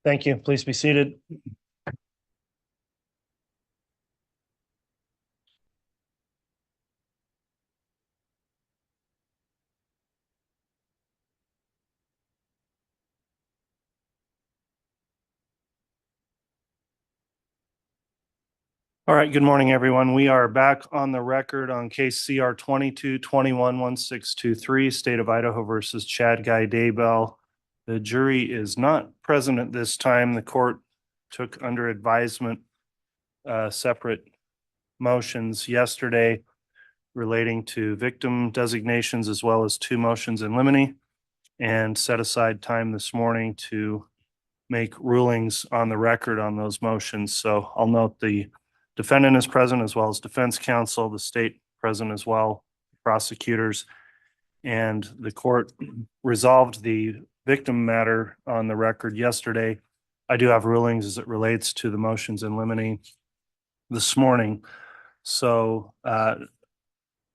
Thank you. Please be seated. All right, good morning, everyone. We are back on the record on case CR 22-21-1623, State of Idaho versus Chad Guy Daybell. The jury is not present at this time. The court took under advisement separate motions yesterday relating to victim designations as well as two motions in limine, and set aside time this morning to make rulings on the record on those motions. So I'll note the defendant is present as well as defense counsel, the state present as well, prosecutors, and the court resolved the victim matter on the record yesterday. I do have rulings as it relates to the motions in limine this morning. So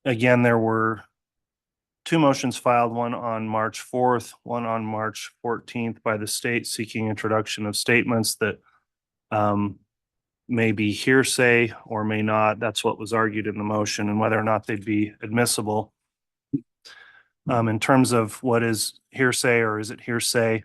again, there were two motions filed, one on March 4th, one on March 14th by the state seeking introduction of statements that may be hearsay or may not. That's what was argued in the motion, and whether or not they'd be admissible. In terms of what is hearsay or is it hearsay,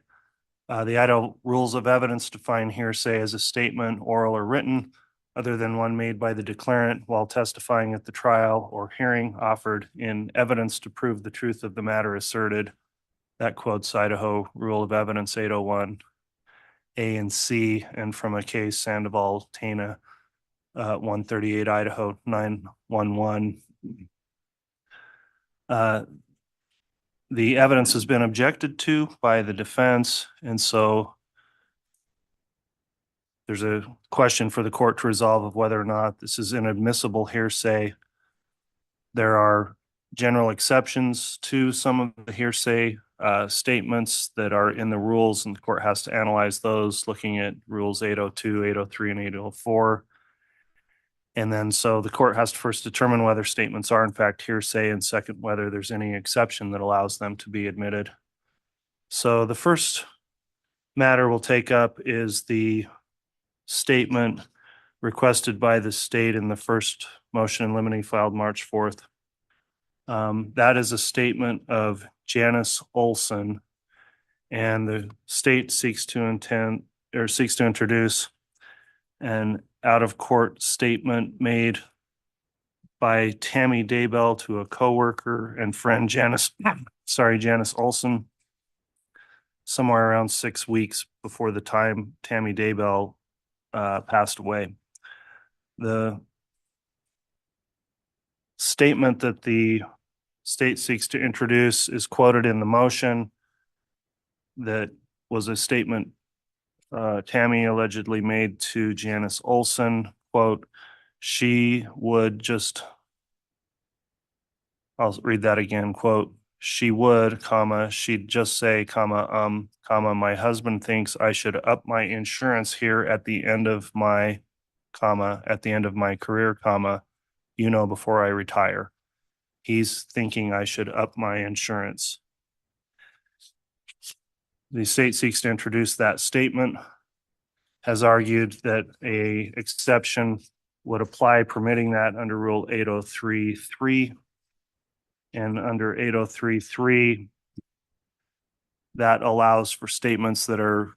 the Idaho Rules of Evidence define hearsay as a statement, oral or written, other than one made by the declarant while testifying at the trial or hearing offered in evidence to prove the truth of the matter asserted. That quotes Idaho Rule of Evidence 801 A and C, and from a case Sandoval Tana 138 Idaho 911. The evidence has been objected to by the defense, and so there's a question for the court to resolve of whether or not this is inadmissible hearsay. There are general exceptions to some of the hearsay statements that are in the rules, and the court has to analyze those, looking at rules 802, 803, and 804. And then so the court has to first determine whether statements are in fact hearsay, and second, whether there's any exception that allows them to be admitted. So the first matter we'll take up is the statement requested by the state in the first motion in limine filed March 4th. That is a statement of Janice Olson, and the state seeks to introduce an out-of-court statement made by Tammy Daybell to a coworker and friend, Janice Olson, somewhere around 6 weeks before the time Tammy Daybell passed away. The statement that the state seeks to introduce is quoted in the motion. That was a statement Tammy allegedly made to Janice Olson, quote, she would just, I'll read that again, quote, she would, comma, she'd just say, comma, my husband thinks I should up my insurance here at the end of my, comma, at the end of my career, comma, before I retire. He's thinking I should up my insurance. The state seeks to introduce that statement, has argued that a exception would apply permitting that under Rule 803.3. And under 803.3, that allows for statements that are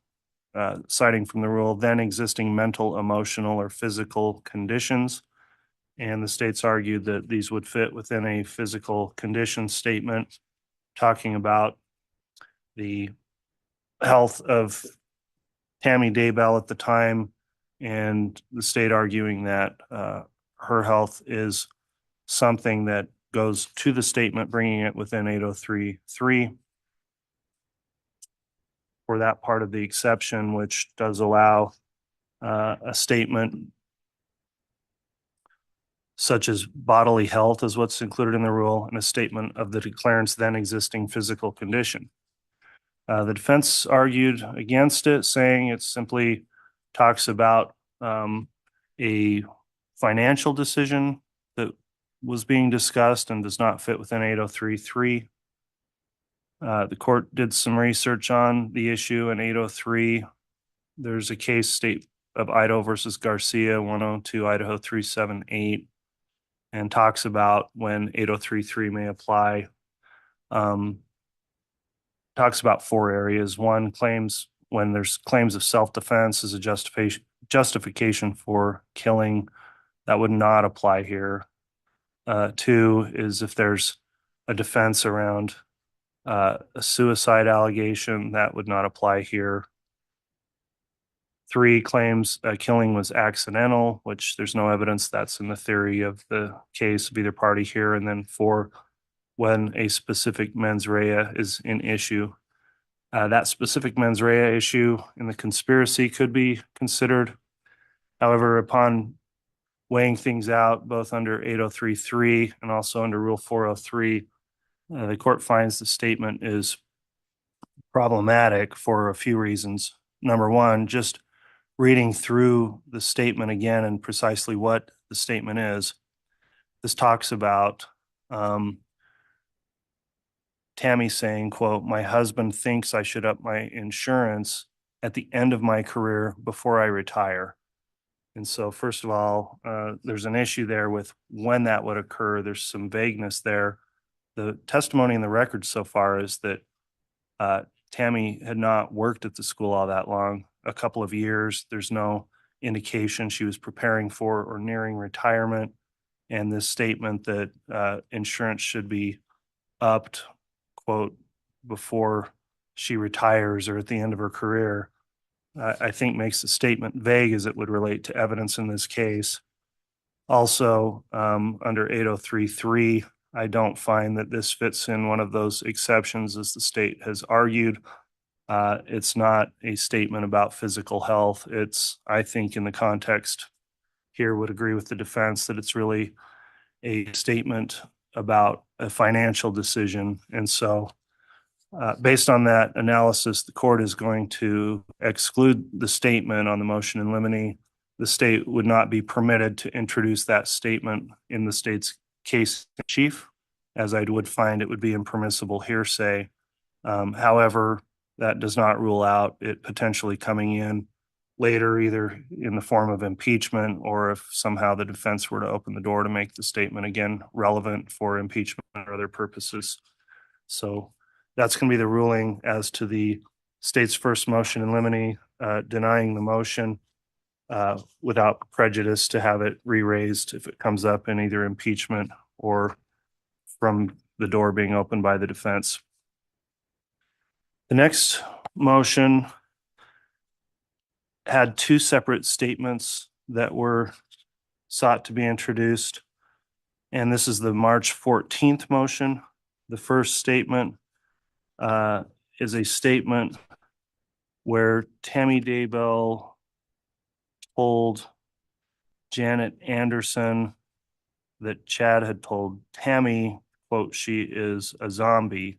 citing from the rule, then existing mental, emotional, or physical conditions. And the state's argued that these would fit within a physical condition statement, talking about the health of Tammy Daybell at the time, and the state arguing that her health is something that goes to the statement, bringing it within 803.3 for that part of the exception, which does allow a statement such as bodily health is what's included in the rule, and a statement of the declarant's then existing physical condition. The defense argued against it, saying it simply talks about a financial decision that was being discussed and does not fit within 803.3. The court did some research on the issue, and 803 There's a case, State of Idaho versus Garcia, 102 Idaho 378, and talks about when 8033 may apply. Talks about four areas. One, claims when there's claims of self-defense as a justification for killing, that would not apply here. Two is if there's a defense around a suicide allegation, that would not apply here. Three, claims killing was accidental, which there's no evidence that's in the theory of the case of either party here. And then four, when a specific mens rea is an issue. That specific mens rea issue in the conspiracy could be considered. However, upon weighing things out, both under 8033 and also under Rule 403, the court finds the statement is problematic for a few reasons. Number one, just reading through the statement again and precisely what the statement is, this talks about Tammy saying, quote, "My husband thinks I should up my insurance at the end of my career before I retire." And so, first of all, there's an issue there with when that would occur. There's some vagueness there. The testimony in the record so far is that Tammy had not worked at the school all that long, a couple of years. There's no indication she was preparing for or nearing retirement. And this statement that insurance should be upped, quote, before she retires or at the end of her career, I think makes the statement vague as it would relate to evidence in this case. Also, under 8033, I don't find that this fits in one of those exceptions as the state has argued. It's not a statement about physical health. It's, I think, in the context here, would agree with the defense that it's really a statement about a financial decision. And so, based on that analysis, the court is going to exclude the statement on the motion in limine. The state would not be permitted to introduce that statement in the state's case in chief, as I would find it would be impermissible hearsay. However, that does not rule out it potentially coming in later, either in the form of impeachment or if somehow the defense were to open the door to make the statement again relevant for impeachment or other purposes. So that's going to be the ruling as to the state's first motion in limine, denying the motion without prejudice to have it re-raised if it comes up in either impeachment or from the door being opened by the defense. The next motion had two separate statements that were sought to be introduced. And this is the March 14th motion. The first statement is a statement where Tammy Daybell told Janet Anderson that Chad had told Tammy, quote, "she is a zombie."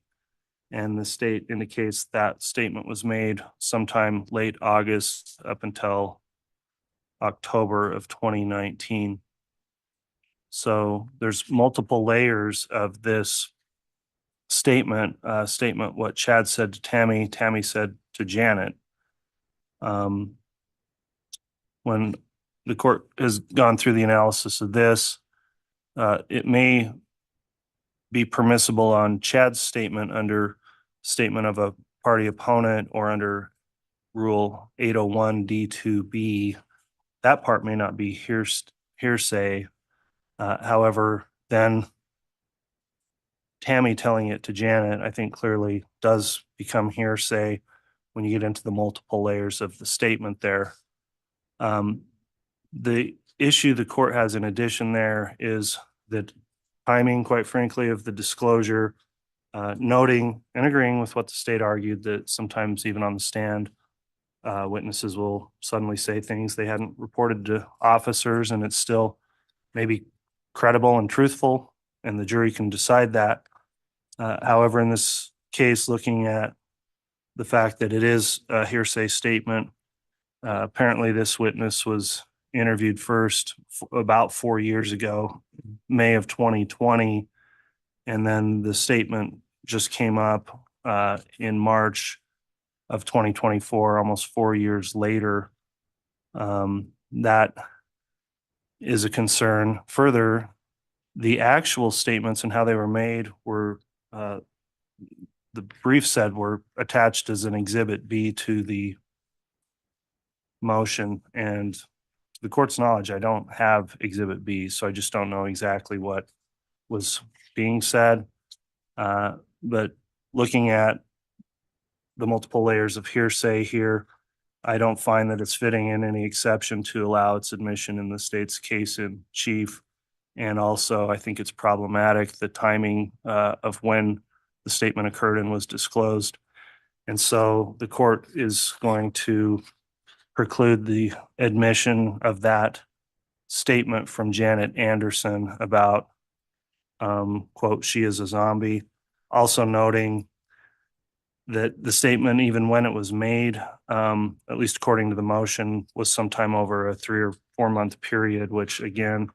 And the state indicates that statement was made sometime late August up until October of 2019. So there's multiple layers of this statement, what Chad said to Tammy, Tammy said to Janet. When the court has gone through the analysis of this, it may be permissible on Chad's statement under statement of a party opponent or under Rule 801 D2B. That part may not be hearsay. However, then Tammy telling it to Janet, I think clearly does become hearsay when you get into the multiple layers of the statement there. The issue the court has in addition there is the timing, quite frankly, of the disclosure, noting and agreeing with what the state argued that sometimes even on the stand, witnesses will suddenly say things they hadn't reported to officers, and it's still maybe credible and truthful, and the jury can decide that. However, in this case, looking at the fact that it is a hearsay statement, apparently this witness was interviewed first about 4 years ago, May of 2020, and then the statement just came up in March of 2024, almost 4 years later. That is a concern. Further, the actual statements and how they were made were, the brief said, were attached as an exhibit B to the motion. And to the court's knowledge, I don't have exhibit B, so I just don't know exactly what was being said. But looking at the multiple layers of hearsay here, I don't find that it's fitting in any exception to allow its admission in the state's case in chief. And also, I think it's problematic, the timing of when the statement occurred and was disclosed. And so the court is going to preclude the admission of that statement from Janet Anderson about, quote, she is a zombie. Also noting that the statement, even when it was made, at least according to the motion, was sometime over a 3 or 4 month period, which again,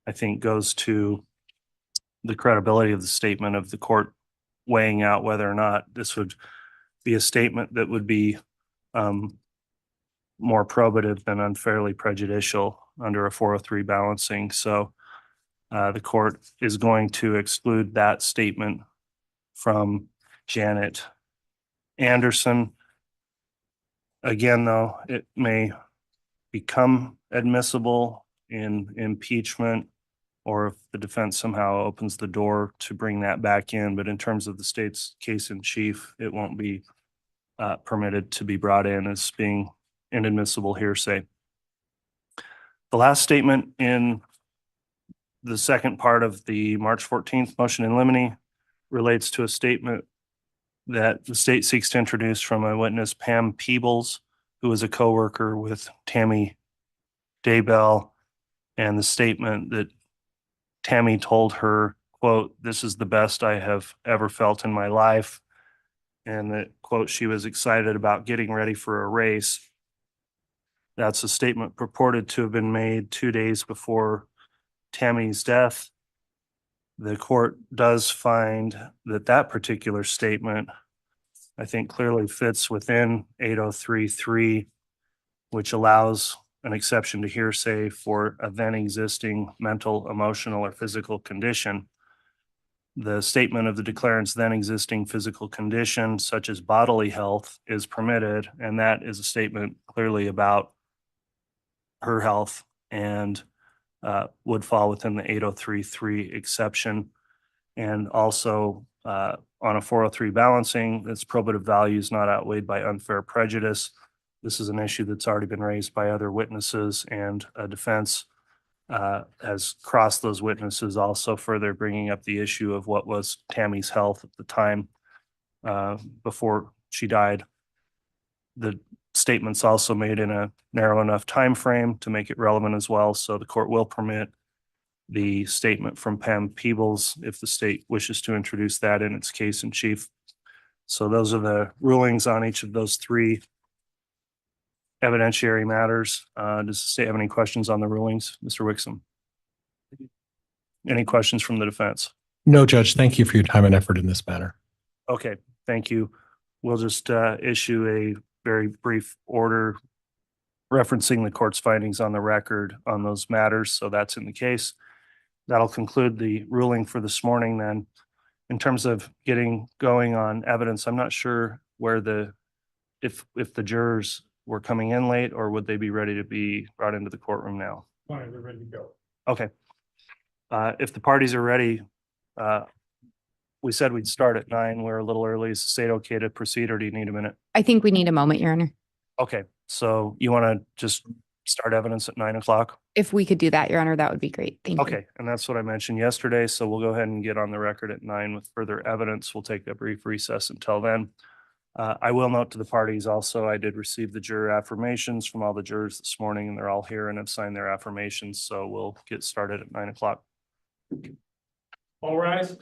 I think goes to the credibility of the statement of the court weighing out whether or not this would be a statement that would be more probative than unfairly prejudicial under a 403 balancing. So the court is going to exclude that statement from Janet Anderson. Again, though, it may become admissible in impeachment, or if the defense somehow opens the door to bring that back in. But in terms of the state's case in chief, it won't be permitted to be brought in as being inadmissible hearsay. The last statement in the second part of the March 14th motion in limine relates to a statement that the state seeks to introduce from a witness, Pam Peebles, who was a coworker with Tammy Daybell, and the statement that Tammy told her, quote, "This is the best I have ever felt in my life," and that, quote, she was excited about getting ready for a race. That's a statement purported to have been made 2 days before Tammy's death. The court does find that that particular statement, I think, clearly fits within 803.3, which allows an exception to hearsay for a then existing mental, emotional, or physical condition. The statement of the declarant's then existing physical condition, such as bodily health, is permitted, and that is a statement clearly about her health and would fall within the 803.3 exception. And also on a 403 balancing, its probative value is not outweighed by unfair prejudice. This is an issue that's already been raised by other witnesses, and a defense has crossed those witnesses, also further bringing up the issue of what was Tammy's health at the time before she died. The statement's also made in a narrow enough time frame to make it relevant as well, so the court will permit the statement from Pam Peebles if the state wishes to introduce that in its case in chief. So those are the rulings on each of those 3 evidentiary matters. Does the state have any questions on the rulings, Mr. Wixom? Any questions from the defense? No, Judge. Thank you for your time and effort in this matter. Okay, thank you. We'll just issue a very brief order referencing the court's findings on the record on those matters. So that's in the case. That'll conclude the ruling for this morning. Then, in terms of getting going on evidence, I'm not sure where if the jurors were coming in late, or would they be ready to be brought into the courtroom now? Fine, they're ready to go. Okay. If the parties are ready, we said we'd start at 9. We're a little early. Is the state okay to proceed, or do you need a minute? I think we need a moment, Your Honor. Okay, so you want to just start evidence at 9 o'clock? If we could do that, Your Honor, that would be great. Thank you. Okay, and that's what I mentioned yesterday. So we'll go ahead and get on the record at 9 with further evidence. We'll take a brief recess until then. I will note to the parties also, I did receive the juror affirmations from all the jurors this morning, and they're all here and have signed their affirmations. So we'll get started at 9 o'clock. All rise.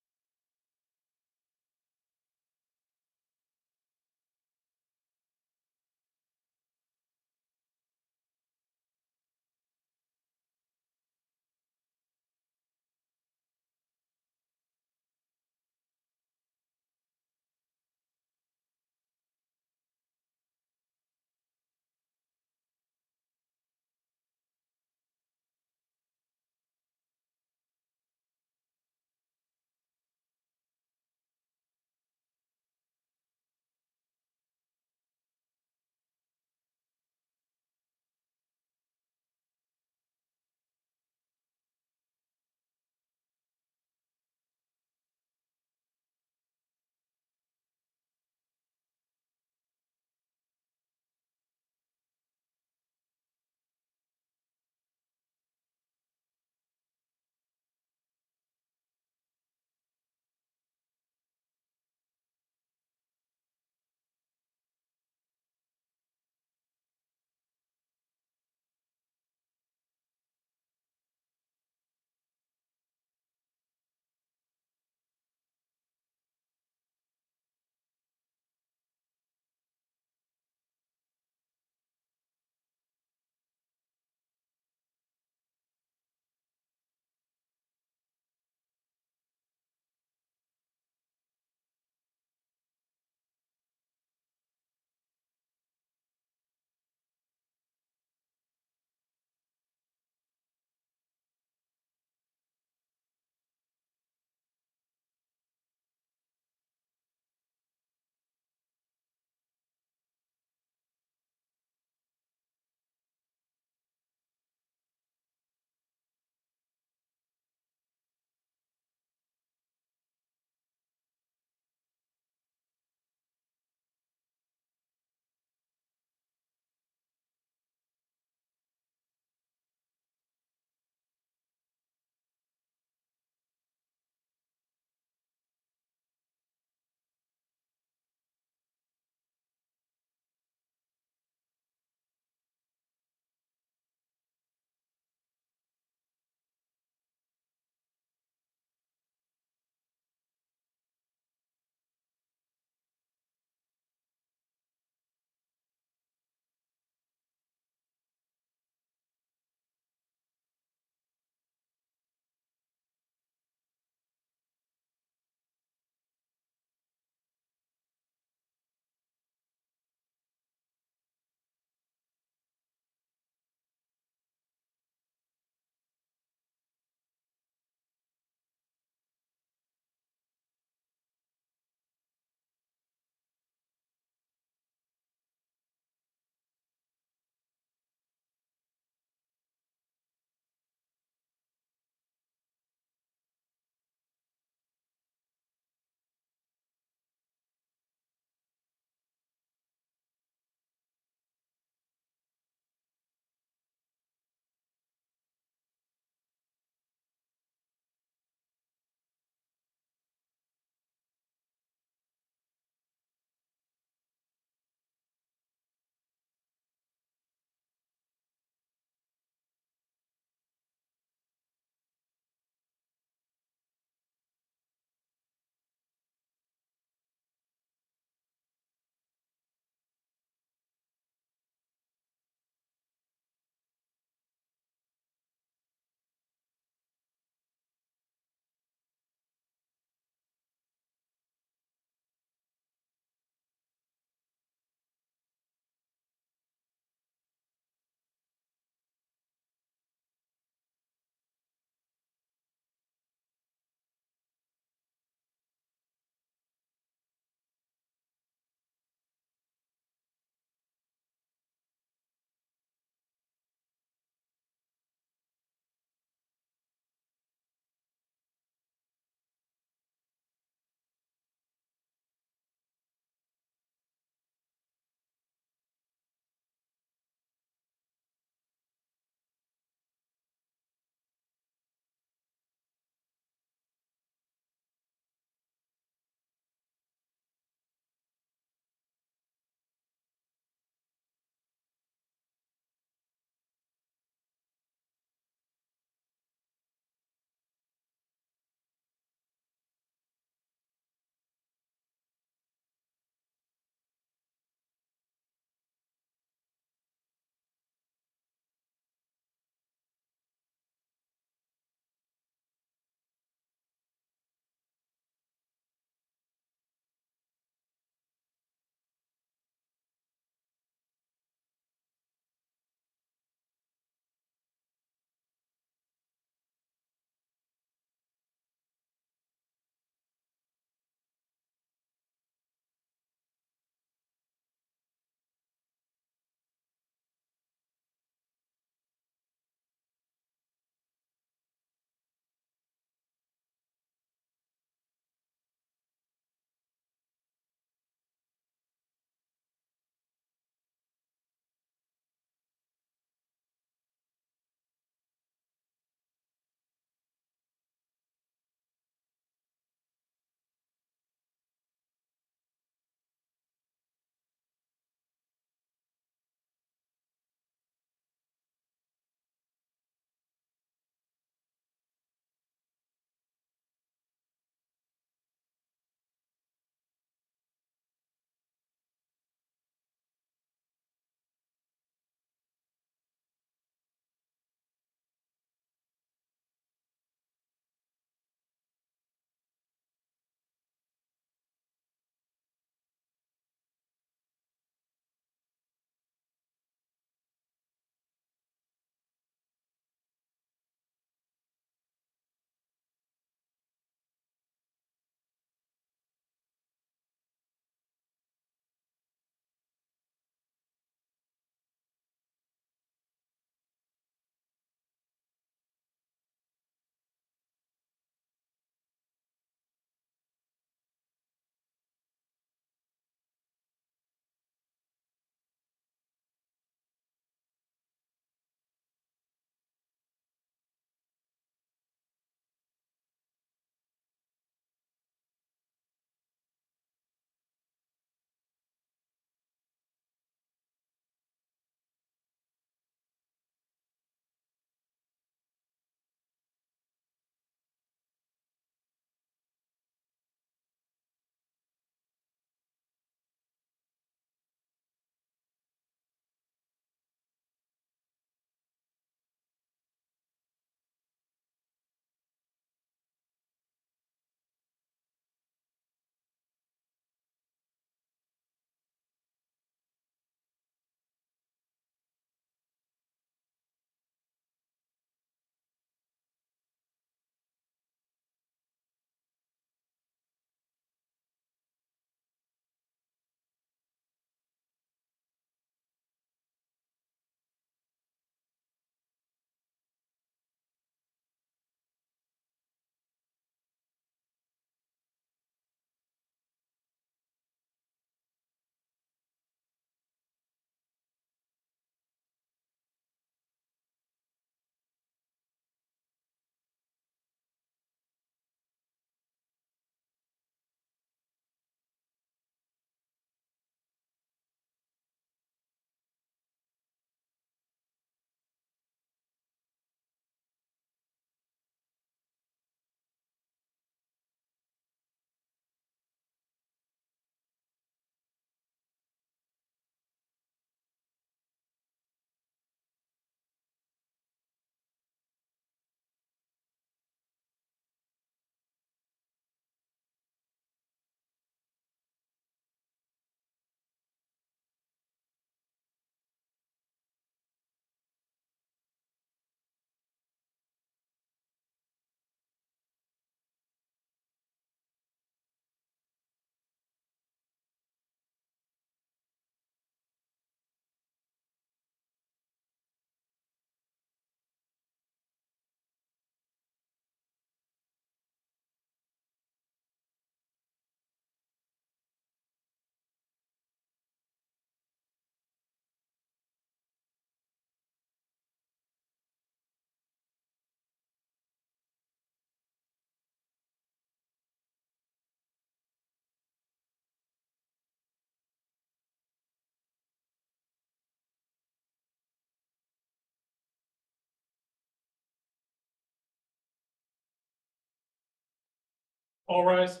All rise.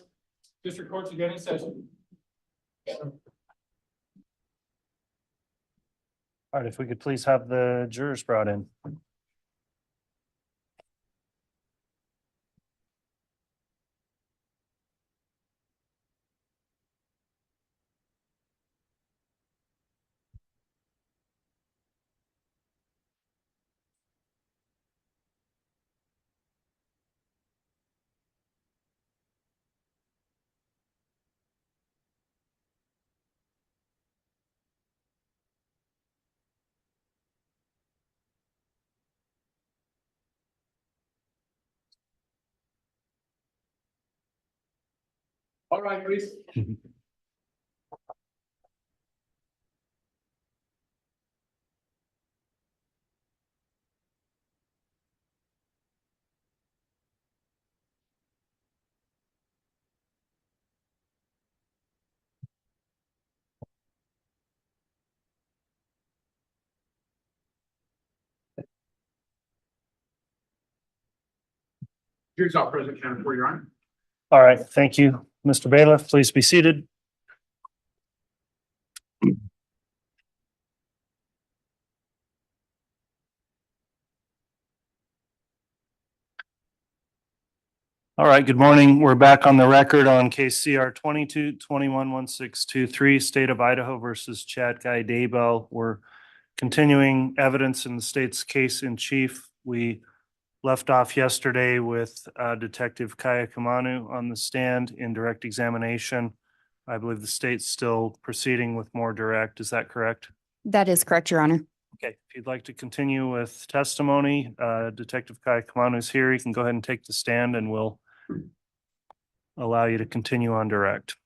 District Court's again in session. All right, if we could please have the jurors brought in. All right, please. Here's our President County for your honor. All right, thank you. Mr. Bailiff, please be seated. All right, good morning. We're back on the record on case CR 22-21-1623, State of Idaho versus Chad Guy Daybell. We're continuing evidence in the state's case in chief. We left off yesterday with Detective Kaya Kamanu on the stand in direct examination. I believe the state's still proceeding with more direct. Is that correct? That is correct, Your Honor. Okay, if you'd like to continue with testimony, Detective Kaya Kamanu is here. You can go ahead and take the stand and we'll allow you to continue on direct.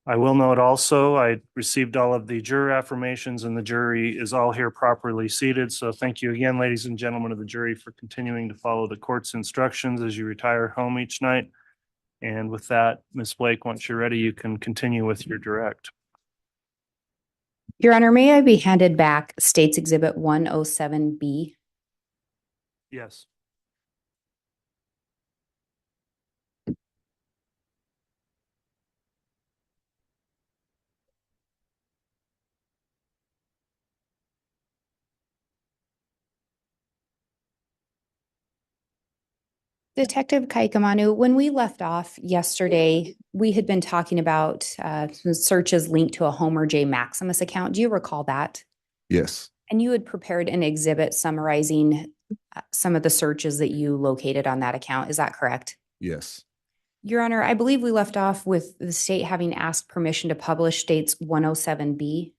I will note also, I received all of the juror affirmations and the jury is all here properly seated. So thank you again, ladies and gentlemen of the jury, for continuing to follow the court's instructions as you retire home each night. And with that, Ms. Blake, once you're ready, you can continue with your direct. Your Honor, may I be handed back State's Exhibit 107B? Yes. Detective Kaikamanu, when we left off yesterday, we had been talking about some searches linked to a Homer J. Maximus account. Do you recall that? Yes, And you had prepared an exhibit summarizing some of the searches that you located on that account. Is that correct? yes, Your Honor, I believe we left off with the state having asked permission to publish State's 107B.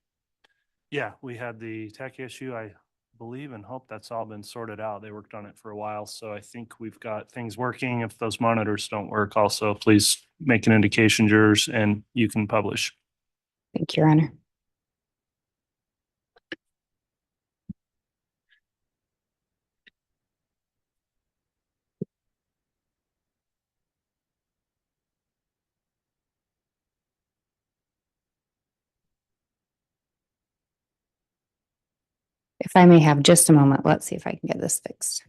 Yeah, we had the tech issue. I believe and hope that's all been sorted out. They worked on it for a while, so I think we've got things working. If those monitors don't work, also please make an indication, jurors, and you can publish. Thank you, Your Honor. If I may have just a moment, let's see if I can get this fixed.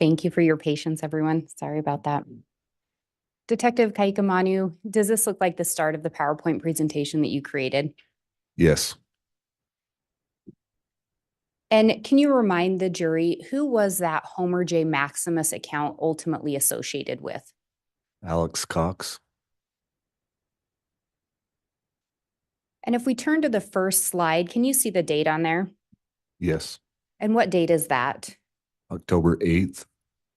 Thank you for your patience, everyone. Sorry about that. Detective Kaikamanu, does this look like the start of the PowerPoint presentation that you created? Yes. And can you remind the jury, who was that Homer J. Maximus account ultimately associated with? Alex Cox. And if we turn to the first slide, can you see the date on there? Yes. And what date is that? October 8th,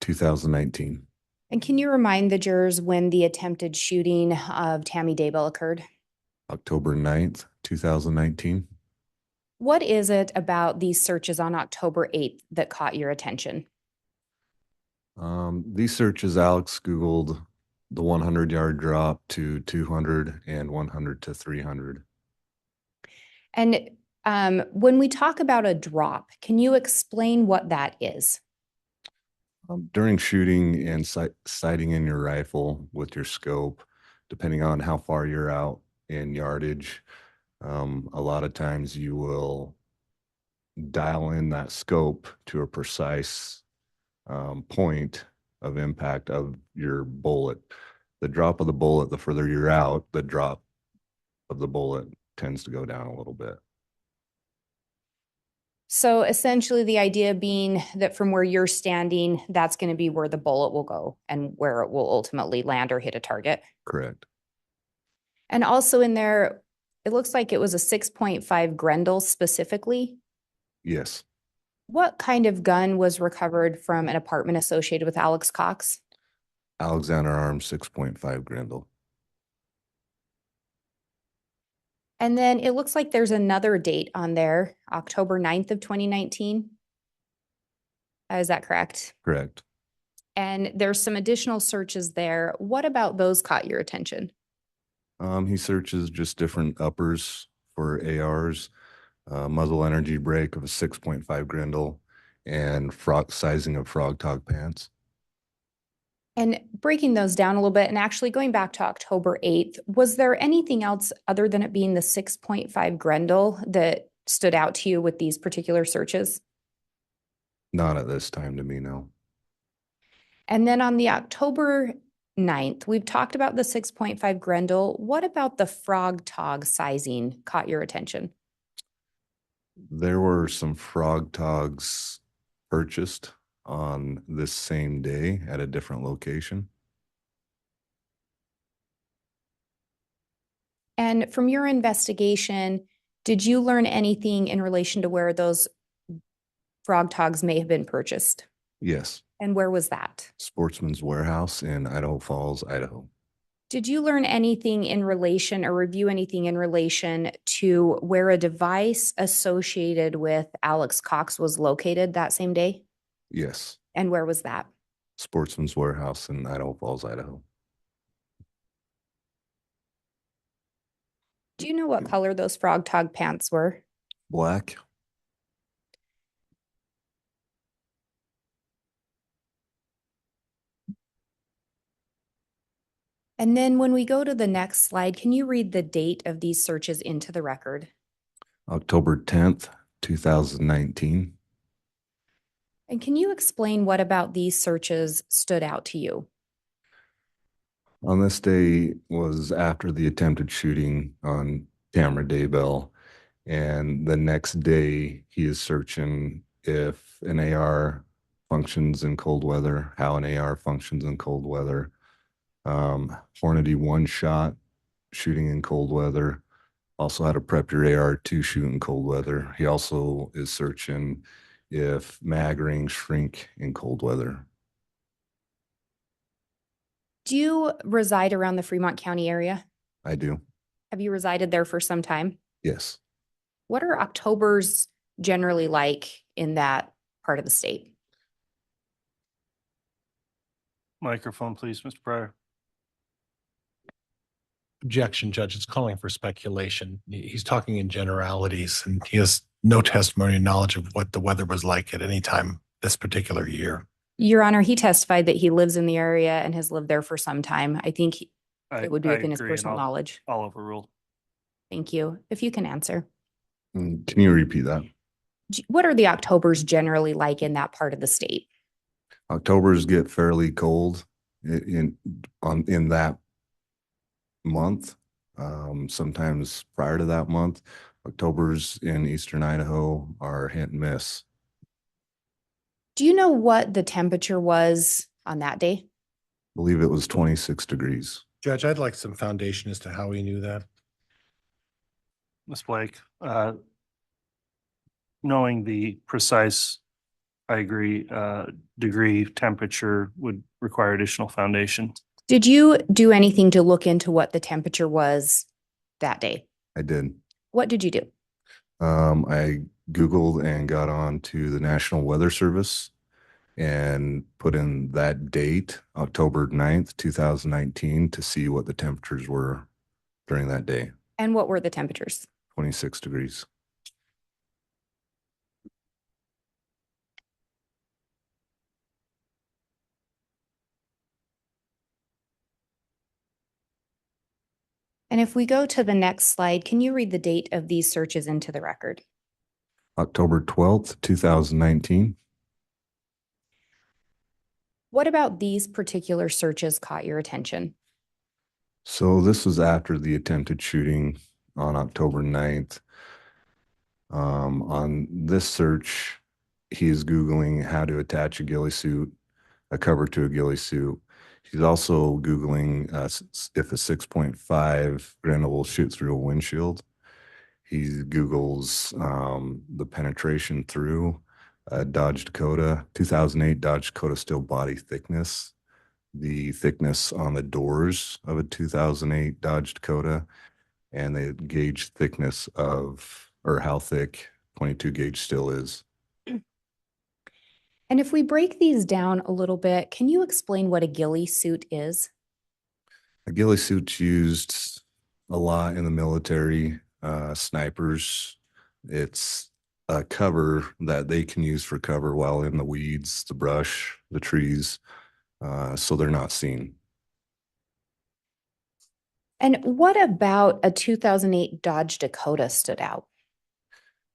2019. And can you remind the jurors when the attempted shooting of Tammy Daybell occurred? October 9th, 2019. What is it about these searches on October 8th that caught your attention? These searches, Alex Googled the 100-yard drop to 200 and 100 to 300. And when we talk about a drop, can you explain what that is? During shooting and sighting in your rifle with your scope, depending on how far you're out in yardage, a lot of times you will dial in that scope to a precise point of impact of your bullet. The drop of the bullet, the further you're out, the drop of the bullet tends to go down a little bit. So essentially the idea being that from where you're standing, that's going to be where the bullet will go and where it will ultimately land or hit a target. Correct. And also in there, it looks like it was a 6.5 Grendel specifically. Yes. What kind of gun was recovered from an apartment associated with Alex Cox? Alexander Arms 6.5 Grendel. And then it looks like there's another date on there, October 9th of 2019. Is that correct? Correct. And there's some additional searches there. What about those caught your attention? He searches just different uppers for ARs, muzzle energy brake of a 6.5 Grendel, and frog sizing of frog tog pants. And breaking those down a little bit and actually going back to October 8th, was there anything else other than it being the 6.5 Grendel that stood out to you with these particular searches? Not at this time to me, no. And then on the October 9th, we've talked about the 6.5 Grendel. What about the frog tog sizing caught your attention? There were some frog togs purchased on this same day at a different location. And from your investigation, did you learn anything in relation to where those frog togs may have been purchased? Yes. And where was that? Sportsman's Warehouse in Idaho Falls, Idaho. Did you learn anything in relation or review anything in relation to where a device associated with Alex Cox was located that same day? Yes. And where was that? Sportsman's Warehouse in Idaho Falls, Idaho. Do you know what color those frog tog pants were? Black. And then when we go to the next slide, can you read the date of these searches into the record? October 10th, 2019. And can you explain what about these searches stood out to you? On this day was after the attempted shooting on Tamara Daybell. And the next day he is searching if an AR functions in cold weather, how an AR functions in cold weather. Hornady one shot shooting in cold weather. Also had a prep your AR to shoot in cold weather. He also is searching if mag rings shrink in cold weather. Do you reside around the Fremont County area? I do. Have you resided there for some time? Yes. What are Octobers generally like in that part of the state? Microphone, please, Mr. Pryor. Objection, Judge. It's calling for speculation. He's talking in generalities, and he has no testimony or knowledge of what the weather was like at any time this particular year. Your Honor, he testified that he lives in the area and has lived there for some time. I think it would be within his personal knowledge. I'll overrule. Thank you. If you can answer. Can you repeat that? What are the Octobers generally like in that part of the state? Octobers get fairly cold in that month. Sometimes prior to that month, Octobers in eastern Idaho are hit and miss. Do you know what the temperature was on that day? I believe it was 26 degrees. Judge, I'd like some foundation as to how he knew that. Ms. Blake, knowing the precise, I agree, degree temperature would require additional foundation. Did you do anything to look into what the temperature was that day? I did. What did you do? I Googled and got on to the National Weather Service and put in that date, October 9th, 2019, to see what the temperatures were during that day. And what were the temperatures? 26 degrees. And if we go to the next slide, can you read the date of these searches into the record? October 12th, 2019. What about these particular searches caught your attention? So this was after the attempted shooting on October 9th. On this search, he's Googling how to attach a ghillie suit, a cover to a ghillie suit. He's also Googling if a 6.5 Grendel will shoot through a windshield. He Googles the penetration through Dodge Dakota, 2008 Dodge Dakota steel body thickness, the thickness on the doors of a 2008 Dodge Dakota, and the gauge thickness of, or how thick 22 gauge steel is. And if we break these down a little bit, can you explain what a ghillie suit is? A ghillie suit's used a lot in the military, snipers. It's a cover that they can use for cover while in the weeds, the brush, the trees, so they're not seen. And what about a 2008 Dodge Dakota stood out?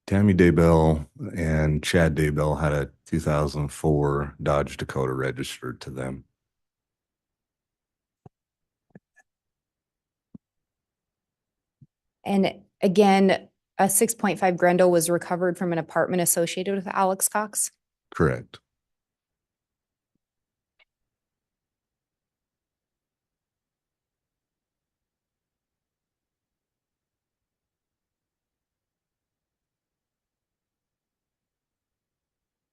Tammy Daybell and Chad Daybell had a 2004 Dodge Dakota registered to them. And again, a 6.5 Grendel was recovered from an apartment associated with Alex Cox. Correct.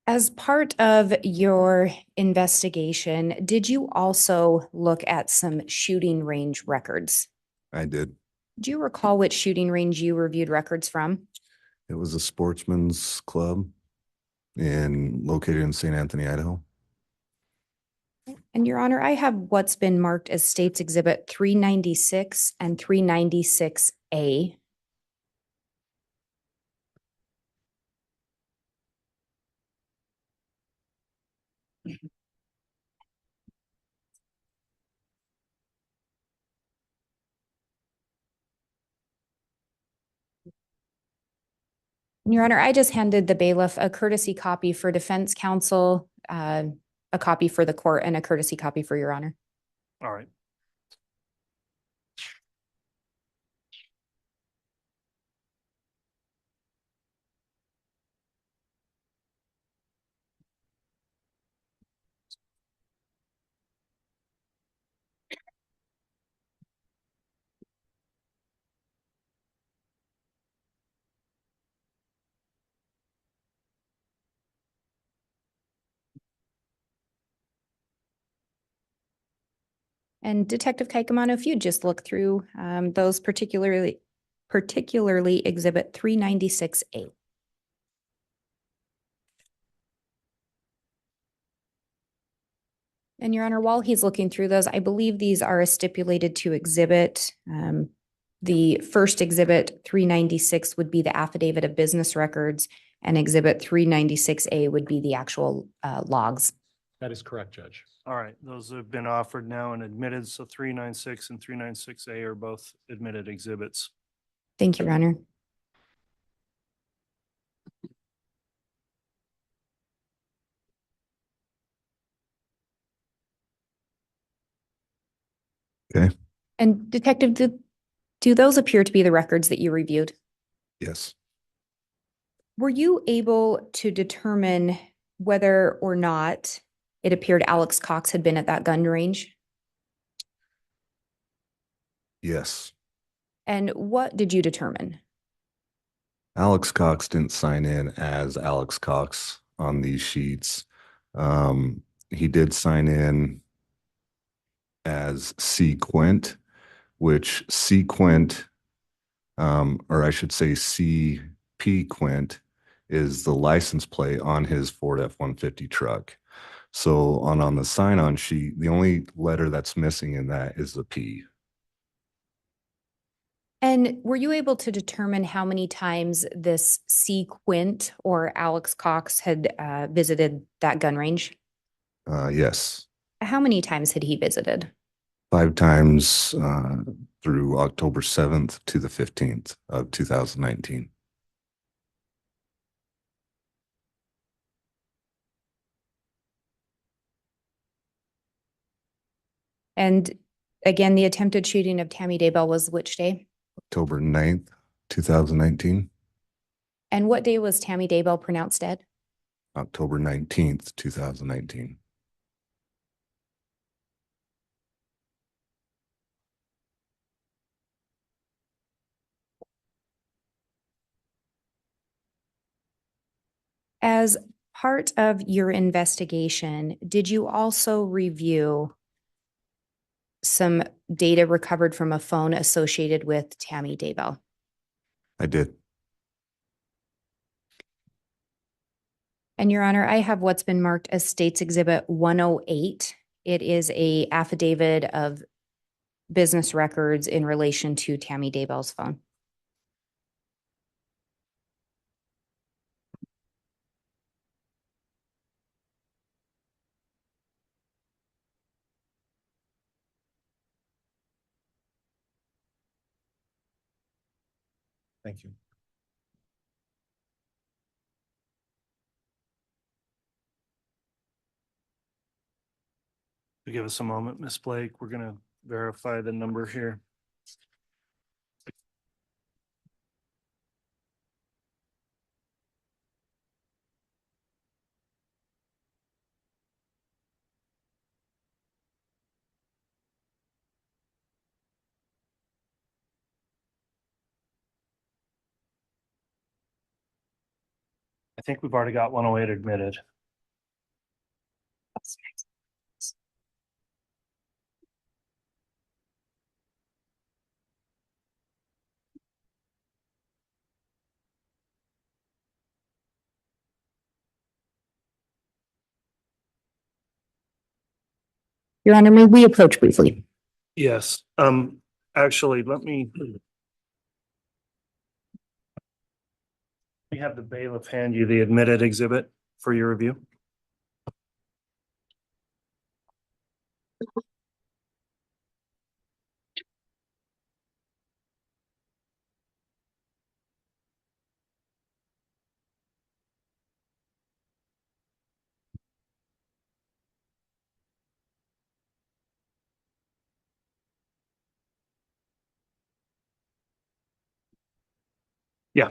As part of your investigation, did you also look at some shooting range records? I did. Do you recall which shooting range you reviewed records from? It was a sportsman's club located in St. Anthony, Idaho. And Your Honor, I have what's been marked as States Exhibit 396 and 396A. Your Honor, I just handed the bailiff a courtesy copy for defense counsel, a copy for the court, and a courtesy copy for Your Honor. All right. And Detective Kaikamano, if you just look through those particularly Exhibit 396A. And Your Honor, while he's looking through those, I believe these are a stipulated to exhibit. The first exhibit 396 would be the affidavit of business records, and exhibit 396A would be the actual logs. That is correct, Judge. All right, those have been offered now and admitted, so 396 and 396A are both admitted exhibits. Thank you, Your Honor. Okay. And Detective, do those appear to be the records that you reviewed? Yes. Were you able to determine whether or not it appeared Alex Cox had been at that gun range? Yes. And what did you determine? Alex Cox didn't sign in as Alex Cox on these sheets. He did sign in as C. Quint, which C. Quint, or I should say C.P. Quint, is the license plate on his Ford F-150 truck. So on the sign-on sheet, the only letter that's missing in that is the P. And were you able to determine how many times this C. Quint or Alex Cox had visited that gun range? Yes. How many times had he visited? 5 times through October 7th to the 15th of 2019. And again, the attempted shooting of Tammy Daybell was which day? October 9th, 2019. And what day was Tammy Daybell pronounced dead? October 19th, 2019. As part of your investigation, did you also review some data recovered from a phone associated with Tammy Daybell? I did. And Your Honor, I have what's been marked as States Exhibit 108. It is a affidavit of business records in relation to Tammy Daybell's phone. Thank you. Give us a moment, Miss Blake. We're gonna verify the number here. I think we've already got 108 admitted. Your Honor, may we approach briefly? Yes, actually, let me have the bailiff hand you the admitted exhibit for your review. Yeah.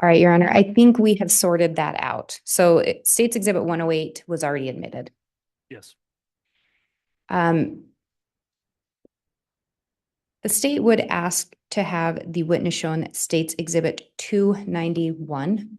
All right, Your Honor, I think we have sorted that out. So State's Exhibit 108 was already admitted. Yes. The state would ask to have the witness shown State's Exhibit 291.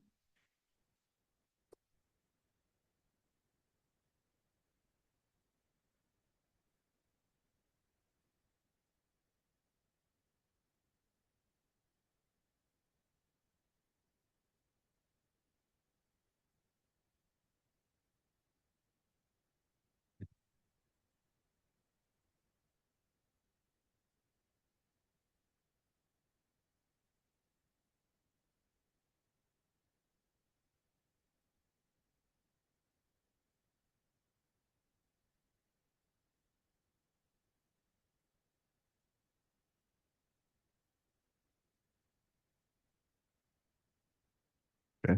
Okay.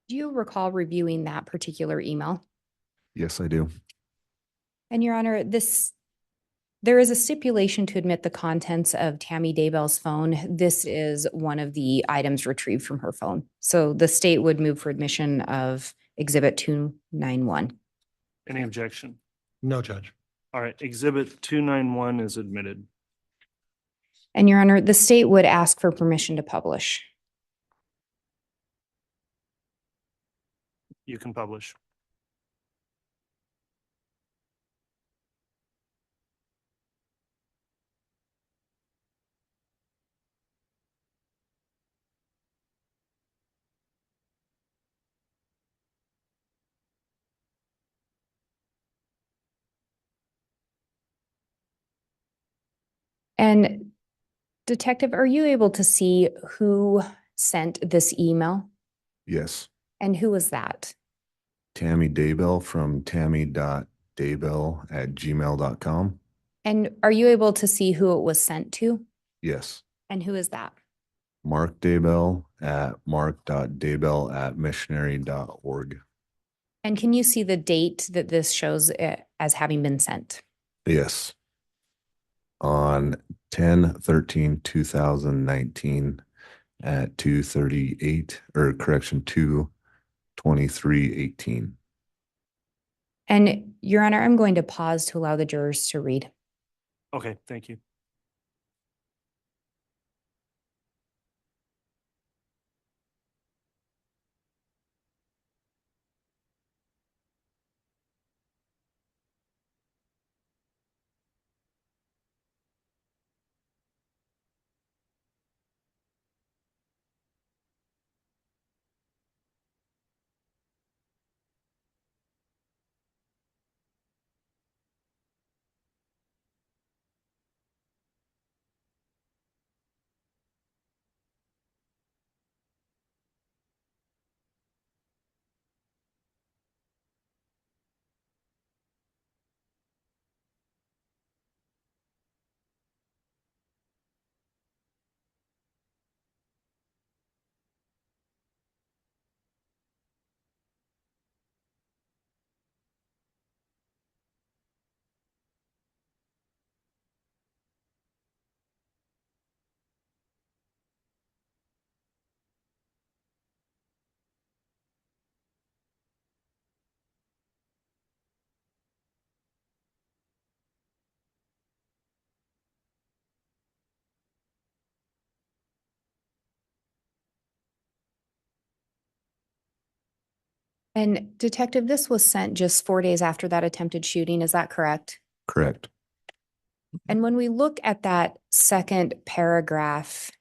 Do you recall reviewing that particular email? Yes, I do. And Your Honor, there is a stipulation to admit the contents of Tammy Daybell's phone. This is one of the items retrieved from her phone. So the state would move for admission of Exhibit 291. Any objection? No, Judge. All right, Exhibit 291 is admitted. And Your Honor, the state would ask for permission to publish. You can publish. And Detective, are you able to see who sent this email? Yes. And who was that? Tammy Daybell from tammy.daybell@gmail.com. And are you able to see who it was sent to? Yes. And who is that? Mark Daybell at mark.daybell@missionary.org. And can you see the date that this shows as having been sent? Yes. On 10/13/2019 at 2:38, or correction, 2:23:18. And Your Honor, I'm going to pause to allow the jurors to read. Okay, thank you. And Detective, this was sent just 4 days after that attempted shooting. Is that correct? Correct. And when we look at that second paragraph,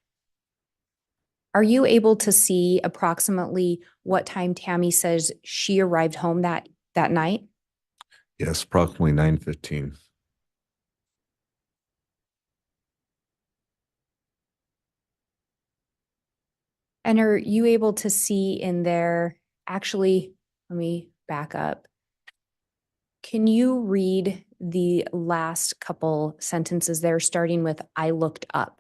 are you able to see approximately what time Tammy says she arrived home that night? Yes, approximately 9:15. And are you able to see in there, actually, let me back up. Can you read the last couple sentences there, starting with "I looked up"?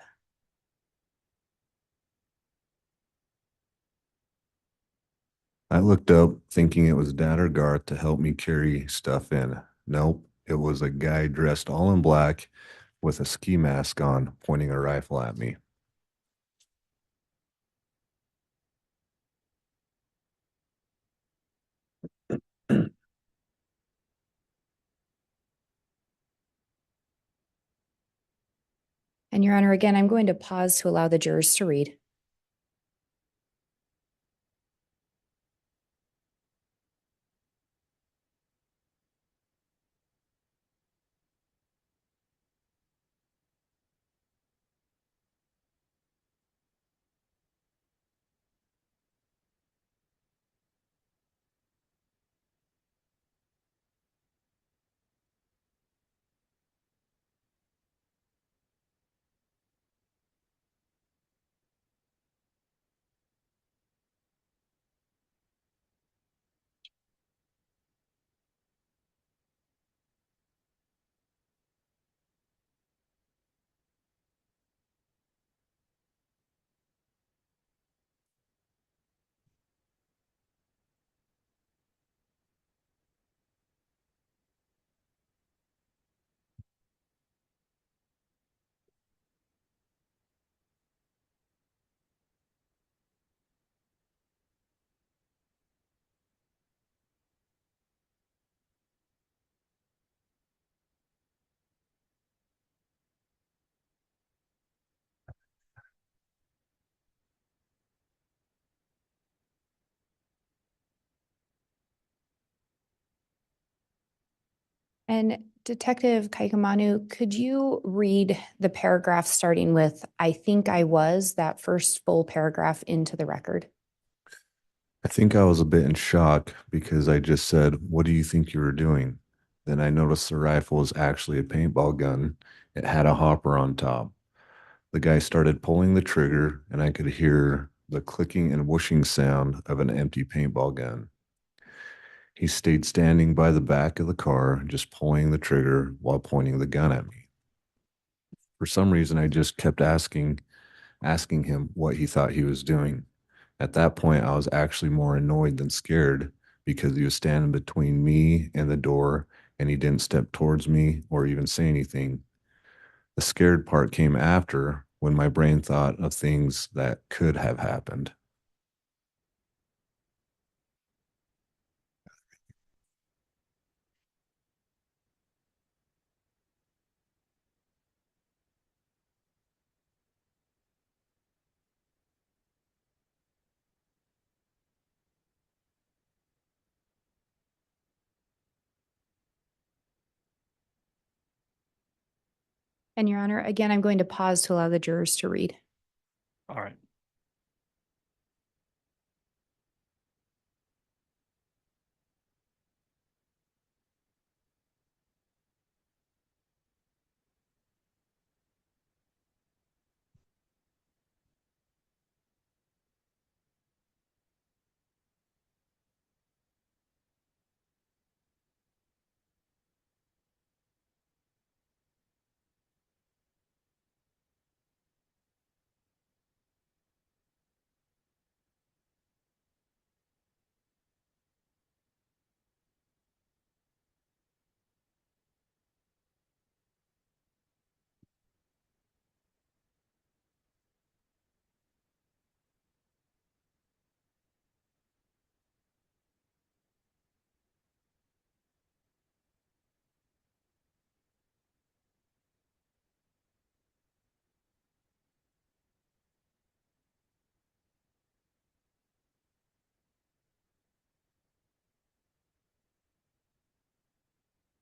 I looked up thinking it was Dad or Garth to help me carry stuff in. Nope, it was a guy dressed all in black with a ski mask on, pointing a rifle at me. And Your Honor, again, I'm going to pause to allow the jurors to read. And Detective Kaikamanu, could you read the paragraph starting with, "I think I was," that first full paragraph into the record? I think I was a bit in shock because I just said, "What do you think you were doing?" Then I noticed the rifle was actually a paintball gun. It had a hopper on top. The guy started pulling the trigger, and I could hear the clicking and whooshing sound of an empty paintball gun. He stayed standing by the back of the car, just pulling the trigger while pointing the gun at me. For some reason, I just kept asking him what he thought he was doing. At that point, I was actually more annoyed than scared because he was standing between me and the door and he didn't step towards me or even say anything. The scared part came after when my brain thought of things that could have happened. And Your Honor, again, I'm going to pause to allow the jurors to read. All right.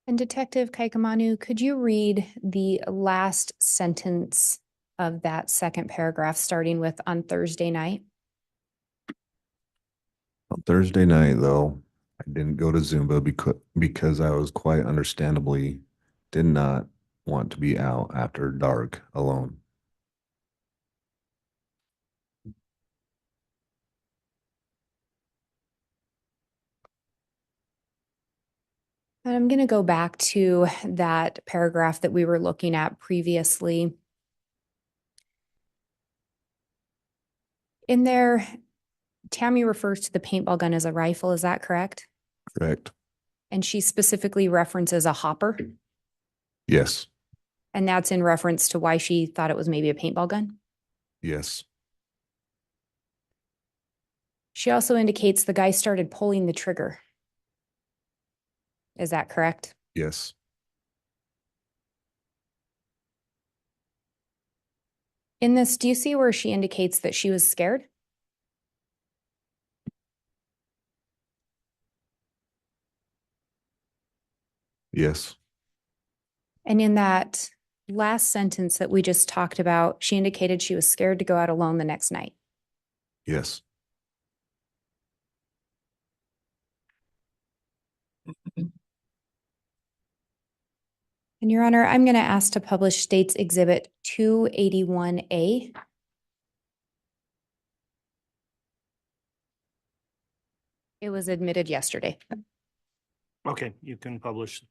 And Detective Kaikamanu, could you read the last sentence of that second paragraph, starting with "on Thursday night"? On Thursday night, though, I didn't go to Zumba because I was quite understandably did not want to be out after dark alone. And I'm going to go back to that paragraph that we were looking at previously. In there, Tammy refers to the paintball gun as a rifle. Is that correct? Correct. And she specifically references a hopper. Yes. And that's in reference to why she thought it was maybe a paintball gun. Yes. She also indicates the guy started pulling the trigger. Is that correct? Yes. In this, do you see where she indicates that she was scared? Yes. And in that last sentence that we just talked about, she indicated she was scared to go out alone the next night. Yes. And Your Honor, I'm going to ask to publish State's Exhibit 281A. It was admitted yesterday. Okay, you can publish.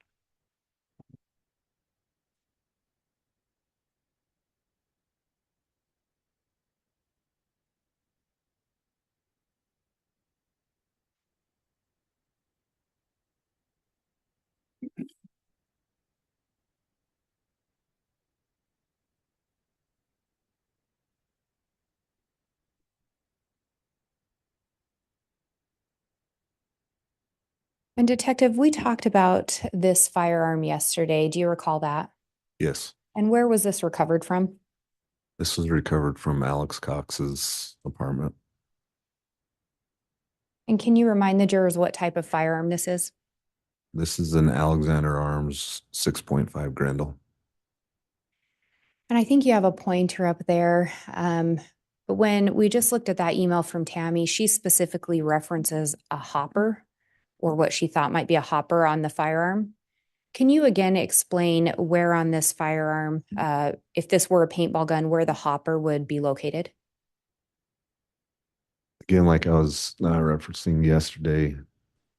And Detective, we talked about this firearm yesterday. Do you recall that? Yes. And where was this recovered from? This was recovered from Alex Cox's apartment. And can you remind the jurors what type of firearm this is? This is an Alexander Arms 6.5 Grendel. And I think you have a pointer up there. But when we just looked at that email from Tammy, she specifically references a hopper or what she thought might be a hopper on the firearm. Can you again explain where on this firearm, if this were a paintball gun, where the hopper would be located? Again, like I was referencing yesterday,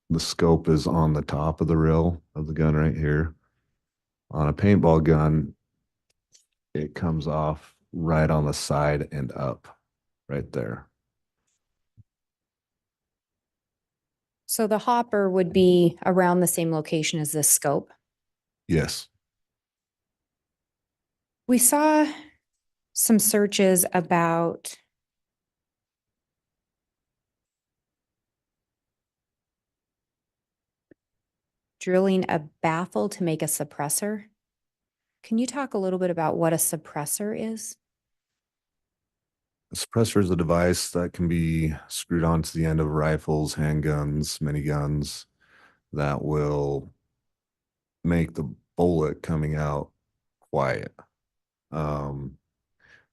the scope is on the top of the rail of the gun right here. On a paintball gun, it comes off right on the side and up right there. So the hopper would be around the same location as this scope. Yes. We saw some searches about drilling a baffle to make a suppressor. Can you talk a little bit about what a suppressor is? A suppressor is a device that can be screwed onto the end of rifles, handguns, miniguns that will make the bullet coming out quiet.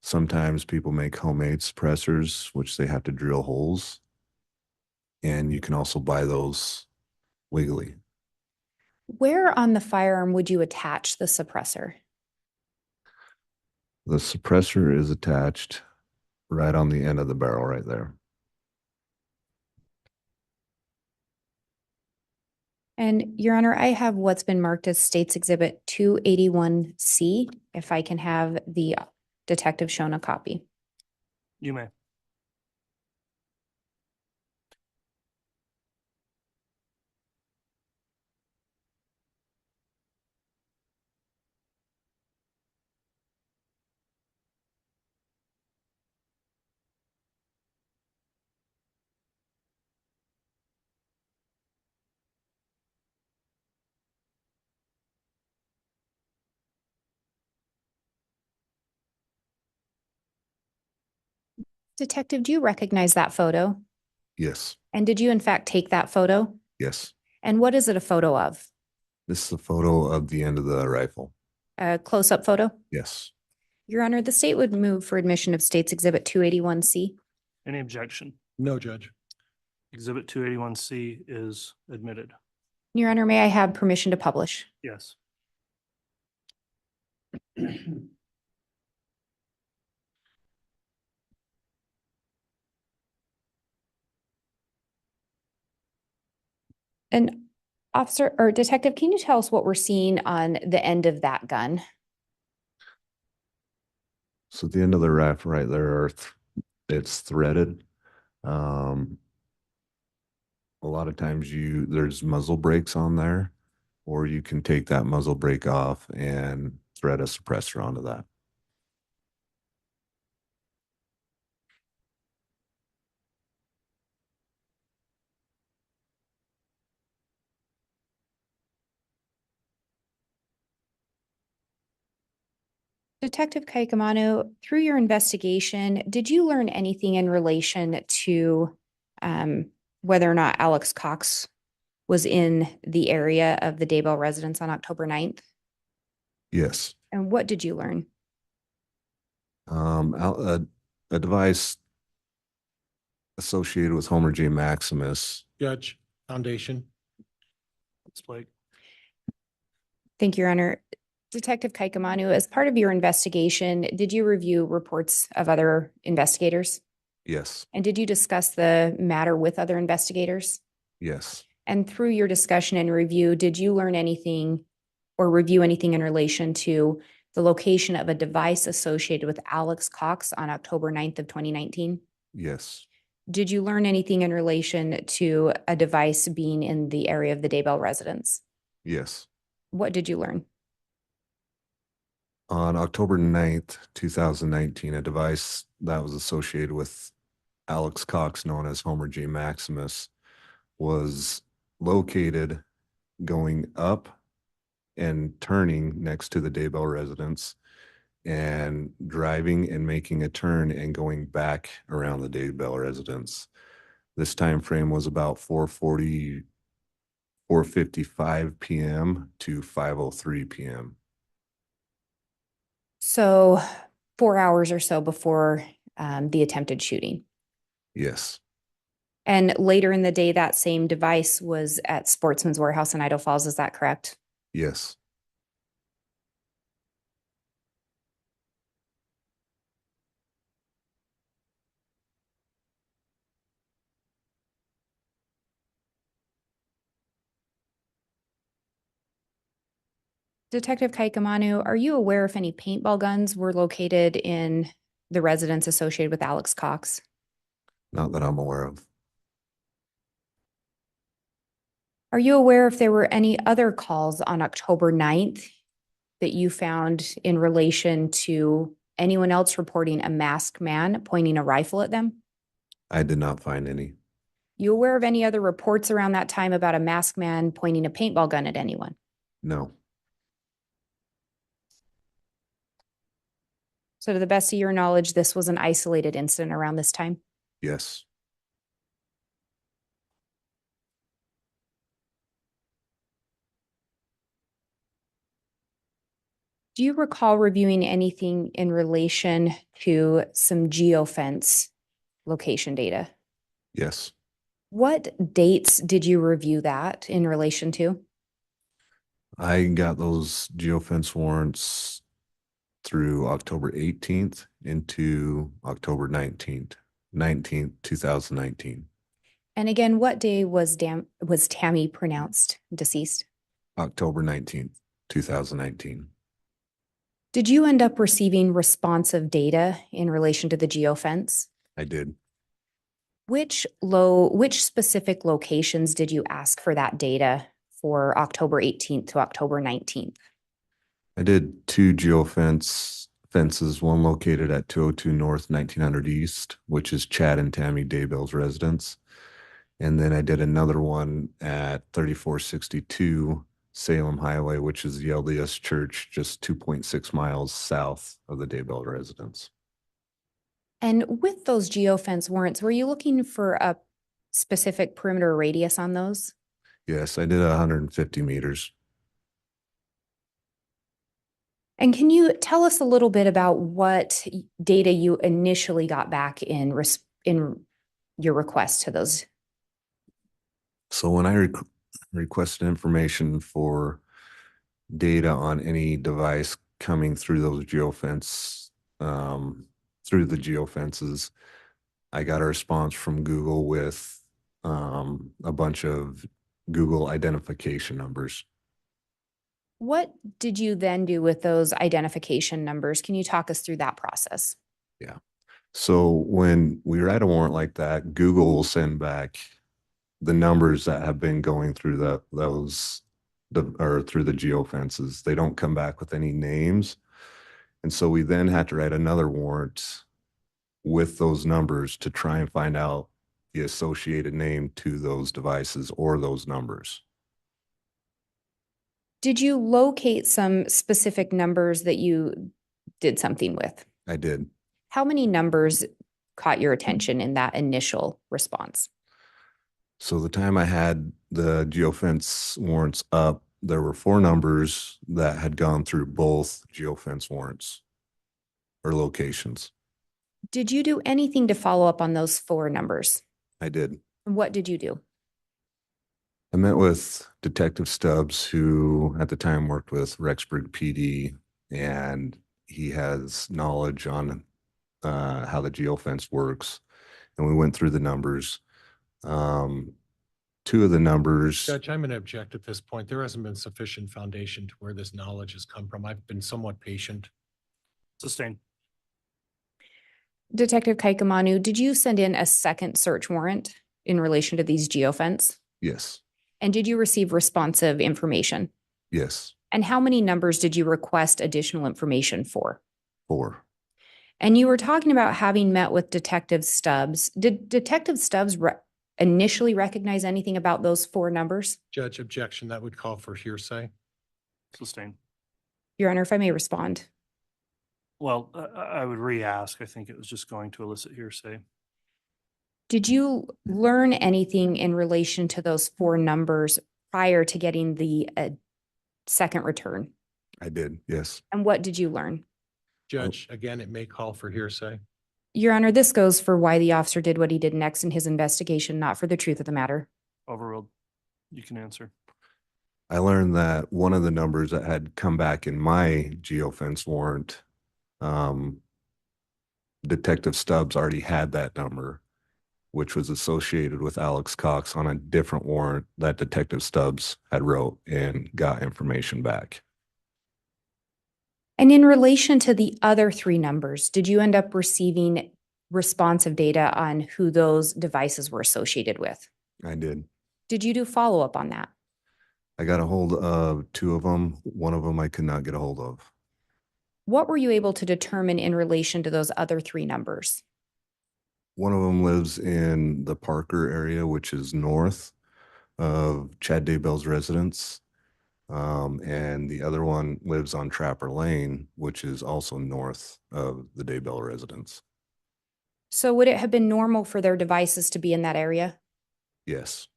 Sometimes people make homemade suppressors, which they have to drill holes. And you can also buy those legally. Where on the firearm would you attach the suppressor? The suppressor is attached right on the end of the barrel right there. And Your Honor, I have what's been marked as State's Exhibit 281C, if I can have the detective shown a copy. You may. Detective, do you recognize that photo? Yes. And did you in fact take that photo? Yes. And what is it a photo of? This is a photo of the end of the rifle. A close-up photo? Yes. Your Honor, the state would move for admission of State's Exhibit 281C. Any objection? No, Judge. Exhibit 281C is admitted. Your Honor, may I have permission to publish? Yes. And officer or detective, can you tell us what we're seeing on the end of that gun? So at the end of the rifle right there, it's threaded. A lot of times there's muzzle brakes on there, or you can take that muzzle brake off and thread a suppressor onto that. Detective Kaikamano, through your investigation, did you learn anything in relation to whether or not Alex Cox was in the area of the Daybell residence on October 9th? Yes. And what did you learn? A device associated with Homer J. Maximus. Judge, foundation. It's Blake. Thank you, Your Honor. Detective Kaikamanu, as part of your investigation, did you review reports of other investigators? Yes. And did you discuss the matter with other investigators? Yes. And through your discussion and review, did you learn anything or review anything in relation to the location of a device associated with Alex Cox on October 9th of 2019? Yes. Did you learn anything in relation to a device being in the area of the Daybell residence? Yes. What did you learn? On October 9th, 2019, a device that was associated with Alex Cox, known as Homer J. Maximus, was located going up and turning next to the Daybell residence and driving and making a turn and going back around the Daybell residence. This time frame was about 4:40, 4:55 p.m. to 5:03 p.m. So 4 hours or so before the attempted shooting. Yes. And later in the day, that same device was at Sportsman's Warehouse in Idaho Falls. Is that correct? Yes. Detective Kaikamanu, are you aware if any paintball guns were located in the residence associated with Alex Cox? Not that I'm aware of. Are you aware if there were any other calls on October 9th that you found in relation to anyone else reporting a masked man pointing a rifle at them? I did not find any. You aware of any other reports around that time about a masked man pointing a paintball gun at anyone? No. So to the best of your knowledge, this was an isolated incident around this time? Yes. Do you recall reviewing anything in relation to some geofence location data? Yes. What dates did you review that in relation to? I got those geofence warrants through October 18th into October 19th, 2019. And again, what day was Tammy pronounced deceased? October 19th, 2019. Did you end up receiving responsive data in relation to the geofence? I did. Which specific locations did you ask for that data for October 18th to October 19th? I did two fences, one located at 202 North, 1900 East, which is Chad and Tammy Daybell's residence. And then I did another one at 3462 Salem Highway, which is the LDS Church, just 2.6 miles south of the Daybell residence. And with those geofence warrants, were you looking for a specific perimeter radius on those? Yes, I did 150 meters. And can you tell us a little bit about what data you initially got back in your request to those? So when I requested information for data on any device coming through those through the geofences, I got a response from Google with a bunch of Google identification numbers. What did you then do with those identification numbers? Can you talk us through that process? Yeah. So when we write a warrant like that, Google will send back the numbers that have been going through through the geofences. They don't come back with any names. And so we then had to write another warrant with those numbers to try and find out the associated name to those devices or those numbers. Did you locate some specific numbers that you did something with. I did. How many numbers caught your attention in that initial response? So the time I had the geofence warrants up, there were 4 numbers that had gone through both geofence warrants or locations. Did you do anything to follow up on those 4 numbers? I did. What did you do? I met with Detective Stubbs, who at the time worked with Rexburg PD, and he has knowledge on how the geofence works. And we went through the numbers. 2 of the numbers, Judge, I'm going to object at this point. There hasn't been sufficient foundation to where this knowledge has come from. I've been somewhat patient. Sustained. Detective Kaikamanu, did you send in a second search warrant in relation to these geofence? yes, And did you receive responsive information? yes, And how many numbers did you request additional information for? 4. And you were talking about having met with Detective Stubbs. Did Detective Stubbs initially recognize anything about those 4 numbers? Judge, objection, that would call for hearsay. Sustained. Your Honor, if I may respond. Well, I would re-ask. I think it was just going to elicit hearsay. Did you learn anything in relation to those 4 numbers prior to getting the second return? I did, yes. And what did you learn? Judge, again, it may call for hearsay. Your Honor, this goes for why the officer did what he did next in his investigation, not for the truth of the matter. Overruled. You can answer. I learned that one of the numbers that had come back in my geofence warrant, Detective Stubbs already had that number, which was associated with Alex Cox on a different warrant that Detective Stubbs had wrote and got information back. And in relation to the other 3 numbers, did you end up receiving responsive data on who those devices were associated with? I did. Did you do follow-up on that? I got a hold of 2 of them. One of them I could not get a hold of. What were you able to determine in relation to those other 3 numbers? One of them lives in the Parker area, which is north of Chad Daybell's residence. And the other one lives on Trapper Lane, which is also north of the Daybell residence. So would it have been normal for their devices to be in that area? Yes.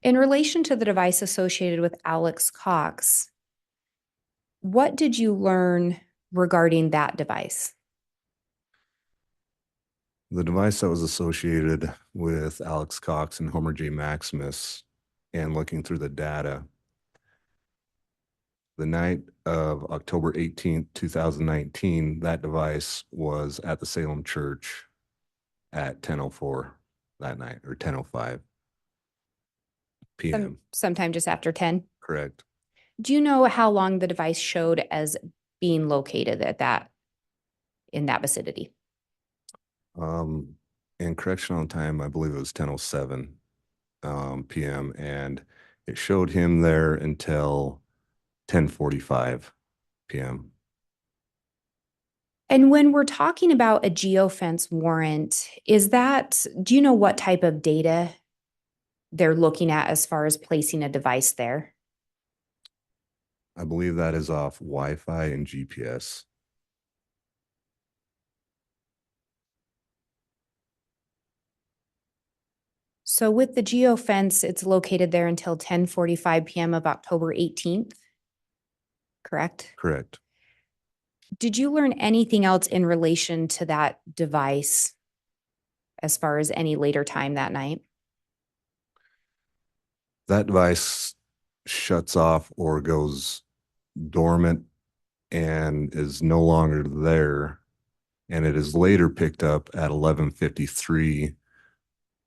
In relation to the device associated with Alex Cox, what did you learn regarding that device? The device that was associated with Alex Cox and Homer J. Maximus, and looking through the data, the night of October 18th, 2019, that device was at the Salem Church at 10:04 that night, or 10:05 p.m. Sometime just after 10? Correct. Do you know how long the device showed as being located in that vicinity? In correctional time, I believe it was 10:07 p.m. and it showed him there until 10:45 p.m. And when we're talking about a geofence warrant, do you know what type of data they're looking at as far as placing a device there? I believe that is off Wi-Fi and GPS. So with the geofence, it's located there until 10:45 p.m. of October 18th, correct? Correct. Did you learn anything else in relation to that device as far as any later time that night? That device shuts off or goes dormant and is no longer there. And it is later picked up at 11:53,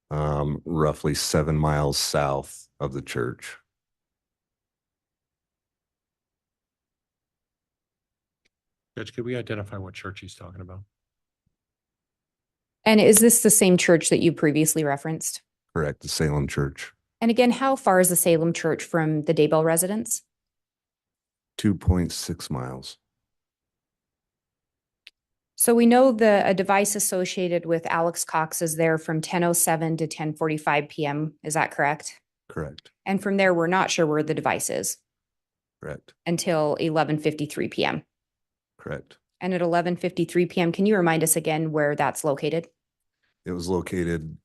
roughly 7 miles south of the church. Judge, could we identify what church he's talking about? And is this the same church that you previously referenced? Correct, the Salem Church. And again, how far is the Salem Church from the Daybell residence? 2.6 miles. So we know a device associated with Alex Cox is there from 10:07 to 10:45 p.m. Is that correct? Correct. And from there, we're not sure where the device is Correct. until 11:53 p.m. Correct. And at 11:53 PM, can you remind us again where that's located? It was located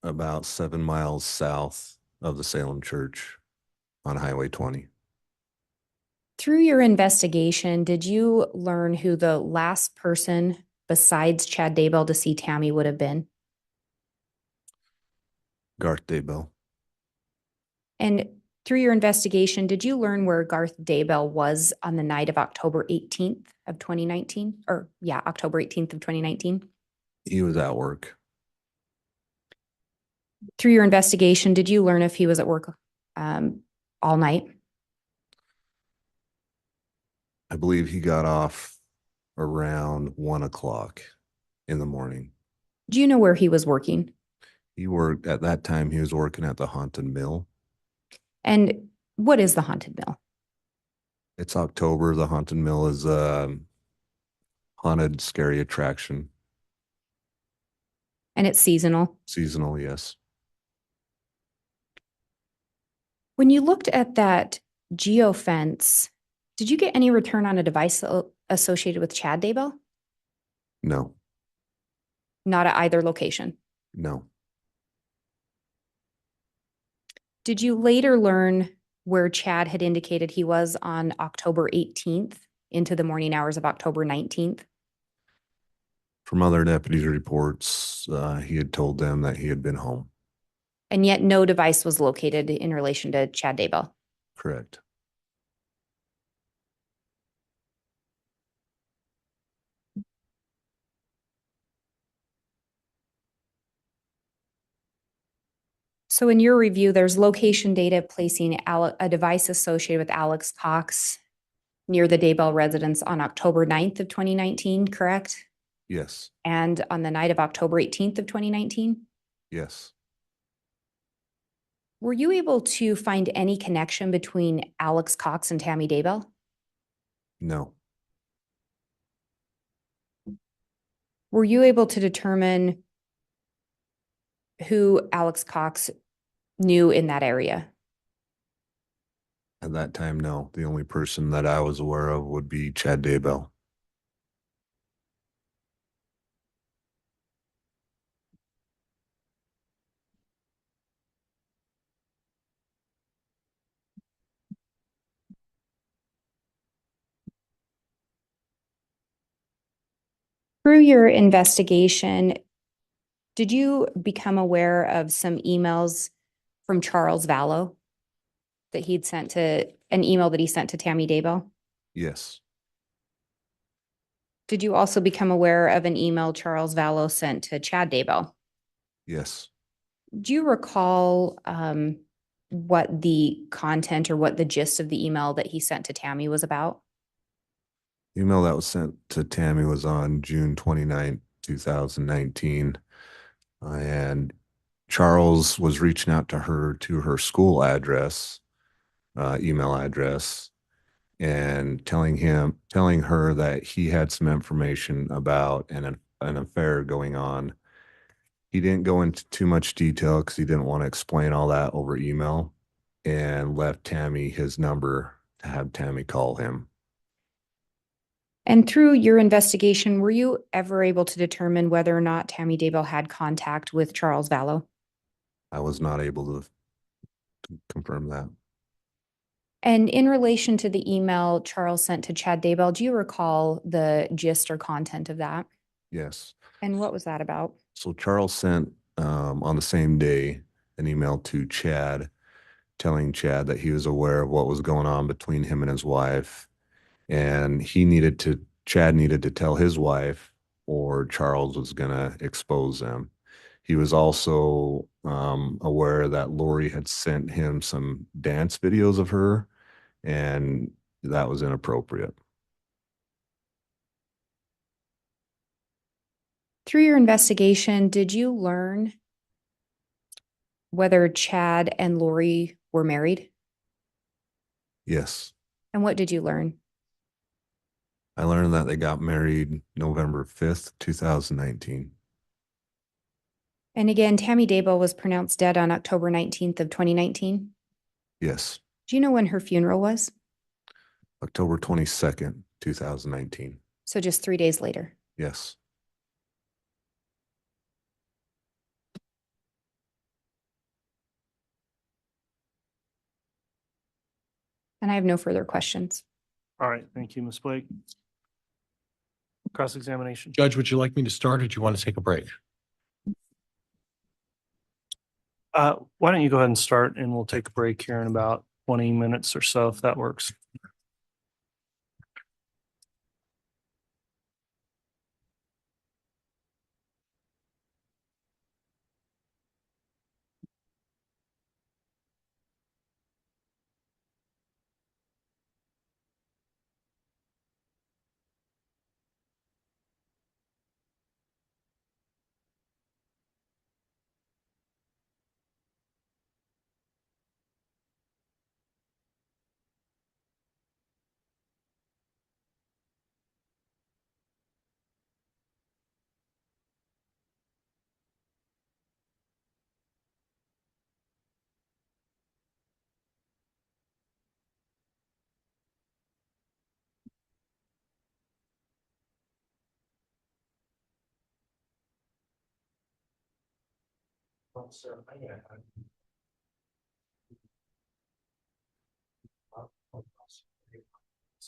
about 7 miles south of the Salem Church on Highway 20. Through your investigation, did you learn who the last person besides Chad Daybell to see Tammy would have been? Garth Daybell. And through your investigation, did you learn where Garth Daybell was on the night of October 18th of 2019? Or yeah, October 18th of 2019? He was at work. Through your investigation, did you learn if he was at work all night? I believe he got off around 1 o'clock in the morning. Do you know where he was working? He worked at that time, he was working at the Haunted Mill. And what is the Haunted Mill? It's October. The Haunted Mill is a haunted, scary attraction. And it's seasonal. Seasonal, yes. When you looked at that geofence, did you get any return on a device associated with Chad Daybell? No, Not at either location. no. Did you later learn where Chad had indicated he was on October 18th into the morning hours of October 19th? From other deputies' reports, he had told them that he had been home. And yet no device was located in relation to Chad Daybell. Correct. So in your review, there's location data placing a device associated with Alex Cox near the Daybell residence on October 9th of 2019, correct? Yes, And on the night of October 18th of 2019? yes. Were you able to find any connection between Alex Cox and Tammy Daybell? No, Were you able to determine who Alex Cox knew in that area? at that time, no. The only person that I was aware of would be Chad Daybell. Through your investigation, did you become aware of some emails from Charles Vallow that he'd sent to an email that he sent to Tammy Daybell? Yes, Did you also become aware of an email Charles Vallow sent to Chad Daybell? yes. Do you recall what the content or what the gist of the email that he sent to Tammy was about? The email that was sent to Tammy was on June 29th, 2019. And Charles was reaching out to her school address, email address, and telling her that he had some information about an affair going on. He didn't go into too much detail because he didn't want to explain all that over email, and left Tammy his number to have Tammy call him. And through your investigation, were you ever able to determine whether or not Tammy Daybell had contact with Charles Vallow? I was not able to confirm that. And in relation to the email Charles sent to Chad Daybell, do you recall the gist or content of that? Yes. And what was that about? So Charles sent on the same day an email to Chad, telling Chad that he was aware of what was going on between him and his wife, and Chad needed to tell his wife, or Charles was gonna expose them. He was also aware that Lori had sent him some dance videos of her, and that was inappropriate. Through your investigation, did you learn whether Chad and Lori were married? Yes. And what did you learn? I learned that they got married November 5th, 2019. And again, Tammy Daybell was pronounced dead on October 19th of 2019. Yes. Do you know when her funeral was? October 22nd, 2019. So just 3 days later. Yes. And I have no further questions. All right, thank you, Ms. Blake. Cross-examination. Judge, would you like me to start or do you want to take a break? Why don't you go ahead and start and we'll take a break here in about 20 minutes or so, if that works.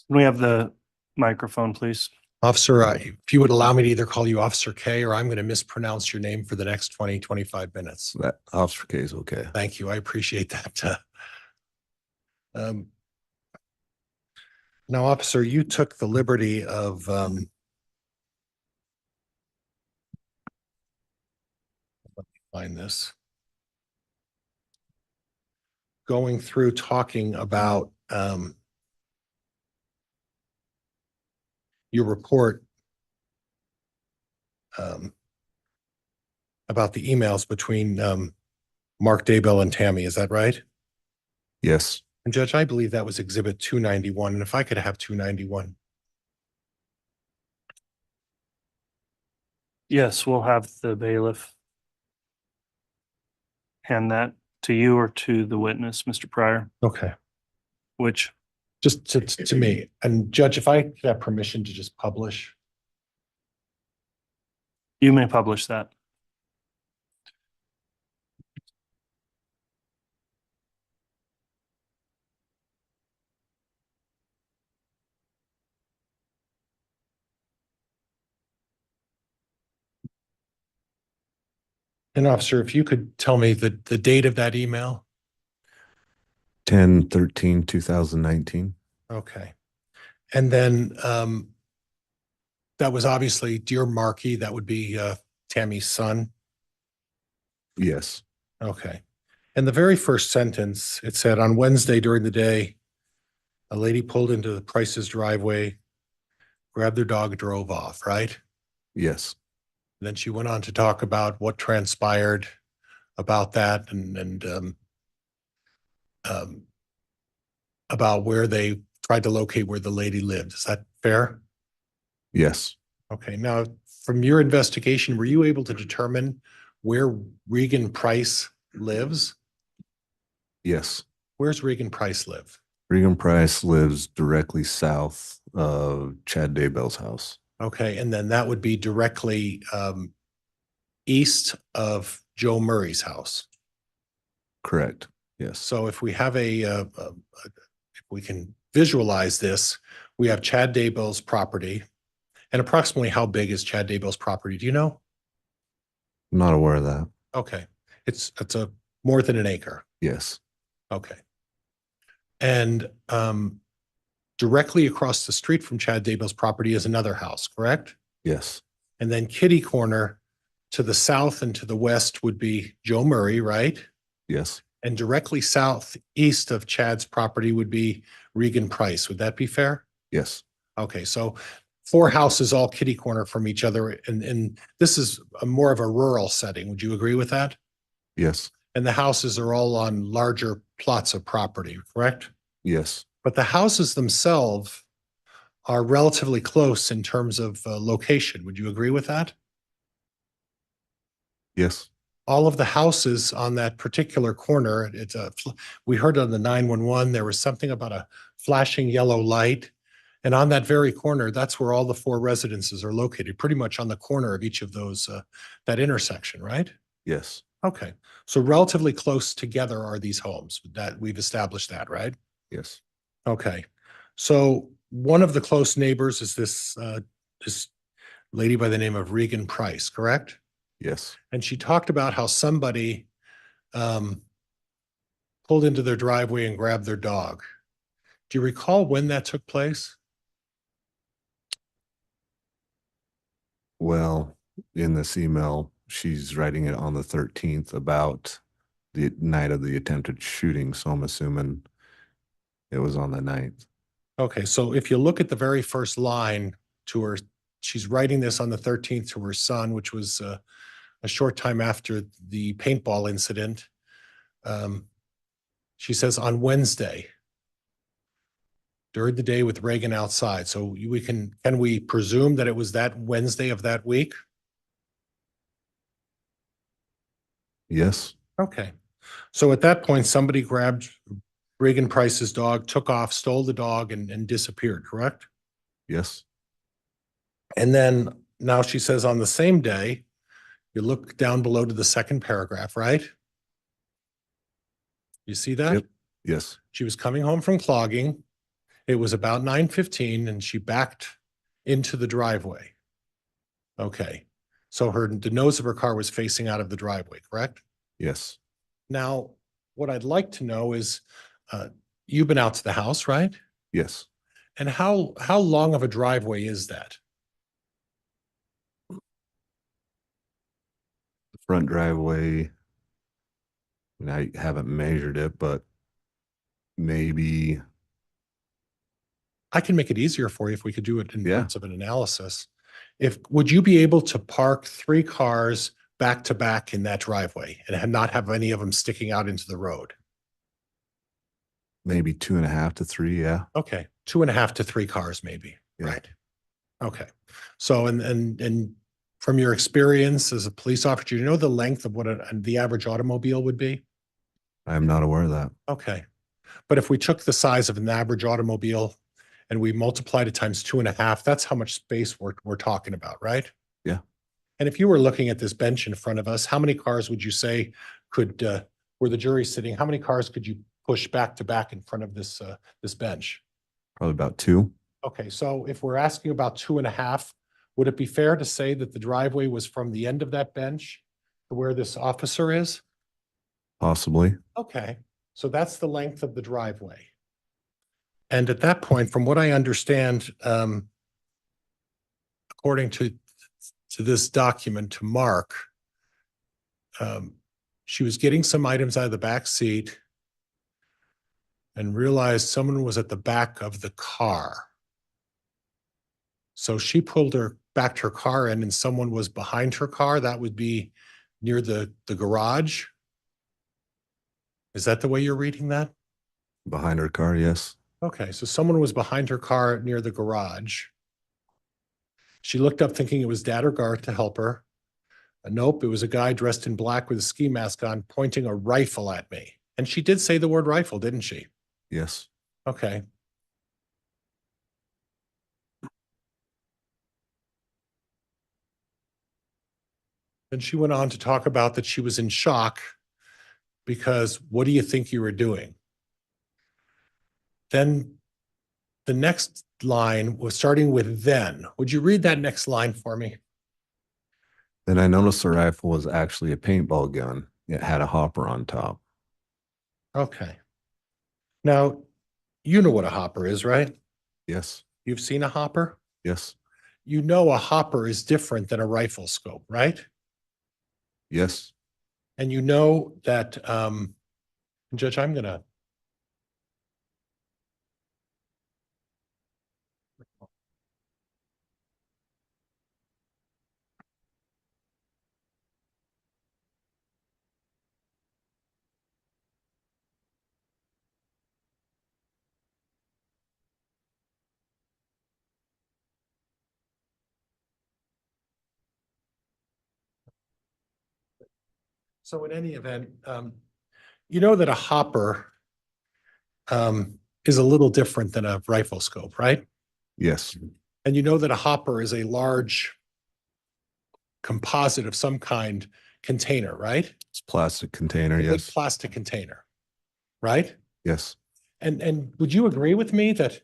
Can we have the microphone, please? Officer, if you would allow me to either call you Officer K or I'm going to mispronounce your name for the next 20, 25 minutes. That Officer K is okay. Thank you. I appreciate that. Now, officer, you took the liberty of let me find this. Going through talking about your report about the emails between Mark Daybell and Tammy. Is that right? Yes. And Judge, I believe that was Exhibit 291. And if I could have 291. Yes, we'll have the bailiff hand that to you or to the witness, Mr. Pryor, Okay. which, Just to me. And Judge, if I could have permission to just publish. you may publish that. And officer, if you could tell me the date of that email. 10/13/2019. Okay. And then that was obviously Dear Markey. That would be Tammy's son. Yes. Okay. And the very first sentence, it said, on Wednesday during the day, a lady pulled into the Price's driveway, grabbed their dog, drove off, right? Yes. And then she went on to talk about what transpired about that and about where they tried to locate where the lady lived. Is that fair? Yes. Okay. Now, from your investigation, were you able to determine where Regan Price lives? Yes. Where's Regan Price live? Regan Price lives directly south of Chad Daybell's house. Okay. And then that would be directly east of Joe Murray's house. Correct. Yes. So if we have if we can visualize this, we have Chad Daybell's property. And approximately how big is Chad Daybell's property? Do you know? I'm not aware of that. Okay. It's a more than an acre. Yes. Okay. And directly across the street from Chad Daybell's property is another house, correct? Yes. And then kitty corner to the south and to the west would be Joe Murray, right? Yes. And directly southeast of Chad's property would be Regan Price. Would that be fair? Yes. Okay, so 4 houses all kitty corner from each other. And this is more of a rural setting. Would you agree with that? Yes. And the houses are all on larger plots of property, correct? Yes. But the houses themselves are relatively close in terms of location. Would you agree with that? Yes. All of the houses on that particular corner, we heard on the 911, there was something about a flashing yellow light. And on that very corner, that's where all the four residences are located, pretty much on the corner of each of those, that intersection, right? Yes, Okay, so relatively close together are these homes that we've established that, right? yes, Okay, so one of the close neighbors is this lady by the name of Regan Price, correct? yes. And she talked about how somebody pulled into their driveway and grabbed their dog. Do you recall when that took place? Well, in this email, she's writing it on the 13th about the night of the attempted shooting. So I'm assuming it was on the 9th. Okay, so if you look at the very first line to her, she's writing this on the 13th to her son, which was a short time after the paintball incident. She says on Wednesday, during the day with Reagan outside. So can we presume that it was that Wednesday of that week? Yes, Okay. So at that point, somebody grabbed Reagan Price's dog, took off, stole the dog and disappeared, correct? yes, And then now she says on the same day, you look down below to the second paragraph, right? You see that? Yep. yes, She was coming home from clogging. It was about 9:15 and she backed into the driveway. Okay. So the nose of her car was facing out of the driveway, correct? yes, Now, what I'd like to know is, you've been out to the house, right? yes. And how long of a driveway is that? The front driveway, and I haven't measured it, but maybe, I can make it easier for you if we could do it in Yeah. terms of an analysis. Would you be able to park 3 cars back to back in that driveway and not have any of them sticking out into the road? maybe 2.5 to 3. Yeah. Okay, 2.5 to 3 cars maybe, Yeah. right? Okay, so and from your experience as a police officer, do you know the length of what the average automobile would be? I'm not aware of that. Okay, but if we took the size of an average automobile and we multiplied it times 2.5, that's how much space we're talking about, right? Yeah. And if you were looking at this bench in front of us, how many cars would you say could, where the jury's sitting, how many cars could you push back to back in front of this bench? Probably about 2. Okay, so if we're asking about 2.5, would it be fair to say that the driveway was from the end of that bench to where this officer is? Possibly. Okay, so that's the length of the driveway. And at that point, from what I understand, according to this document to Mark, she was getting some items out of the back seat and realized someone was at the back of the car. So she backed her car in and someone was behind her car. That would be near the garage. Is that the way you're reading that? Behind her car, yes. Okay, so someone was behind her car near the garage. She looked up thinking it was Dad or Garth to help her. Nope, it was a guy dressed in black with a ski mask on pointing a rifle at me. And she did say the word rifle, didn't she? Yes. Okay. Then she went on to talk about that she was in shock because what do you think you were doing? Then the next line was starting with then. Would you read that next line for me? Then I noticed the rifle was actually a paintball gun. It had a hopper on top. Okay. Now, you know what a hopper is, right? Yes. You've seen a hopper? Yes. You know a hopper is different than a rifle scope, right? Yes. And you know that, Judge, I'm gonna. So in any event, you know that a hopper is a little different than a rifle scope, right? Yes, And you know that a hopper is a large composite of some kind container, right? it's plastic container. A big Yes, plastic container, right? yes. And would you agree with me that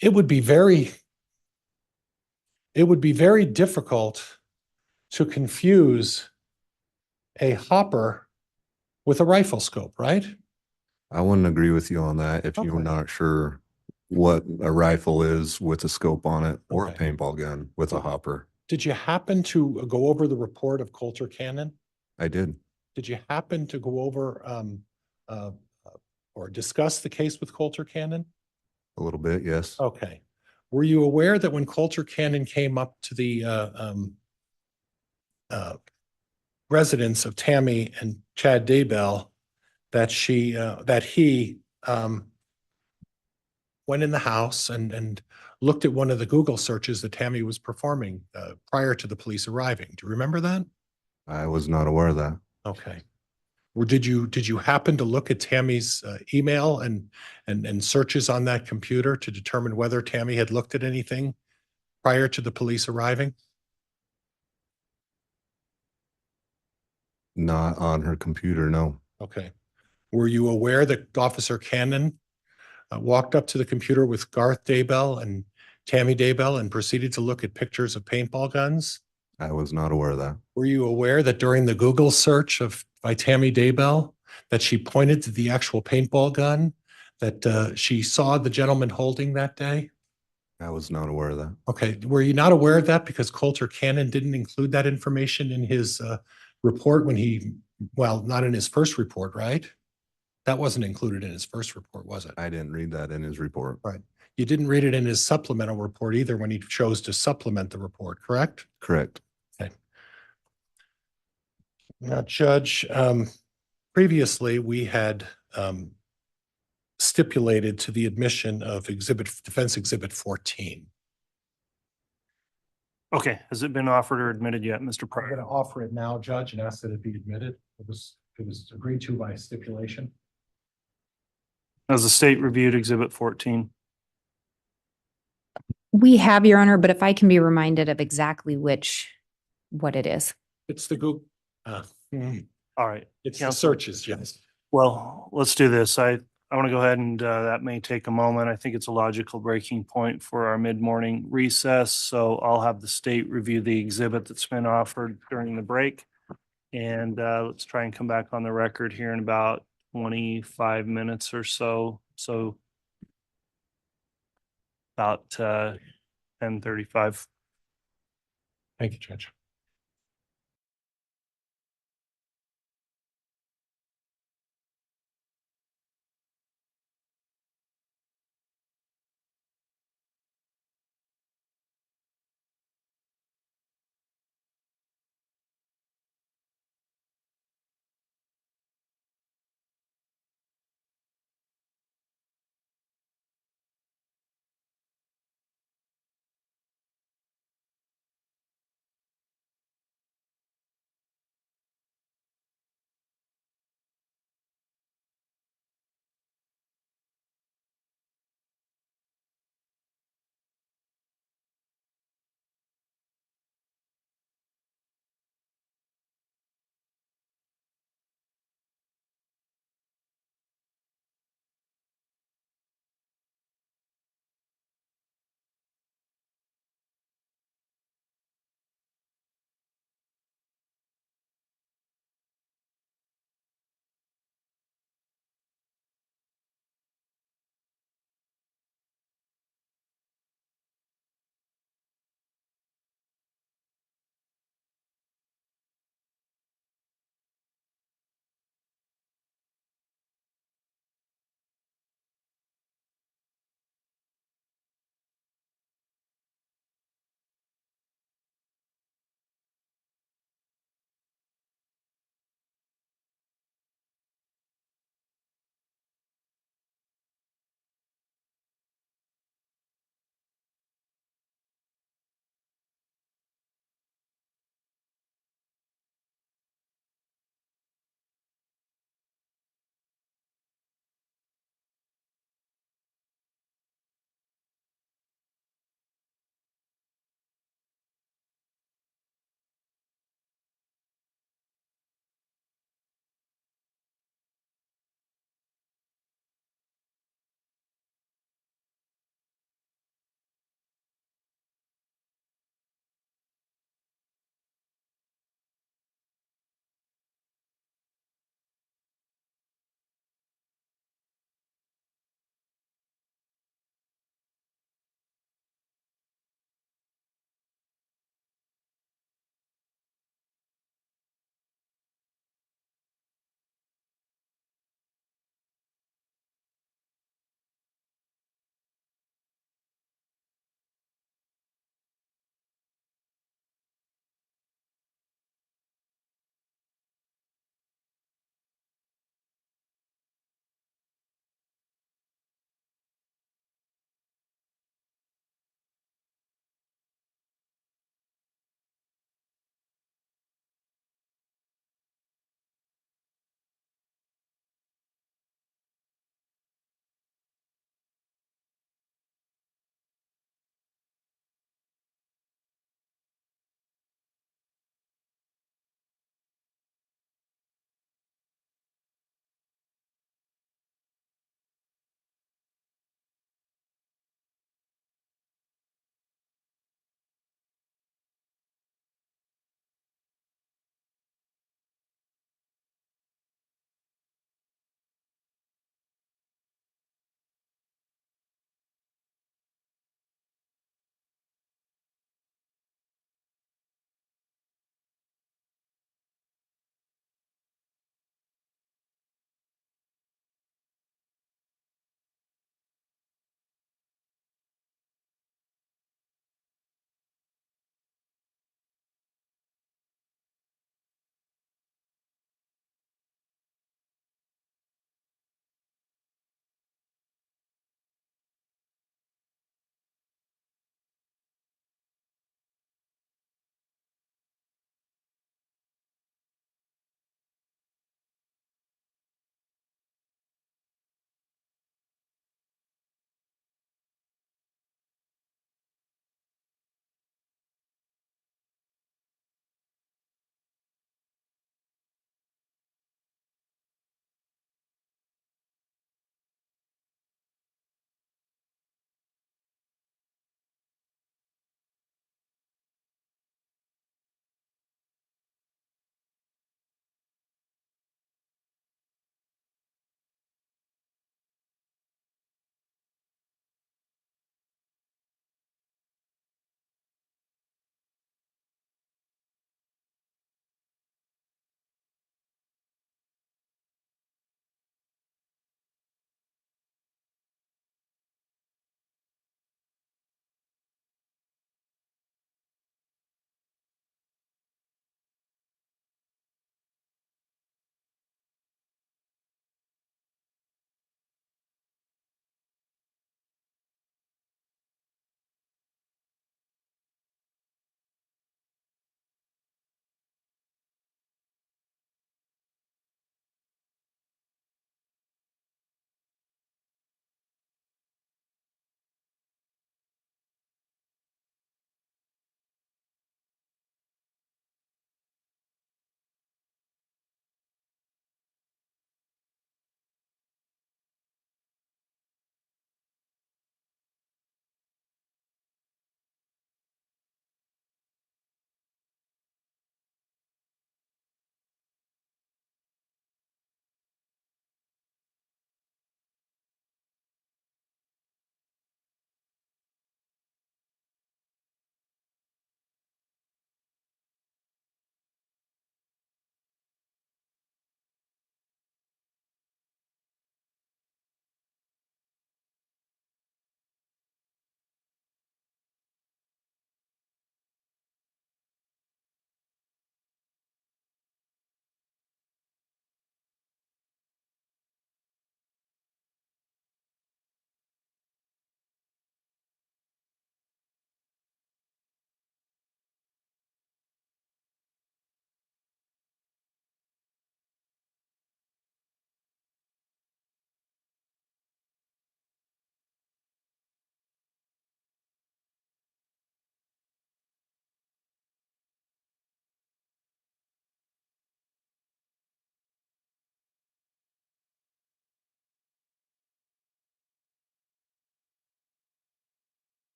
it would be very difficult to confuse a hopper with a rifle scope, right? I wouldn't agree with you on that if you were Okay. not sure what a rifle is with a scope on it or a Okay. paintball gun with a hopper. Did you happen to go over the report of Coulter Cannon? I did. Did you happen to go over uh, or discuss the case with Coulter Cannon? A little bit, yes. Okay. Were you aware that when Coulter Cannon came up to the residence of Tammy and Chad Daybell, that he went in the house and looked at one of the Google searches that Tammy was performing prior to the police arriving? Do you remember that? I was not aware of that. Okay. Or did you happen to look at Tammy's email and searches on that computer to determine whether Tammy had looked at anything prior to the police arriving? Not on her computer, no. Okay. Were you aware that Officer Cannon walked up to the computer with Garth Daybell and Tammy Daybell and proceeded to look at pictures of paintball guns? I was not aware of that. Were you aware that during the Google search by Tammy Daybell, that she pointed to the actual paintball gun that she saw the gentleman holding that day? I was not aware of that. Okay, were you not aware of that because Coulter Cannon didn't include that information in his report when well, not in his first report, right? That wasn't included in his first report, was it? I didn't read that in his report. Right. You didn't read it in his supplemental report either when he chose to supplement the report, correct? Correct. Okay. Now, Judge, previously we had stipulated to the admission of Defense Exhibit 14. Okay, has it been offered or admitted yet, Mr. I'm Pryor? going to offer it now, Judge, and ask that it be admitted. It was agreed to by stipulation. Has the state reviewed Exhibit 14? We have, Your Honor, but if I can be reminded of exactly what it is. It's the Google. All right. It's the Counsel. searches, yes. Well, let's do this. I want to go ahead and that may take a moment. I think it's a logical breaking point for our mid-morning recess. So I'll have the state review the exhibit that's been offered during the break. And let's try and come back on the record here in about 25 minutes or so. So about 10:35. Thank you, Judge.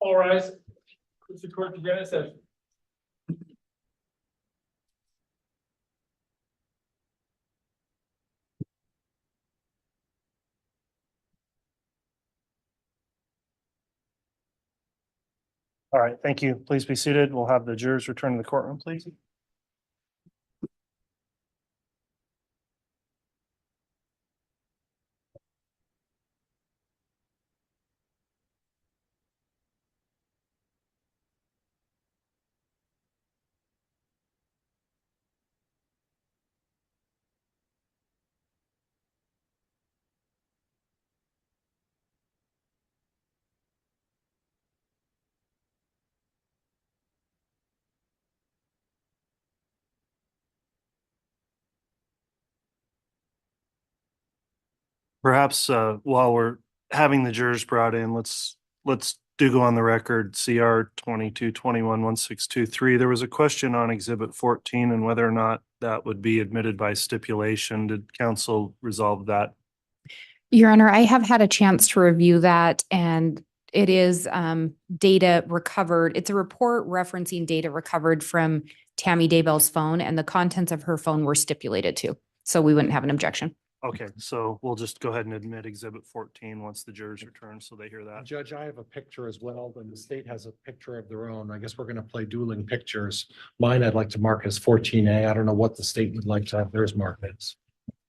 All rise. District Court to get in session. All right, thank you. Please be seated. We'll have the jurors return to the courtroom, please. Perhaps while we're having the jurors brought in, let's do go on the record, CR 22211623. There was a question on Exhibit 14 and whether or not that would be admitted by stipulation. Did council resolve that? Your Honor, I have had a chance to review that, and it is data recovered. It's a report referencing data recovered from Tammy Daybell's phone, and the contents of her phone were stipulated to. So we wouldn't have an objection. Okay, so we'll just go ahead and admit Exhibit 14 once the jurors return, so they hear that. Judge, I have a picture as well, and the state has a picture of their own. I guess we're going to play dueling pictures. Mine, I'd like to mark as 14A. I don't know what the state would like to have theirs marked as.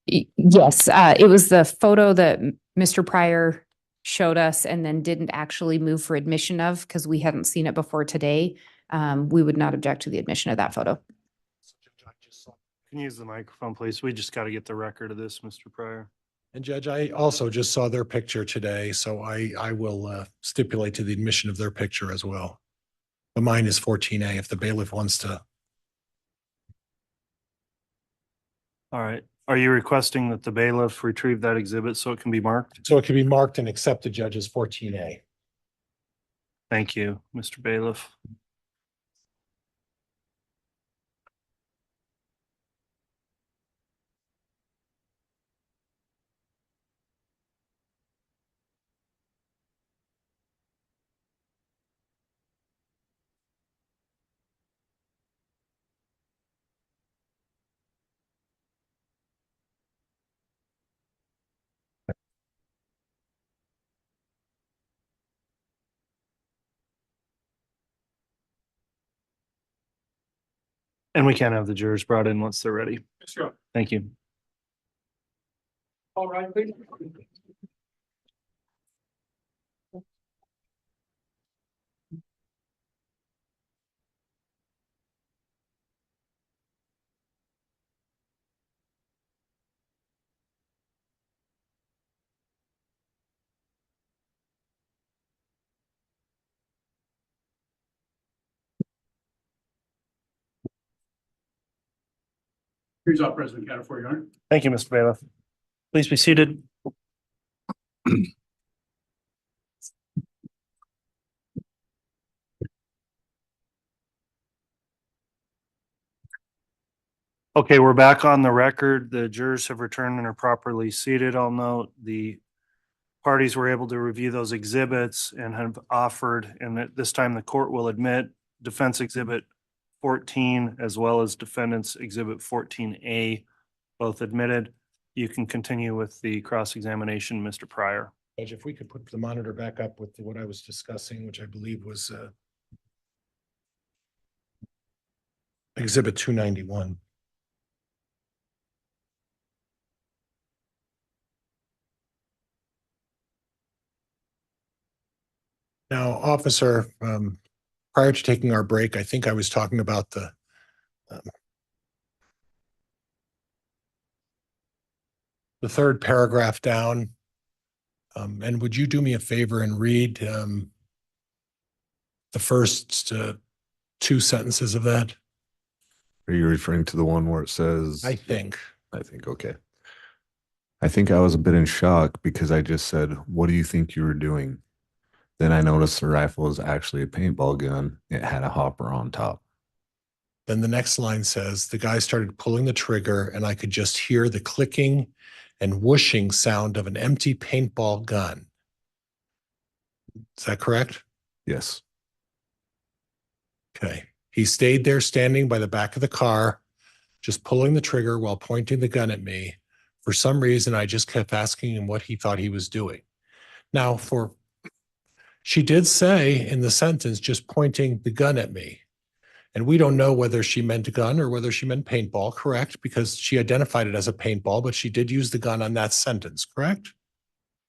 Yes, it was the photo that Mr. Pryor showed us and then didn't actually move for admission of because we hadn't seen it before today. We would not object to the admission of that photo. Can you use the microphone, please? We just got to get the record of this, Mr. Pryor. And Judge, I also just saw their picture today, so I will stipulate to the admission of their picture as well. But mine is 14A if the bailiff wants to. All right. Are you requesting that the bailiff retrieve that exhibit so it can be marked? So it can be marked and accepted, Judge, as 14A. Thank you, Mr. Bailiff. And we can have the jurors brought in once they're ready. Sure. Thank you. All right, please. Here's our President Counter for your honor. Thank you, Mr. Bailiff. Please be seated. Okay, we're back on the record. The jurors have returned and are properly seated. I'll note the parties were able to review those exhibits and have offered, and at this time the court will admit Defense Exhibit 14 as well as Defendant's Exhibit 14A, both admitted. You can continue with the cross-examination, Mr. Pryor. Judge, if we could put the monitor back up with what I was discussing, which I believe was Exhibit 291. Now, officer, prior to taking our break, I think I was talking about the third paragraph down. And would you do me a favor and read the first two sentences of that? Are you referring to the one where it says? I think. Okay. I think I was a bit in shock because I just said, what do you think you were doing? Then I noticed the rifle was actually a paintball gun. It had a hopper on top. Then the next line says, the guy started pulling the trigger and I could just hear the clicking and whooshing sound of an empty paintball gun. Is that correct? Yes. Okay. He stayed there standing by the back of the car, just pulling the trigger while pointing the gun at me. For some reason, I just kept asking him what he thought he was doing. Now, she did say in the sentence, just pointing the gun at me. And we don't know whether she meant a gun or whether she meant paintball, correct? Because she identified it as a paintball, but she did use the gun on that sentence, correct?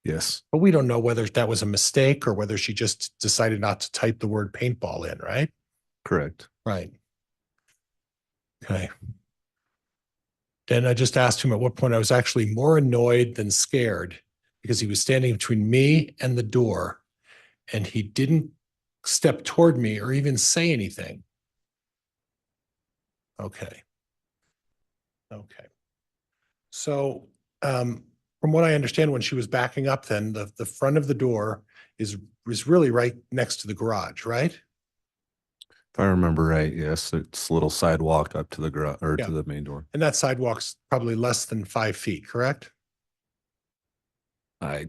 Yes. But we don't know whether that was a mistake or whether she just decided not to type the word paintball in, right? Correct. Right. Okay. Then I just asked him at what point I was actually more annoyed than scared because he was standing between me and the door and he didn't step toward me or even say anything. Okay. Okay. So from what I understand, when she was backing up, then the front of the door is really right next to the garage, right? If I remember right, yes, it's a little sidewalk up to the garage or Yeah. to the main door. And that sidewalk's probably less than 5 feet, correct? I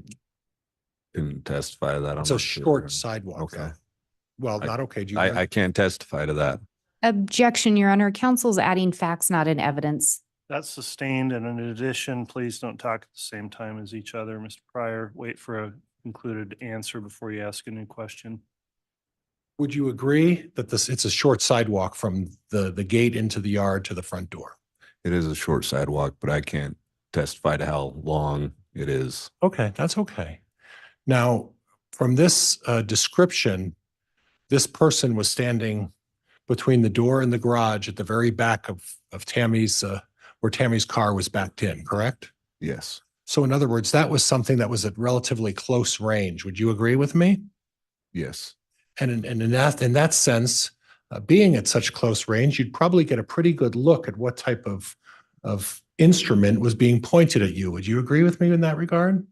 couldn't testify to that. It's a short sidewalk. Okay. Though. Well, I- not okay. Do you I can't testify to that. Objection, Your Honor. Counsel's adding facts, not in evidence. That's sustained, and in addition, please don't talk at the same time as each other, Mr. Pryor. Wait for a concluded answer before you ask a new question. Would you agree that it's a short sidewalk from the gate into the yard to the front door? It is a short sidewalk, but I can't testify to how long it is. Okay, that's okay. Now, from this description, this person was standing between the door and the garage at the very back of Tammy's, where Tammy's car was backed in, correct? Yes. So in other words, that was something that was at relatively close range. Would you agree with me? Yes. And in that sense, being at such close range, you'd probably get a pretty good look at what type of instrument was being pointed at you. Would you agree with me in that regard?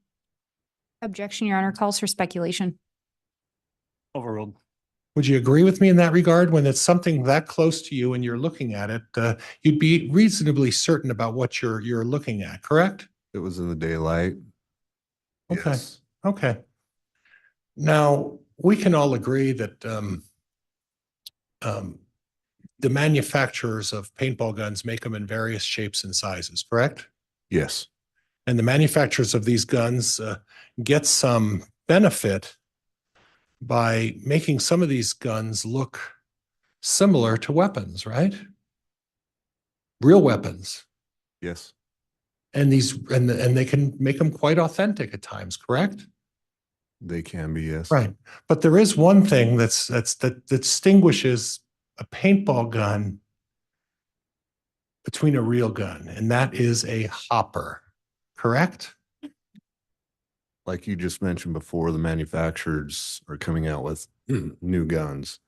Objection, Your Honor. Calls for speculation. Overruled. Would you agree with me in that regard? When it's something that close to you and you're looking at it, you'd be reasonably certain about what you're looking at, correct? It was in the daylight. Okay. Yes. Okay. Now, we can all agree that the manufacturers of paintball guns make them in various shapes and sizes, correct? Yes. And the manufacturers of these guns get some benefit by making some of these guns look similar to weapons, right? Real weapons. Yes. And they can make them quite authentic at times, correct? They can be, yes. Right. But there is one thing that distinguishes a paintball gun between a real gun, and that is a hopper, correct? Like you just mentioned before, the manufacturers are coming out with new guns.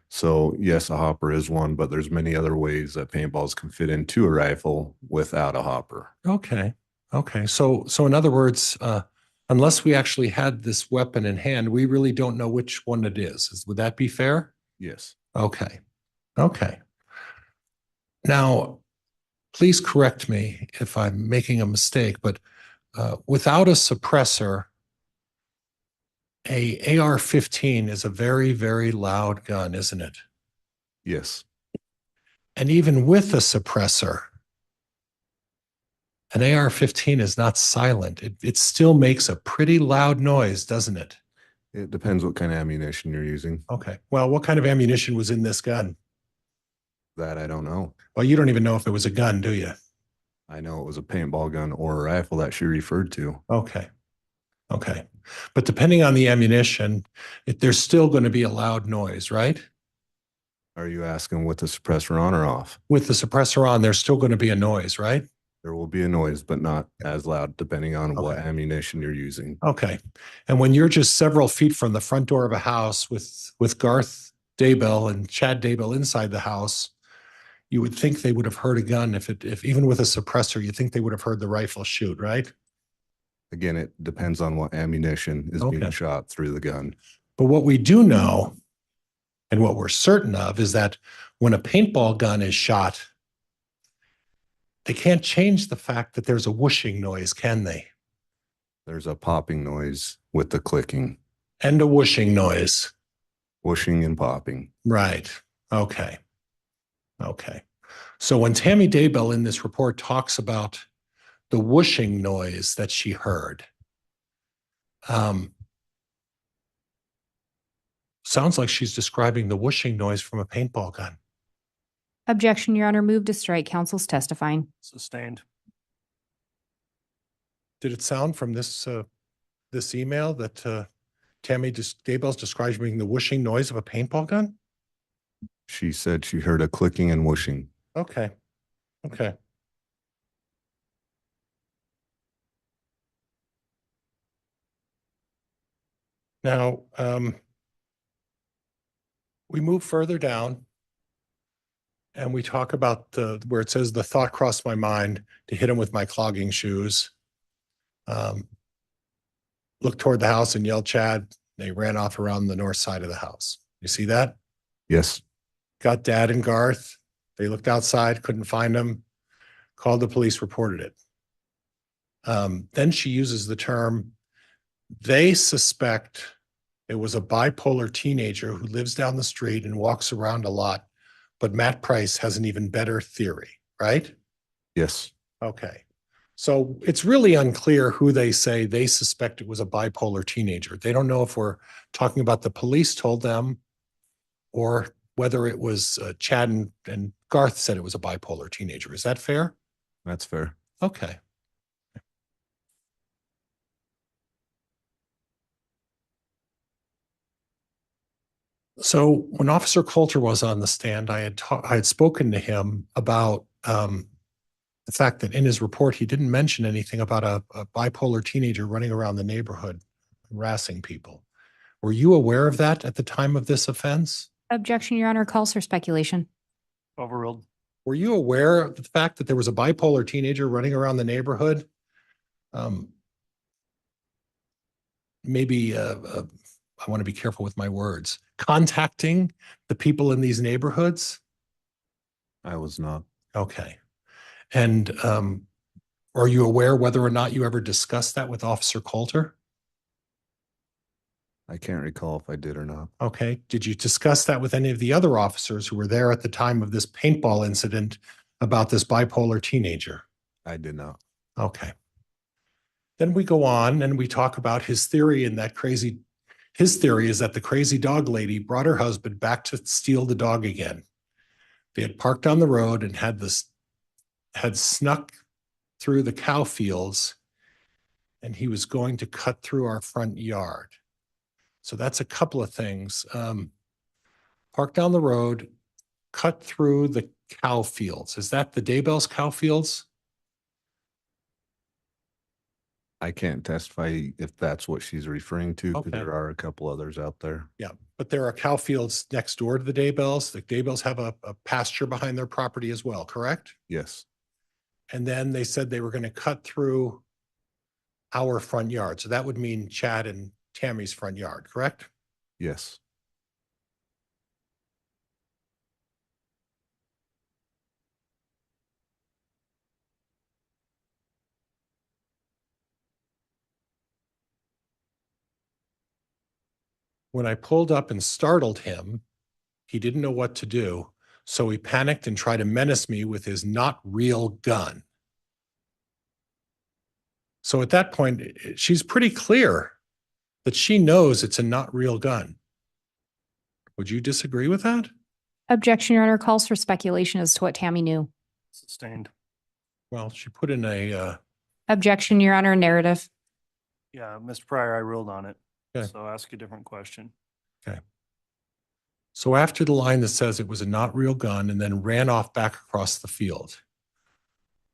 So yes, a hopper is one, but there's many other ways that paintballs can fit into a rifle without a hopper. Okay. Okay. So in other words, unless we actually had this weapon in hand, we really don't know which one it is. Would that be fair? Yes. Okay. Okay. Now, please correct me if I'm making a mistake, but without a suppressor, a AR-15 is a very, very loud gun, isn't it? Yes. And even with a suppressor, an AR-15 is not silent. It still makes a pretty loud noise, doesn't it? It depends what kind of ammunition you're using. Okay. Well, what kind of ammunition was in this gun? That I don't know. Well, you don't even know if it was a gun, do you? I know it was a paintball gun or a rifle that she referred to. Okay. Okay. But depending on the ammunition, there's still going to be a loud noise, right? Are you asking with the suppressor on or off? With the suppressor on, there's still going to be a noise, right? There will be a noise, but not as loud depending on what Okay. ammunition you're using. Okay. And when you're just several feet from the front door of a house with Garth Daybell and Chad Daybell inside the house, you would think they would have heard a gun if even with a suppressor, you think they would have heard the rifle shoot, right? Again, it depends on what ammunition is Okay. being shot through the gun. But what we do know and what we're certain of is that when a paintball gun is shot, they can't change the fact that there's a whooshing noise, can they? There's a popping noise with the clicking. And a whooshing noise. whooshing and popping. Right. Okay. Okay. So when Tammy Daybell in this report talks about the whooshing noise that she heard, sounds like she's describing the whooshing noise from a paintball gun. Objection, Your Honor. Move to strike. Counsel's testifying. Sustained. Did it sound from this email that Tammy Daybell's describing the whooshing noise of a paintball gun? She said she heard a clicking and whooshing. Okay. Okay. Now, we move further down and we talk about where it says the thought crossed my mind to hit him with my clogging shoes. Looked toward the house and yelled, Chad. They ran off around the north side of the house. You see that? Yes. Got Dad and Garth. They looked outside, couldn't find them, called the police, reported it. Then she uses the term, they suspect it was a bipolar teenager who lives down the street and walks around a lot, but Matt Price has an even better theory, right? Yes. Okay. So it's really unclear who they say they suspect it was a bipolar teenager. They don't know if we're talking about the police told them or whether it was Chad and Garth said it was a bipolar teenager. Is that fair? That's fair. Okay. So when Officer Coulter was on the stand, I had spoken to him about the fact that in his report, he didn't mention anything about a bipolar teenager running around the neighborhood harassing people. Were you aware of that at the time of this offense? Objection, Your Honor. Calls for speculation. Overruled. Were you aware of the fact that there was a bipolar teenager running around the neighborhood? Maybe I want to be careful with my words. Contacting the people in these neighborhoods? I was not. Okay. And are you aware whether or not you ever discussed that with Officer Coulter? I can't recall if I did or not. Okay. Did you discuss that with any of the other officers who were there at the time of this paintball incident about this bipolar teenager? I did not. Okay. Then we go on and we talk about his theory and his theory is that the crazy dog lady brought her husband back to steal the dog again. They had parked on the road and had snuck through the cow fields and he was going to cut through our front yard. So that's a couple of things. Park down the road, cut through the cow fields. Is that the Daybell's cow fields? I can't testify if that's what she's referring to because Okay. there are a couple others out there. Yeah, but there are cow fields next door to the Daybells. The Daybells have a pasture behind their property as well, correct? Yes. And then they said they were going to cut through our front yard. So that would mean Chad and Tammy's front yard, correct? Yes. When I pulled up and startled him, he didn't know what to do. So he panicked and tried to menace me with his not real gun. So at that point, she's pretty clear that she knows it's a not real gun. Would you disagree with that? Objection, Your Honor. Calls for speculation as to what Tammy knew. Sustained. Well, she put in a, Objection, Your Honor. Narrative. Yeah, Mr. Pryor, I ruled on it. Okay. So ask a different question. so after the line that says it was a not real gun and then ran off back across the field,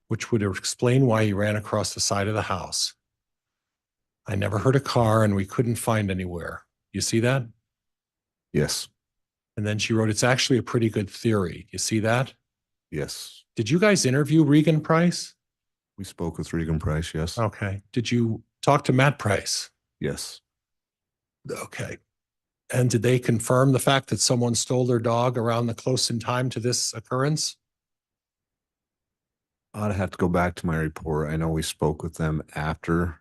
which would explain why he ran across the side of the house. I never heard a car and we couldn't find anywhere. You see that? Yes. And then she wrote, it's actually a pretty good theory. You see that? Yes. Did you guys interview Regan Price? We spoke with Regan Price. Yes. Okay. Did you talk to Matt Price? Yes. Okay. And did they confirm the fact that someone stole their dog around the close in time to this occurrence? I'd have to go back to my report. I know we spoke with them after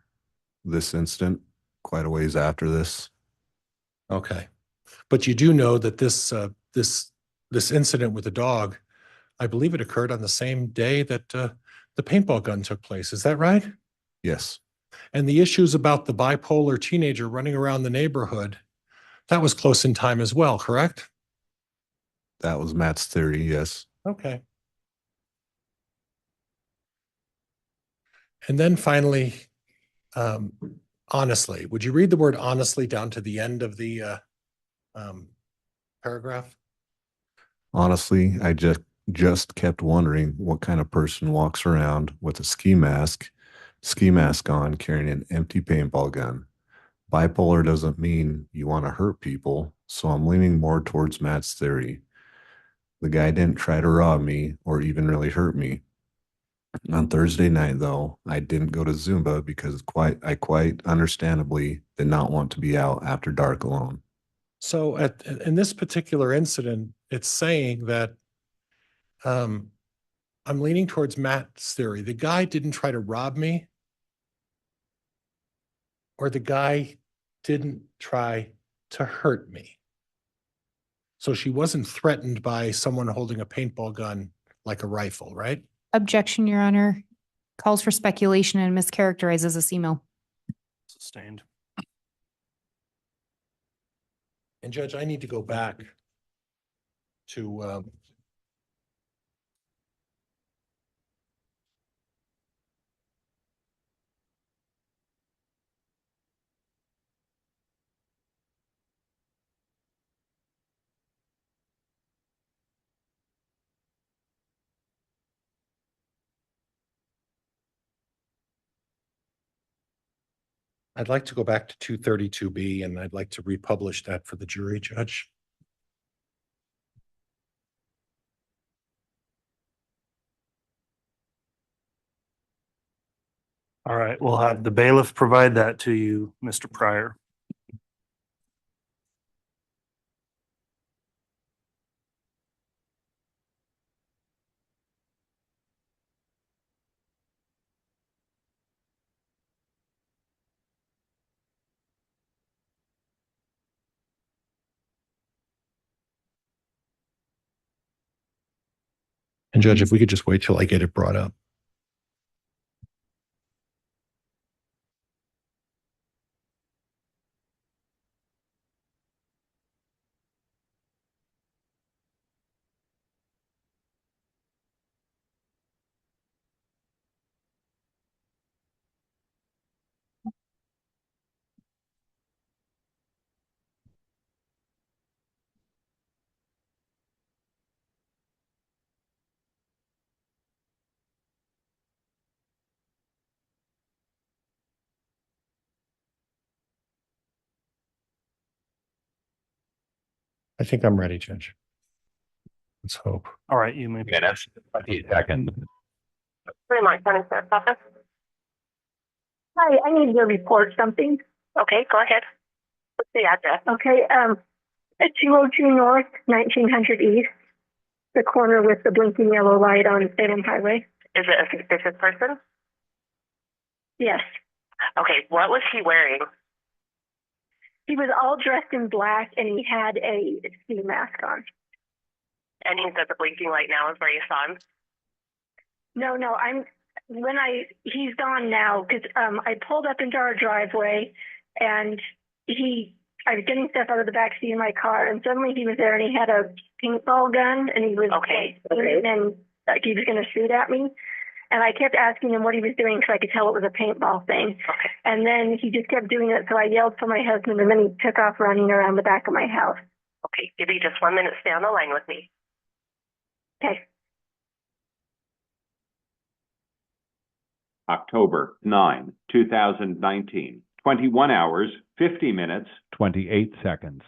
this incident, quite a ways after this. Okay. But you do know that this incident with the dog, I believe it occurred on the same day that the paintball gun took place. Is that right? Yes, And the issues about the bipolar teenager running around the neighborhood, that was close in time as well, correct? that was Matt's theory. Yes. Okay. And then finally, honestly, would you read the word honestly down to the end of the paragraph? Honestly, I just kept wondering what kind of person walks around with a ski mask on, carrying an empty paintball gun. Bipolar doesn't mean you want to hurt people, so I'm leaning more towards Matt's theory. The guy didn't try to rob me or even really hurt me. On Thursday night, though, I didn't go to Zumba because I quite understandably did not want to be out after dark alone. So in this particular incident, it's saying that I'm leaning towards Matt's theory. The guy didn't try to rob me, or the guy didn't try to hurt me. So she wasn't threatened by someone holding a paintball gun like a rifle, right? Objection, Your Honor. Calls for speculation and mischaracterizes this email. Sustained. And Judge, I need to go back to I'd like to go back to 232B, and I'd like to republish that for the jury, Judge. All right, we'll have the bailiff provide that to you, Mr. Pryor. And Judge, if we could just wait till I get it brought up. I think I'm ready, Judge. Let's hope. All right, you may. Minutes, 20 seconds. Fremont County Sheriff's Office. Hi, I need to report something. Okay, go ahead. What's the address? Okay, at 202 North, 1900 East, the corner with the blinking yellow light on Salem Highway. Is it a suspicious person? Yes. Okay, what was he wearing? He was all dressed in black and he had a ski mask on. And he said the blinking light now is where you saw him? No, he's gone now because I pulled up into our driveway and I was getting stuff out of the backseat of my car and suddenly he was there and he had a paintball gun and he was and like he was going to shoot at me. And I kept asking him what he was doing because I could tell it was a paintball thing. Okay. And then he just kept doing it. So I yelled for my husband and then he took off running around the back of my house. Okay. Give me just 1 minute. Stay on the line with me. Okay. October 9, 2019, 21 hours, 50 minutes, 28 seconds.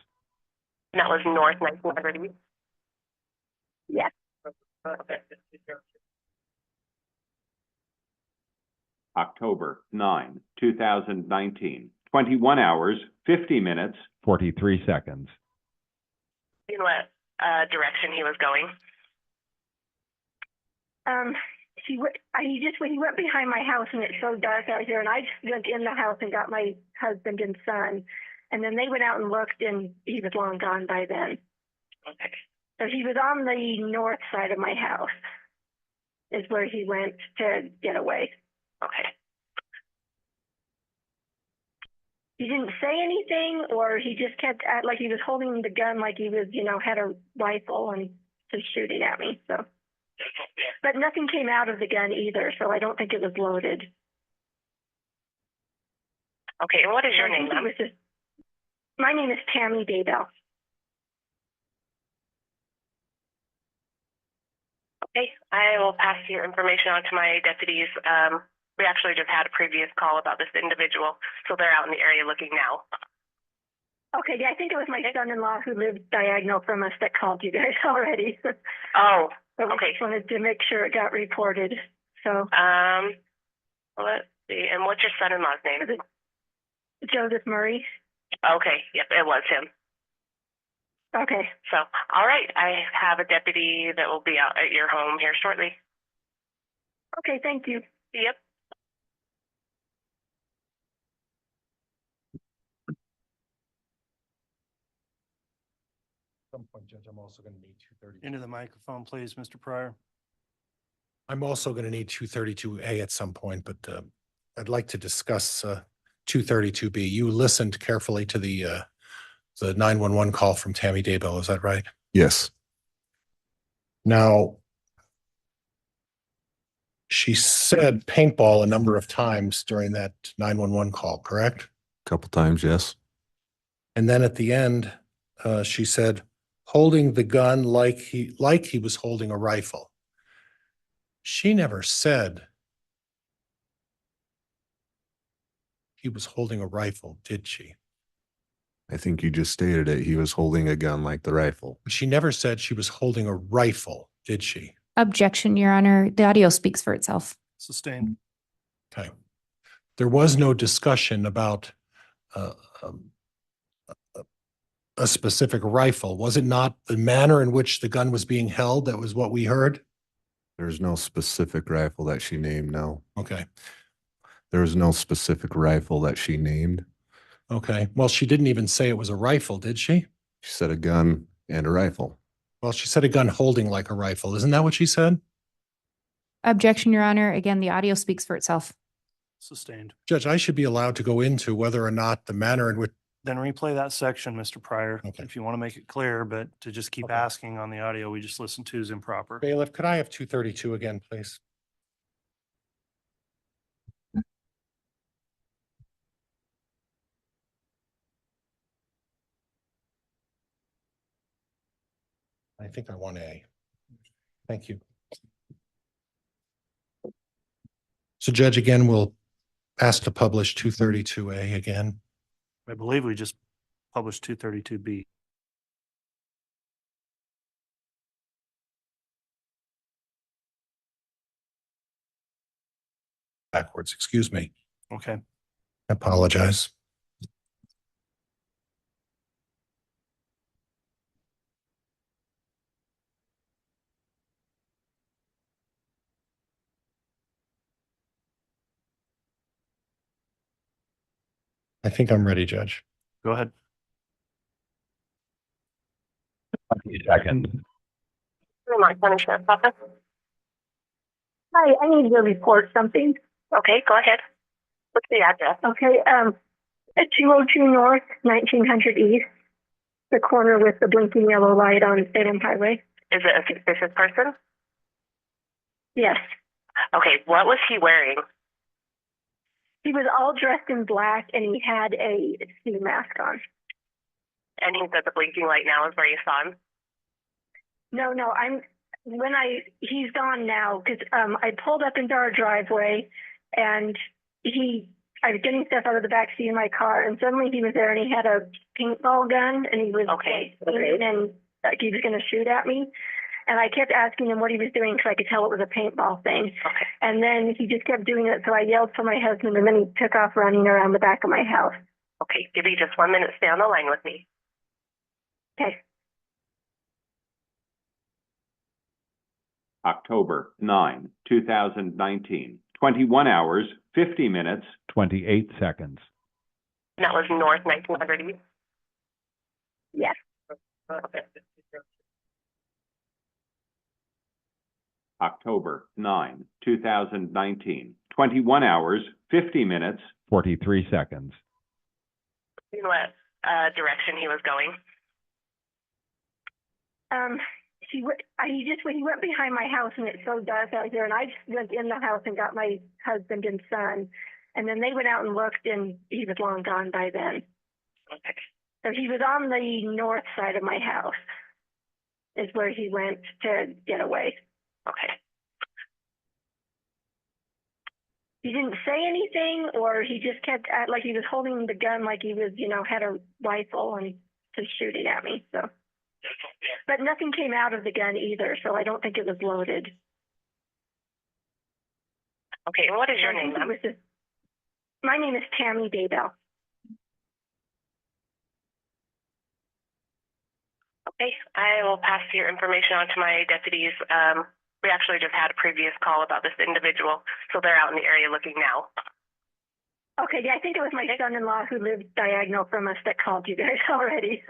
And that was North 1900. Yes. October 9, 2019, 21 hours, 50 minutes, 43 seconds. In what direction he was going? He went behind my house and it's so dark out here and I just went in the house and got my husband and son And then they went out and looked, and he was long gone by then. Okay. So he was on the north side of my house, is where he went to get away. Okay. He didn't say anything, or he just kept like he was holding the gun, like he was, had a rifle and just shooting at me. So, but nothing came out of the gun either, so I don't think it was loaded. Okay, and what is your name? My name is Tammy Daybell. Okay, I will pass your information on to my deputies. We actually just had a previous call about this individual, so they're out in the area looking now. Okay, yeah, I think it was my son-in-law who lived diagonal from us that called you guys already. Oh, but we just wanted to make sure it got reported. So, let's see. And what's your son-in-law's name? Joseph Murray. Okay, yep, it was him. Okay. So, all right, I have a deputy that will be out at your home here shortly. Okay, thank you. Yep. At some point, Judge, I'm also going to need 232. Into the microphone, please, Mr. Pryor. I'm also going to need 232A at some point, but I'd like to discuss 232B. You listened carefully to the 911 call from Tammy Daybell. Is that right? Yes. Now, she said paintball a number of times during that 911 call, correct? A couple times, yes. And then at the end, she said, holding the gun like he was holding a rifle. She never said he was holding a rifle, did she? I think you just stated it. He was holding a gun like the rifle. She never said she was holding a rifle, did she? Objection, Your Honor. The audio speaks for itself. Sustained. Okay. There was no discussion about a specific rifle. Was it not the manner in which the gun was being held? That was what we heard? There's no specific rifle that she named, no. Okay. There was no specific rifle that she named. Okay. Well, she didn't even say it was a rifle, did she? She said a gun and a rifle. Well, she said a gun holding like a rifle. Isn't that what she said? Objection, Your Honor. Again, the audio speaks for itself. Sustained. Judge, I should be allowed to go into whether or not the manner in which. Then replay that section, Mr. Pryor, Okay. if you want to make it clear, but to just keep Okay. asking on the audio we just listened to is improper. Bailiff, could I have 232 again, please? I think I want A. Thank you. So Judge, again, we'll ask to publish 232A again. I believe we just published 232B. Backwards, excuse me. Okay. I apologize. I think I'm ready, Judge. Go ahead. 20 seconds. Vermont County Sheriff's Office. Hi, I need to report something. Okay, go ahead. What's the address? Okay, at 202 North, 1900 East, the corner with the blinking yellow light on Salem Highway. Is it a suspicious person? Yes. Okay, what was he wearing? He was all dressed in black and he had a ski mask on. And he said the blinking light now is where you saw him? No, he's gone now because I pulled up into our driveway and I was getting stuff out of the back seat of my car and suddenly he was there and he had a paintball gun and he was and like he was going to shoot at me. And I kept asking him what he was doing because I could tell it was a paintball thing. Okay. And then he just kept doing it. So I yelled for my husband and then he took off running around the back of my house. Okay, give me just 1 minute. Stay on the line with me. Okay. October 9, 2019, 21 hours, 50 minutes, 28 seconds. That was north 1900 East? Yes. Okay. October 9, 2019, 21 hours, 50 minutes, 43 seconds. You know what direction he was going? He went behind my house, and it's so dark out here, and I just went in the house and got my husband and son, and then they went out and looked, and he was long gone by then. Okay. So he was on the north side of my house, is where he went to get away. Okay. He didn't say anything, or he just kept like he was holding the gun, like he was, had a rifle and just shooting at me. So, but nothing came out of the gun either, so I don't think it was loaded. Okay, and what is your name? My name is Tammy Daybell. Okay, I will pass your information on to my deputies. We actually just had a previous call about this individual, so they're out in the area looking now. Okay, yeah, I think it was my son-in-law who lived diagonal from us that called you guys already.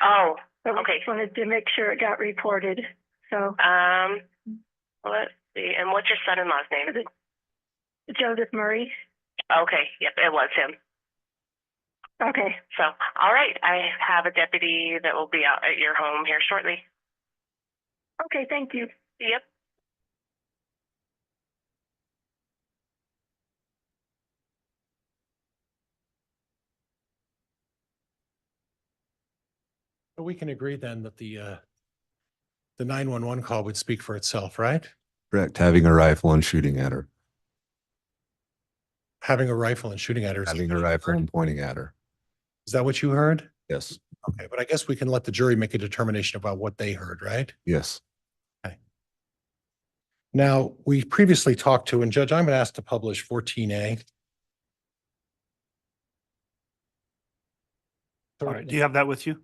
Oh, so we just wanted to make sure it got reported. So, let's see. And what's your son-in-law's name? Joseph Murray. Okay, yep, it was him. Okay. So, all right, I have a deputy that will be out at your home here shortly. Okay, thank you. Yep. So we can agree then that the 911 call would speak for itself, right? Correct. Having a rifle and shooting at her. Having a rifle and shooting at her. Having a rifle and pointing at her. Is that what you heard? Yes. Okay, but I guess we can let the jury make a determination about what they heard, right? Yes. Okay. Now, we previously talked to, and Judge, I'm going to ask to publish 14A. All right, do you have that with you?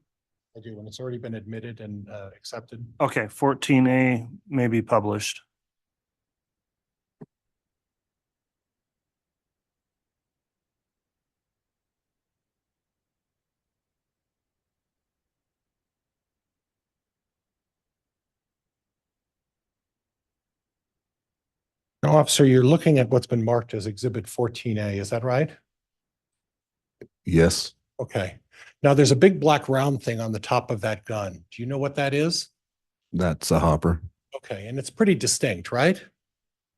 I do, and it's already been admitted and accepted. Okay, 14A may be published. Now, officer, you're looking at what's been marked as Exhibit 14A, is that right? Yes. Okay. Now, there's a big black round thing on the top of that gun. Do you know what that is? That's a hopper. Okay, and it's pretty distinct, right?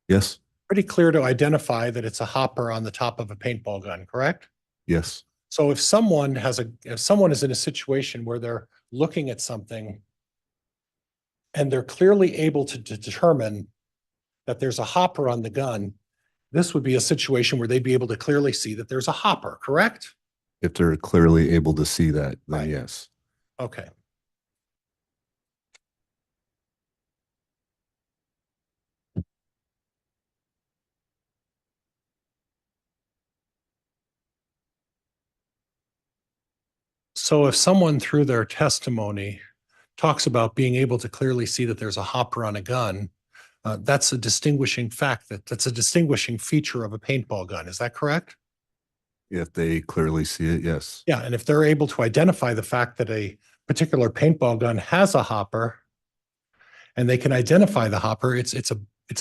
Yes. Pretty clear to identify that it's a hopper on the top of a paintball gun, correct? Yes. So if someone is in a situation where they're looking at something and they're clearly able to determine that there's a hopper on the gun, this would be a situation where they'd be able to clearly see that there's a hopper, correct? If they're clearly able to see that, then Right. yes. Okay. So if someone through their testimony talks about being able to clearly see that there's a hopper on a gun, that's a distinguishing fact, that's a distinguishing feature of a paintball gun. Is that correct? If they clearly see it, yes. Yeah, and if they're able to identify the fact that a particular paintball gun has a hopper and they can identify the hopper, it's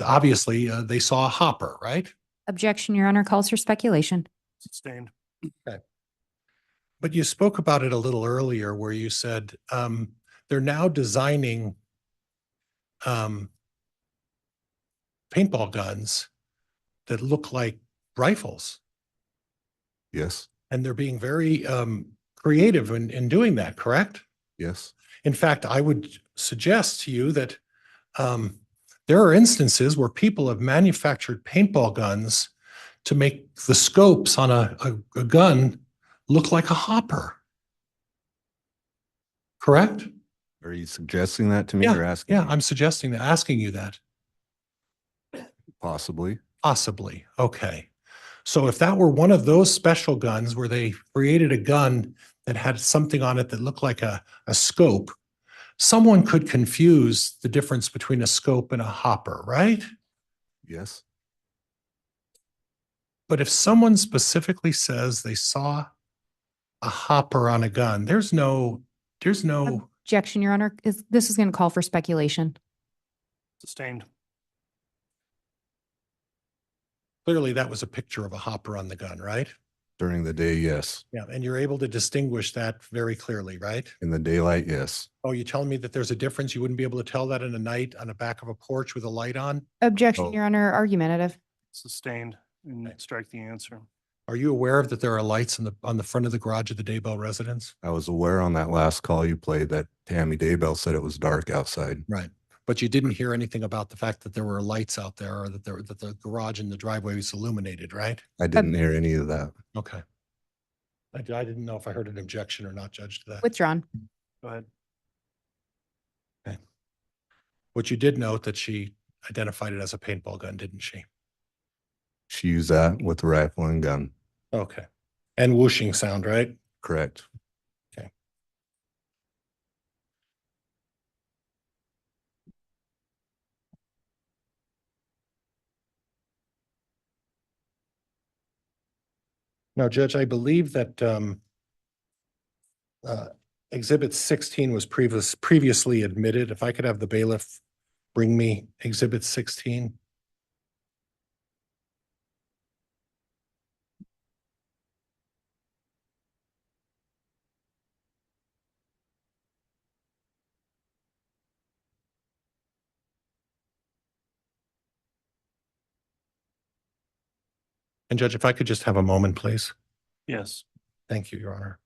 obviously they saw a hopper, right? Objection, Your Honor, calls for speculation. Sustained. But you spoke about it a little earlier where you said they're now designing paintball guns that look like rifles. Yes. And they're being very creative in doing that, correct? Yes. In fact, I would suggest to you that there are instances where people have manufactured paintball guns to make the scopes on a gun look like a hopper. Correct? Are you suggesting that to me Yeah, or asking? yeah, me? I'm suggesting that, asking you that. Possibly. Possibly. Okay. So if that were one of those special guns where they created a gun that had something on it that looked like a scope, someone could confuse the difference between a scope and a hopper, right? Yes. But if someone specifically says they saw a hopper on a gun. There's no, Objection, Your Honor. This is going to call for speculation. Sustained. clearly that was a picture of a hopper on the gun, right? During the day, yes. Yeah, and you're able to distinguish that very clearly, right? In the daylight, yes. Oh, you telling me that there's a difference? You wouldn't be able to tell that in the night on the back of a porch with a light on? Objection, Oh. Your Honor. Argumentative. Sustained and strike the answer. Are you aware of that there are lights on the front of the garage of the Daybell residence? I was aware on that last call you played that Tammy Daybell said it was dark outside. Right. But you didn't hear anything about the fact that there were lights out there or that the garage and the driveway was illuminated, right? I didn't hear any of that. Okay. I didn't know if I heard an objection or not, Judge, to that. Withdrawn. Go ahead. But you did note that she identified it as a paintball gun, didn't she? She used that with the rifle and gun. Okay. And whooshing sound, right? Correct. Now, Judge, I believe that Exhibit 16 was previously admitted. If I could have the bailiff bring me Exhibit 16. And Judge, if I could just have a moment, please. Yes. Thank you, Your Honor.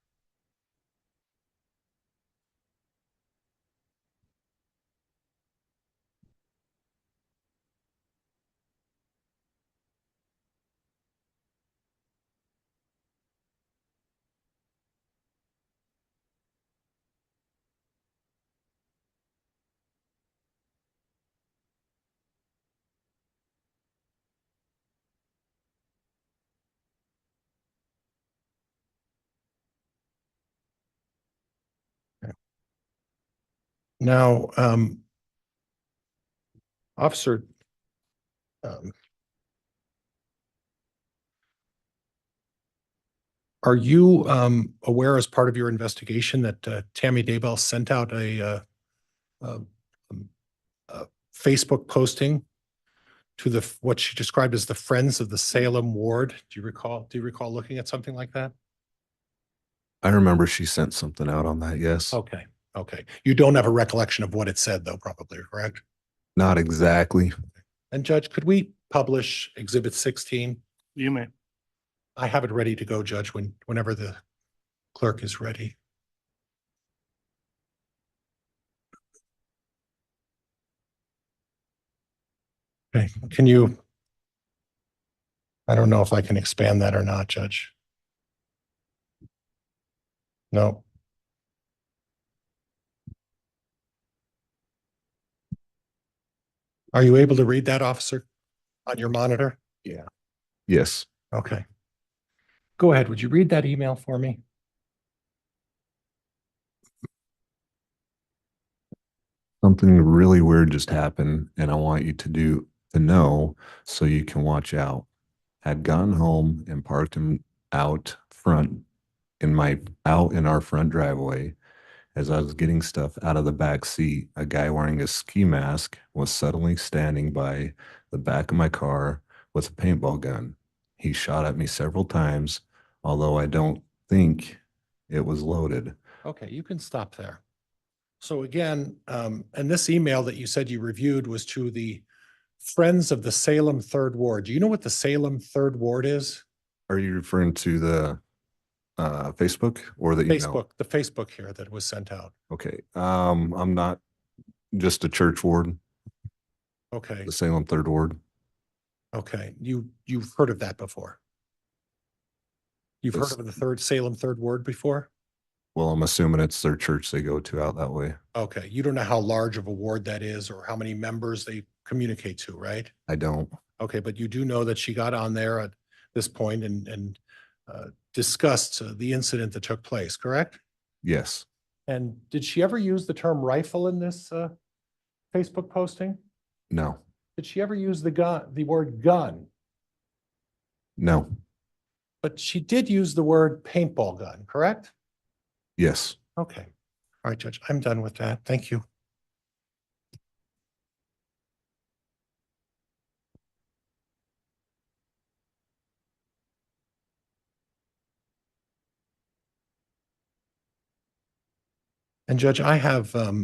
Now, Officer, are you aware as part of your investigation that Tammy Daybell sent out a Facebook posting to what she described as the Friends of the Salem Ward? Do you recall looking at something like that? I remember she sent something out on that, yes. Okay, okay. You don't have a recollection of what it said though, probably, correct? Not exactly. And Judge, could we publish Exhibit 16? You may. I have it ready to go, Judge, whenever the clerk is ready. Okay, I don't know if I can expand that or not, Judge. No. Are you able to read that, officer, on your monitor? Yeah. Yes. Okay. Go ahead. Would you read that email for me? Something really weird just happened, and I want you to know so you can watch out. Had gone home and parked him out in our front driveway. As I was getting stuff out of the back seat, a guy wearing a ski mask was suddenly standing by the back of my car with a paintball gun. He shot at me several times, although I don't think it was loaded. Okay, you can stop there. So again, and this email that you said you reviewed was to the Friends of the Salem Third Ward. Do you know what the Salem Third Ward is? Are you referring to the Facebook or the email? Facebook, the Facebook here that was sent out. Okay. I'm not just a church ward, Okay, the Salem Third Ward. okay. You've heard of that before? You've heard Yes. of the Salem Third Ward before? Well, I'm assuming it's their church they go to out that way. Okay, you don't know how large of a ward that is or how many members they communicate to, right? I don't. Okay, but you do know that she got on there at this point and discussed the incident that took place, correct? Yes. And did she ever use the term rifle in this Facebook posting? No. Did she ever use the word gun? No. But she did use the word paintball gun, correct? Yes. Okay. All right, Judge, I'm done with that. Thank you. And Judge, I have, well,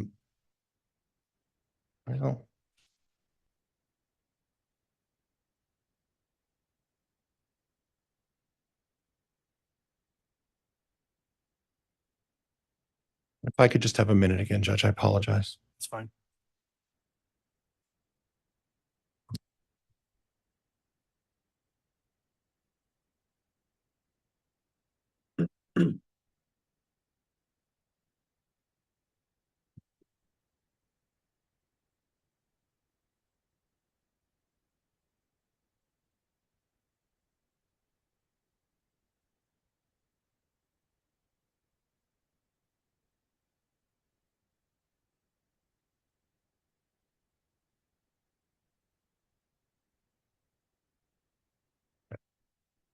if I could just have a minute again, Judge, I apologize. It's fine.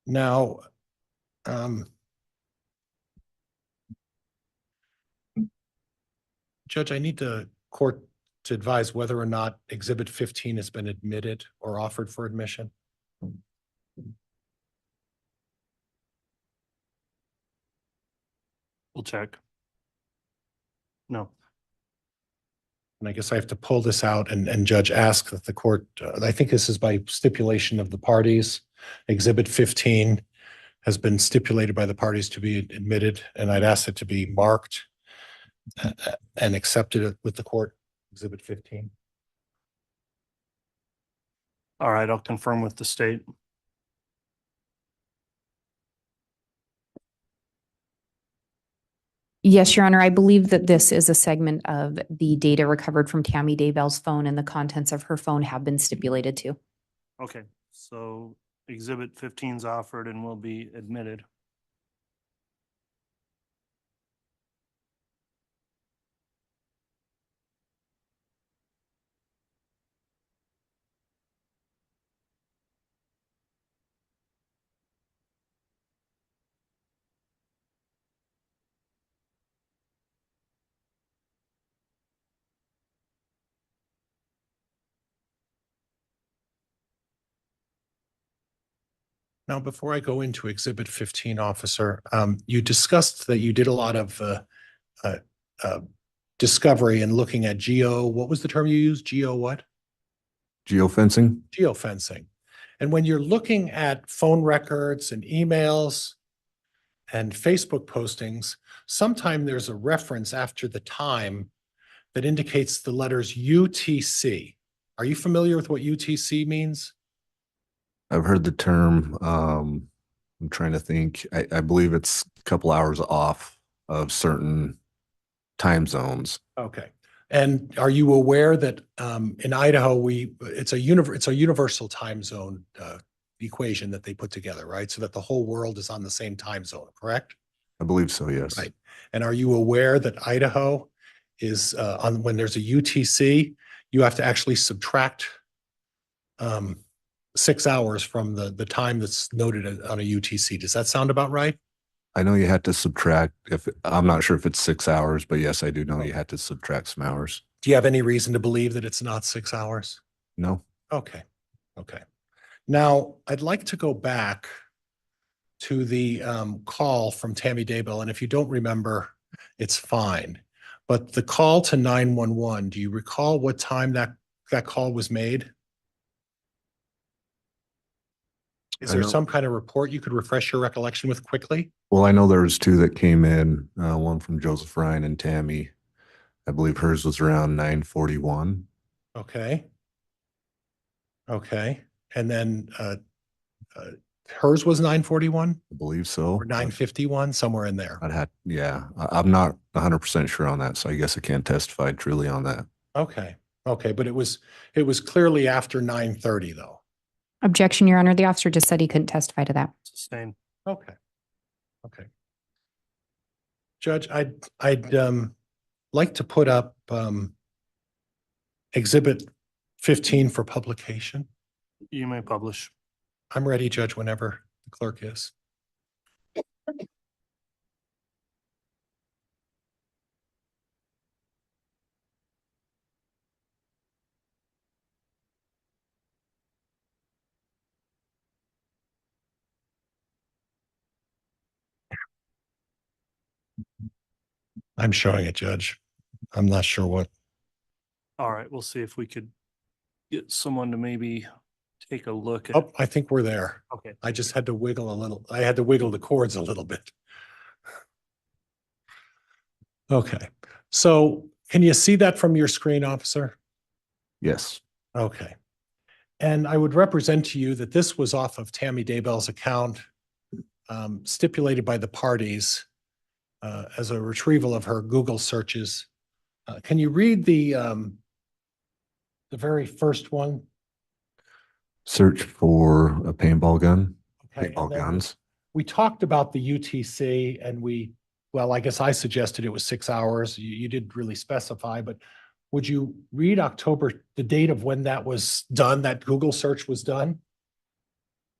Now, um, Judge, I need the court to advise whether or not Exhibit 15 has been admitted or offered for admission. We'll check. No. And I guess I have to pull this out and Judge ask that the court, I think this is by stipulation of the parties. Exhibit 15 has been stipulated by the parties to be admitted, and I'd ask it to be marked and accepted with the court, Exhibit 15. All right, I'll confirm with the state. Yes, Your Honor, I believe that this is a segment of the data recovered from Tammy Daybell's phone, and the contents of her phone have been stipulated to. Okay, so exhibit 15 is offered and will be admitted. Now, before I go into Exhibit 15, Officer, you discussed that you did a lot of discovery and looking at what was the term you used? What? Geofencing? Geofencing. And when you're looking at phone records and emails and Facebook postings, sometime there's a reference after the time that indicates the letters UTC. Are you familiar with what UTC means? I've heard the term. I'm trying to think. I believe it's a couple hours off of certain time zones. Okay. And are you aware that in Idaho, it's a universal time zone equation that they put together, right? So that the whole world is on the same time zone, correct? I believe so, yes. Right. And are you aware that Idaho is when there's a UTC, you have to actually subtract 6 hours from the time that's noted on a UTC. Does that sound about right? I know you had to subtract, I'm not sure if it's 6 hours, but yes, I do know you had to subtract some hours. Do you have any reason to believe that it's not 6 hours? No. Okay. Okay. Now, I'd like to go back to the call from Tammy Daybell. And if you don't remember, it's fine. But the call to 911, do you recall what time that call was made? Is there some kind of report you could refresh your recollection with quickly? Well, I know there was two that came in, one from Joseph Ryan and Tammy. I believe hers was around 9:41. Okay. Okay. And then hers was 9:41 I believe so. or 9:51, somewhere in there. I'm not 100% sure on that, so I guess I can't testify truly on that. Okay. Okay. But it was clearly after 9:30 though. Objection, Your Honor. The officer just said he couldn't testify to that. Sustained. Okay. Okay. Judge, I'd like to put up Exhibit 15 for publication. You may publish. I'm ready, Judge, whenever the clerk is. I'm showing it, Judge. I'm not sure what. All right, we'll see if we could get someone to maybe take a look at. Oh, I think we're there. Okay. I just had to wiggle a little. I had to wiggle the cords a little bit. Okay. So can you see that from your screen, officer? Yes. Okay. And I would represent to you that this was off of Tammy Daybell's account, stipulated by the parties as a retrieval of her Google searches. Can you read the very first one? Search for a paintball gun, Okay, paintball and then guns. we talked about the UTC and well, I guess I suggested it was 6 hours. You didn't really specify, but would you read October, the date of when that was done, that Google search was done?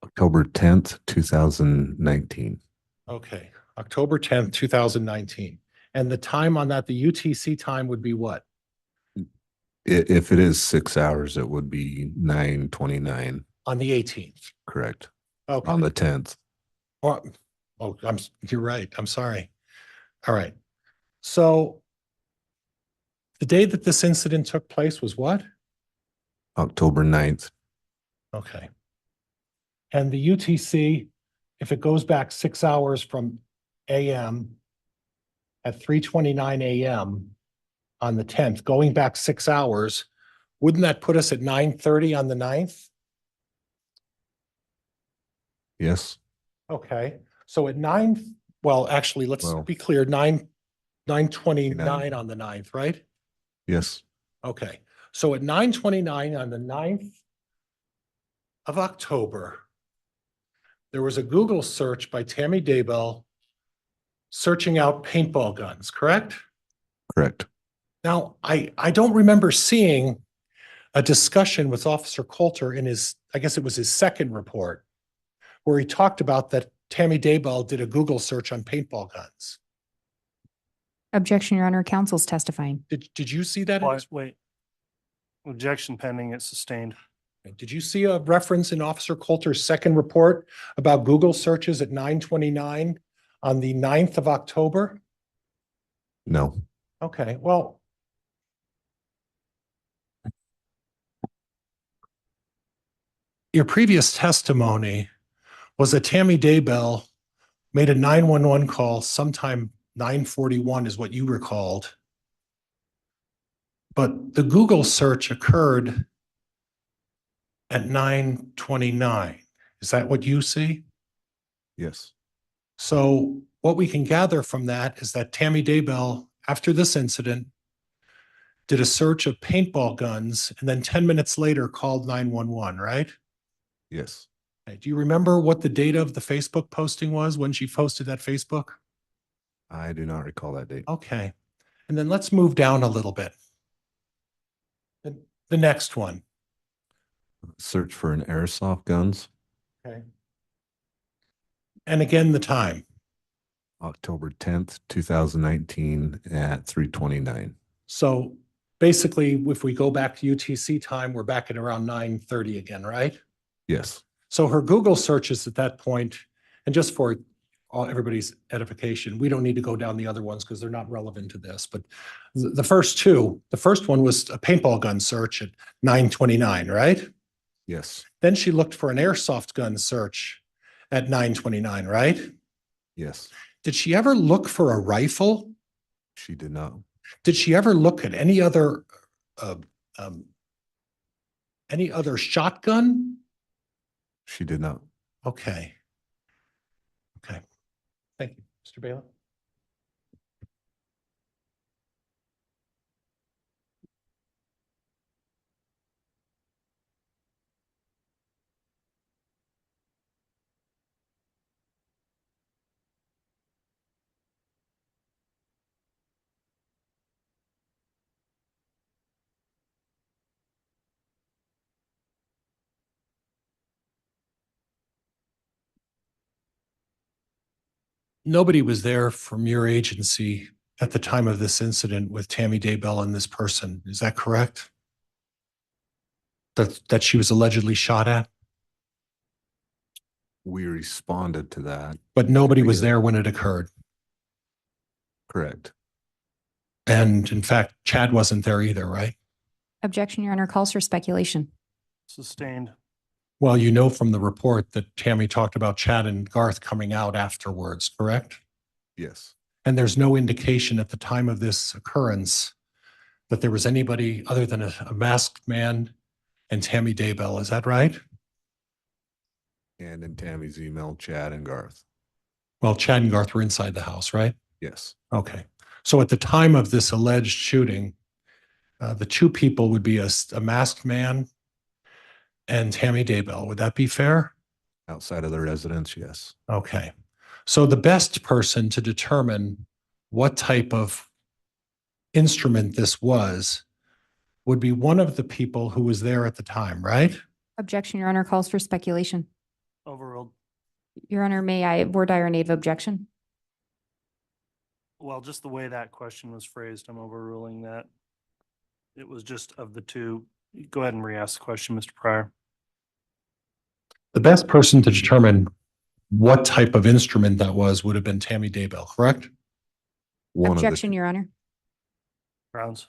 October 10th, 2019. Okay, October 10th, 2019. And the time on that, the UTC time would be what? If it is 6 hours, it would be 9:29. On the 18th. Correct. Okay. On the 10th. Oh, you're right. I'm sorry. All right. So the day that this incident took place was what? October 9th. Okay. And the UTC, if it goes back 6 hours from AM at 3:29 AM on the 10th, going back 6 hours, wouldn't that put us at 9:30 on the 9th? Yes. Okay. So at well, actually, let's Well- be clear, 9:29 on the 9th, right? Yes. Okay. So at 9:29 on the 9th of October, there was a Google search by Tammy Daybell searching out paintball guns, correct? Correct. Now, I don't remember seeing a discussion with Officer Coulter in his, I guess it was his second report, where he talked about that Tammy Daybell did a Google search on paintball guns. Objection, Your Honor. Counsel's testifying. Did you see that? in his- Wait. Objection pending, it's sustained. Did you see a reference in Officer Coulter's second report about Google searches at 9:29 on the 9th of October? No. Okay, well. Your previous testimony was that Tammy Daybell made a 911 call sometime 9:41 is what you recalled. But the Google search occurred at 9:29. Is that what you see? Yes. So what we can gather from that is that Tammy Daybell, after this incident, did a search of paintball guns and then 10 minutes later called 911, right? Yes. Okay, do you remember what the date of the Facebook posting was when she posted that Facebook? I do not recall that date. Okay. And then let's move down a little bit. The next one. Search for an airsoft guns, Okay. And again, the time. October 10th, 2019 at 3:29. So basically, if we go back to UTC time, we're back at around 9:30 again, right? Yes. So her Google searches at that point, and just for everybody's edification, we don't need to go down the other ones because they're not relevant to this. But the first two, the first one was a paintball gun search at 9:29, right? Yes. Then she looked for an airsoft gun search at 9:29, right? Yes. Did she ever look for a rifle? She did not. Did she ever look at any other shotgun? She did not. Okay. Okay. Thank you, Mr. Bailiff. nobody was there from your agency at the time of this incident with Tammy Daybell and this person. Is that correct? That she was allegedly shot at, We responded to that. but nobody was Yeah. there when it occurred. Correct. And in fact, Chad wasn't there either, right? Objection, Your Honor, calls for speculation. Sustained. Well, you know from the report that Tammy talked about Chad and Garth coming out afterwards, correct? Yes. And there's no indication at the time of this occurrence that there was anybody other than a masked man and Tammy Daybell. Is that right? And in Tammy's email, Chad and Garth. Well, Chad and Garth were inside the house, right? Yes. Okay. So at the time of this alleged shooting, the two people would be a masked man and Tammy Daybell. Would that be fair? Outside of the residence, yes. Okay. So the best person to determine what type of instrument this was would be one of the people who was there at the time, right? Objection, Your Honor, calls for speculation. Overruled. Your Honor, may I voir dire native objection? Well, just the way that question was phrased, I'm overruling that. It was just of the two. Go ahead and re-ask the question, Mr. Pryor. The best person to determine what type of instrument that was would have been Tammy Daybell, correct? One Objection, of the, Your Honor. Grounds.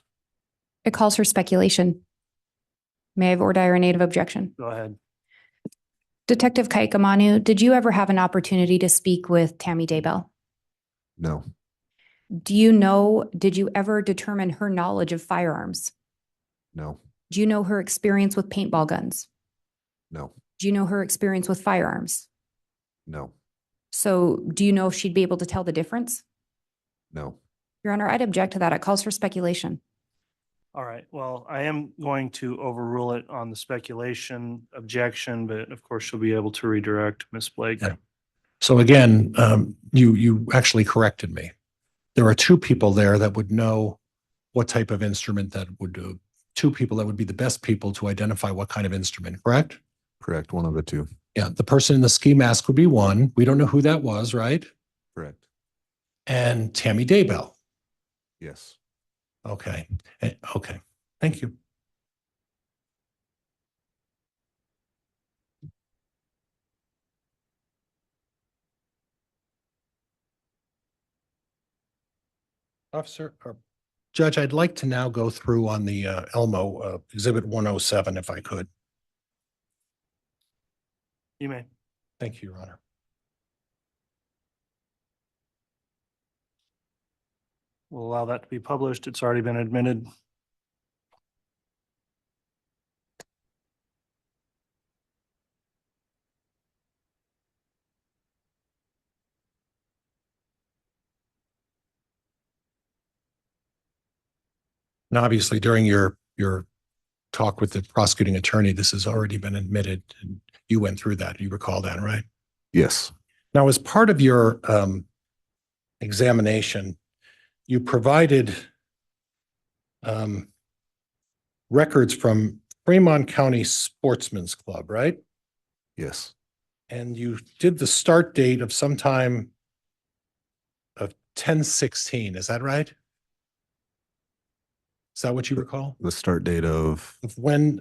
It calls for speculation. May I have voir dire native objection? Go ahead. Detective Kaikamanu, did you ever have an opportunity to speak with Tammy Daybell? no, Do you know, did you ever determine her knowledge of firearms? no, Do you know her experience with paintball guns? no, Do you know her experience with firearms? no, So do you know if she'd be able to tell the difference? no. Your Honor, I'd object to that. It calls for speculation. All right. Well, I am going to overrule it on the speculation objection, but of course she'll be able to redirect Ms. Blake. Yeah. So again, you actually corrected me. There are two people there that would know what type of instrument that would do. Two people that would be the best people to identify what kind of instrument, correct? Correct. One of the two. Yeah, the person in the ski mask would be one. We don't know who that was, right? Correct. And Tammy Daybell. Yes. Okay. Okay. Thank you. Officer or Judge, I'd like to now go through on the Elmo Exhibit 107, if I could. You may. Thank you, Your Honor. We'll allow that to be published. It's already been admitted. And obviously, during your talk with the prosecuting attorney, this has already been admitted, and you went through that. You recall that, right? Yes. Now, as part of your examination, you provided records from Fremont County Sportsman's Club, right? Yes. And you did the start date of sometime of 10/16. Is that right? Is that what you recall? The start date of, Of when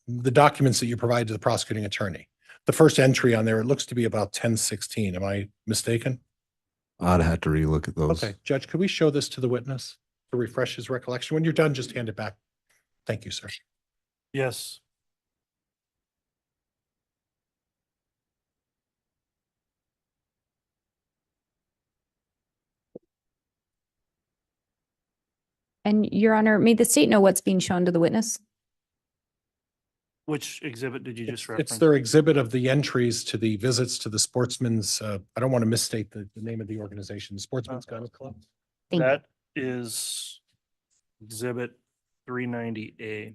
the documents that you provided to the prosecuting attorney. The first entry on there, it looks to be about 10/16. Am I mistaken? I'd have to relook at those. Okay, Judge, could we show this to the witness to refresh his recollection? When you're done, just hand it back. Thank you, sir. Yes. And Your Honor, may the state know what's being shown to the witness? Which exhibit did you just It's reference? their exhibit of the entries to the visits to the Sportsman's, I don't want to misstate the name of the organization, Sportsman's Gun Club. Thank you. That is exhibit 390A.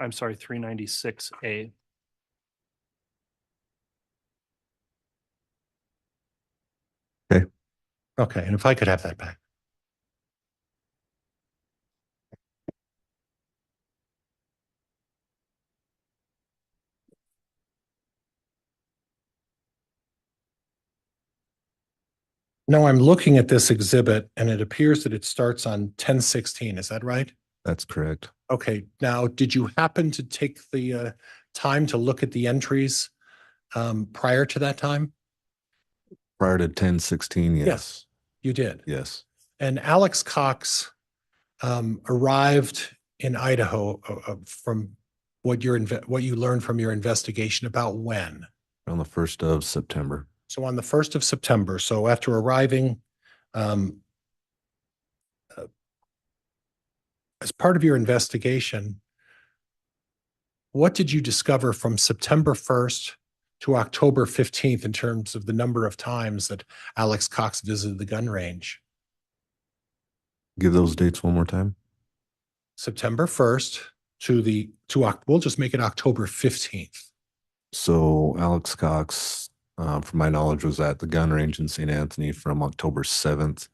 I'm sorry, 396A. Okay, and if I could have that back. Now I'm looking at this exhibit and it appears that it starts on 10/16. Is that right? That's correct. Okay. Now, did you happen to take the time to look at the entries prior to that time? Prior to 10/16, yes. You did. Yes. And Alex Cox arrived in Idaho from what you learned from your investigation about when? On the 1st of September. So on the 1st of September. So after arriving, um, as part of your investigation, what did you discover from September 1st to October 15th in terms of the number of times that Alex Cox visited the gun range? Give those dates one more time. September 1st we'll just make it October 15th. So Alex Cox, from my knowledge, was at the gun range in St. Anthony from October 7th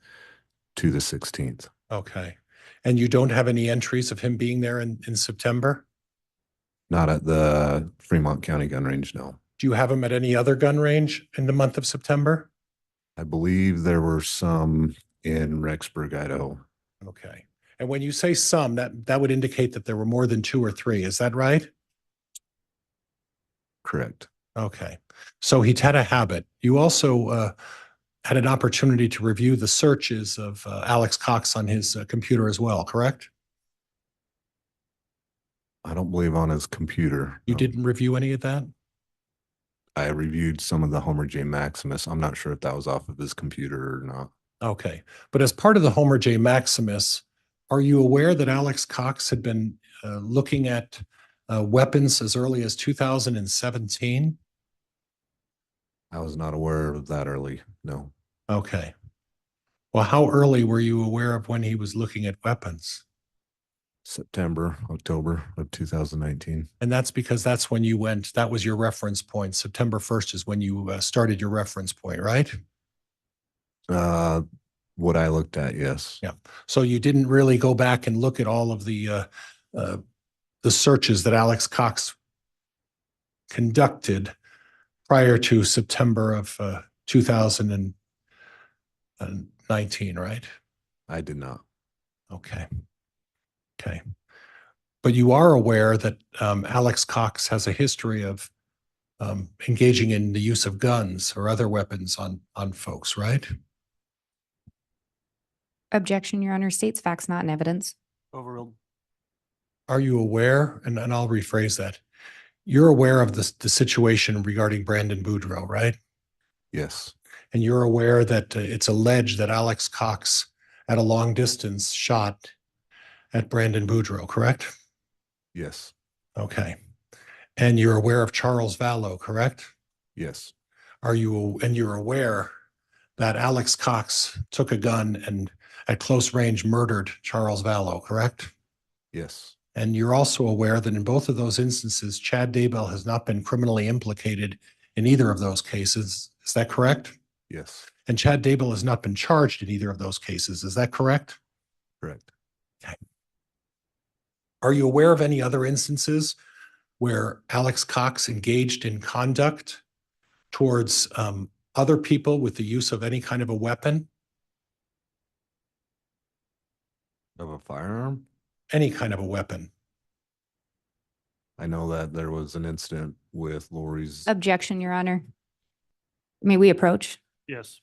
to the 16th. Okay. And you don't have any entries of him being there in September? Not at the Fremont County gun range, no. Do you have him at any other gun range in the month of September? I believe there were some in Rexburg, Idaho. Okay. And when you say some, that would indicate that there were more than 2 or 3. Is that right? Correct. Okay. So he'd had a habit. You also had an opportunity to review the searches of Alex Cox on his computer as well, correct? I don't believe on his computer. You no. didn't review any of that? I reviewed some of the Homer J. Maximus. I'm not sure if that was off of his computer or not. Okay. But as part of the Homer J. Maximus, are you aware that Alex Cox had been looking at weapons as early as 2017? I was not aware of that early. No. Okay. Well, how early were you aware of when he was looking at weapons? September, October of 2019. And that's because that's when you went, that was your reference point. September 1st is when you started your reference point, right? What I looked at, yes. Yeah. So you didn't really go back and look at all of the searches that Alex Cox conducted prior to September of 2019, right? I did not. Okay. Okay. But you are aware that Alex Cox has a history of engaging in the use of guns or other weapons on folks, right? Objection, Your Honor. States facts not in evidence. Overruled. Are you aware, and I'll rephrase that, you're aware of the situation regarding Brandon Boudreaux, right? Yes. And you're aware that it's alleged that Alex Cox at a long distance shot at Brandon Boudreaux, correct? Yes. Okay. And you're aware of Charles Vallow, correct? Yes. You're aware that Alex Cox took a gun and at close range murdered Charles Vallow, correct? Yes. And you're also aware that in both of those instances, Chad Daybell has not been criminally implicated in either of those cases. Is that correct? Yes. And Chad Daybell has not been charged in either of those cases. Is that correct? Correct. Okay. Are you aware of any other instances where Alex Cox engaged in conduct towards other people with the use of any kind of a weapon? Of a firearm? Any kind of a weapon? I know that there was an incident with Lori's. Objection, Your Honor. May we approach? Yes.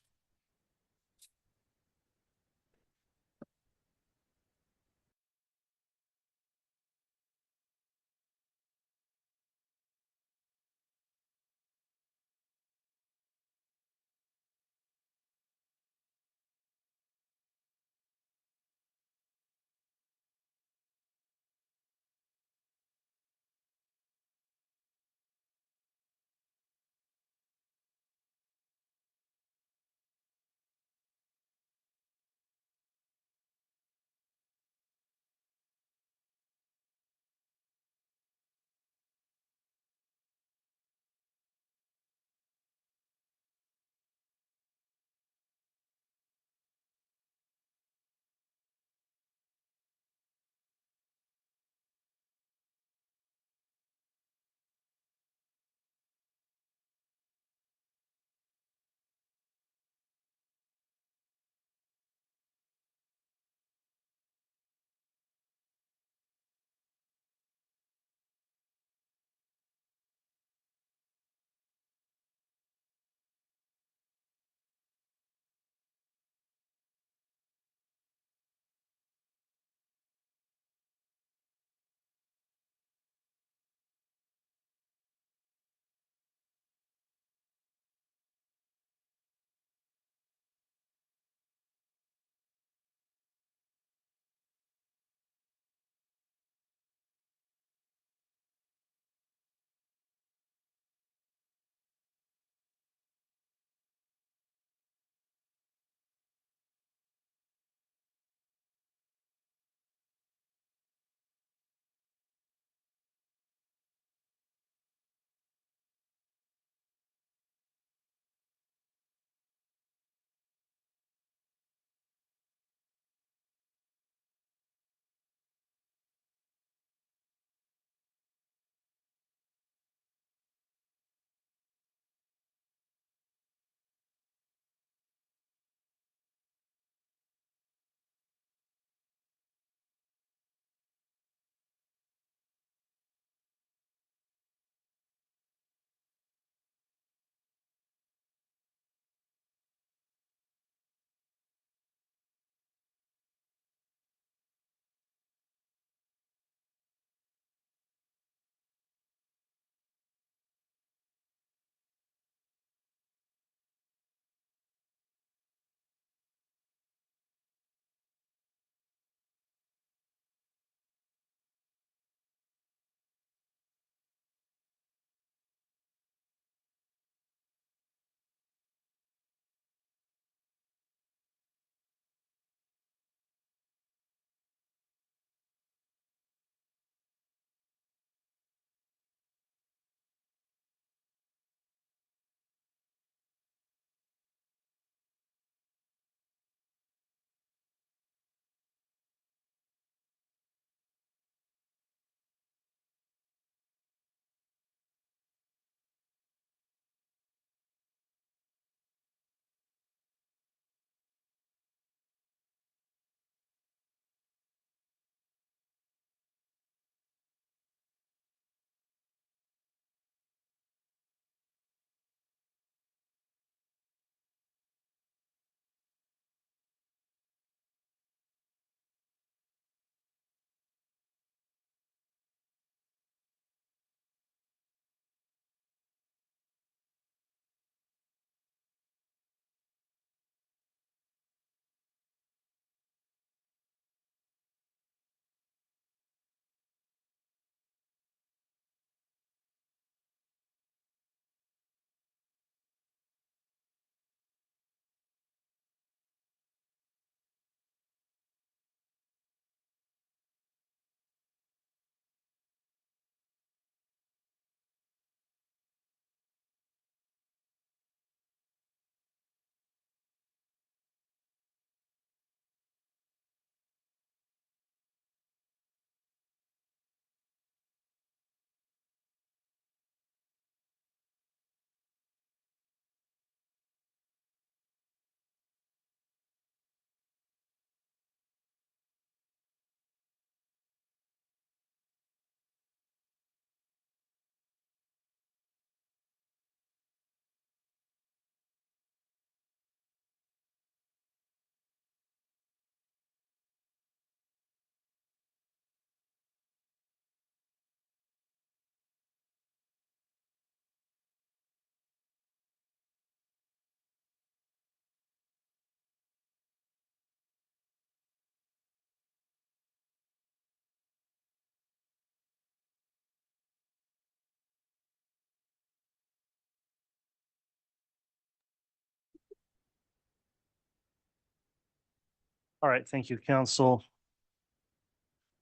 All right, thank you, counsel.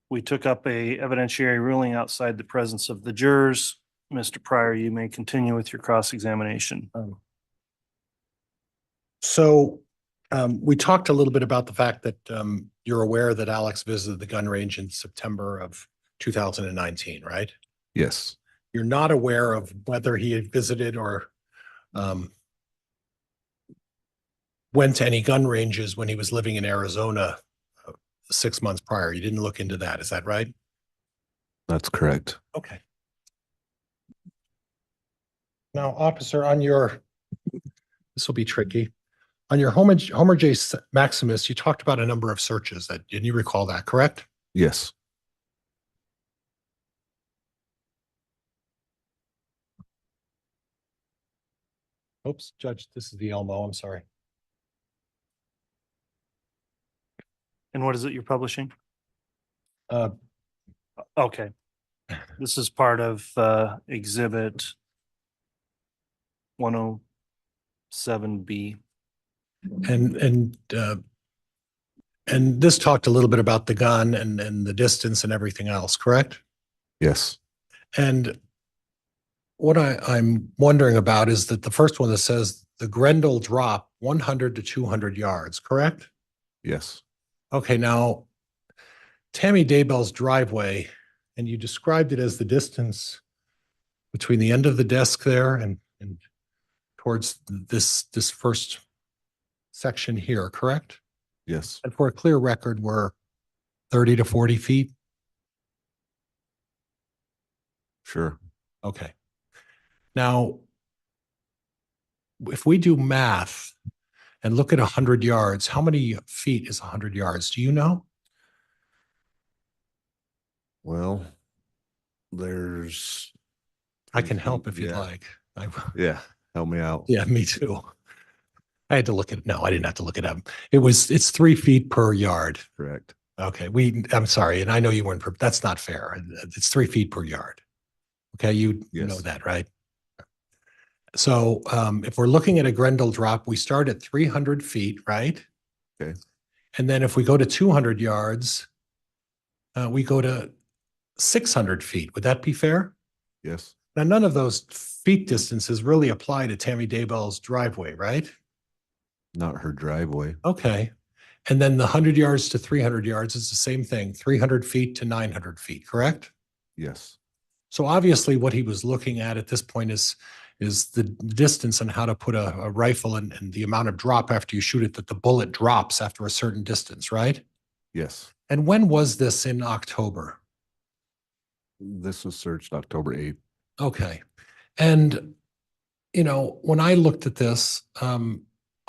We took up a evidentiary ruling outside the presence of the jurors. Mr. Pryor, you may continue with your cross-examination. So we talked a little bit about the fact that you're aware that Alex visited the gun range in September of 2019, right? Yes, You're not aware of whether he had visited or went to any gun ranges when he was living in Arizona 6 months prior. You didn't look into that. Is that right? that's correct. Okay. Now, officer, on your, this will be tricky. On your Homer J. Maximus, you talked about a number of searches that, and you recall that, correct? Yes, Oops, Judge, this is the Elmo. I'm sorry. And what is it you're publishing? Uh, Okay. This is part of exhibit 107B. and this talked a little bit about the gun and the distance and everything else, correct? yes, And what I'm wondering about is that the first one that says the Grendel drop 100 to 200 yards, correct? yes, Okay, now Tammy Daybell's driveway, and you described it as the distance between the end of the desk there and towards this first section here, correct? yes, And for a clear record, we're 30 to 40 feet. sure. Okay. Now, if we do math and look at 100 yards, how many feet is 100 yards? Do you know? Well, there's. I can help if you'd Yeah. like. Yeah, help me out. Yeah, me too. I had to look at, no, I didn't have to look it up. It's 3 feet per yard. Correct. Okay, I'm sorry, and I know you weren't, that's not fair. It's 3 feet per yard. Okay, you know Yes. that, right? So if we're looking at a Grendel drop, we start at 300 feet, right? Okay. And then if we go to 200 yards, we go to 600 feet. Would that be fair? Yes, Now, none of those feet distances really apply to Tammy Daybell's driveway, right? not her driveway. Okay. And then the 100 yards to 300 yards is the same thing, 300 feet to 900 feet, correct? Yes, So obviously what he was looking at this point is the distance and how to put a rifle and the amount of drop after you shoot it, that the bullet drops after a certain distance, right? yes. And when was this in October? This was searched October 8th. Okay. And, when I looked at this,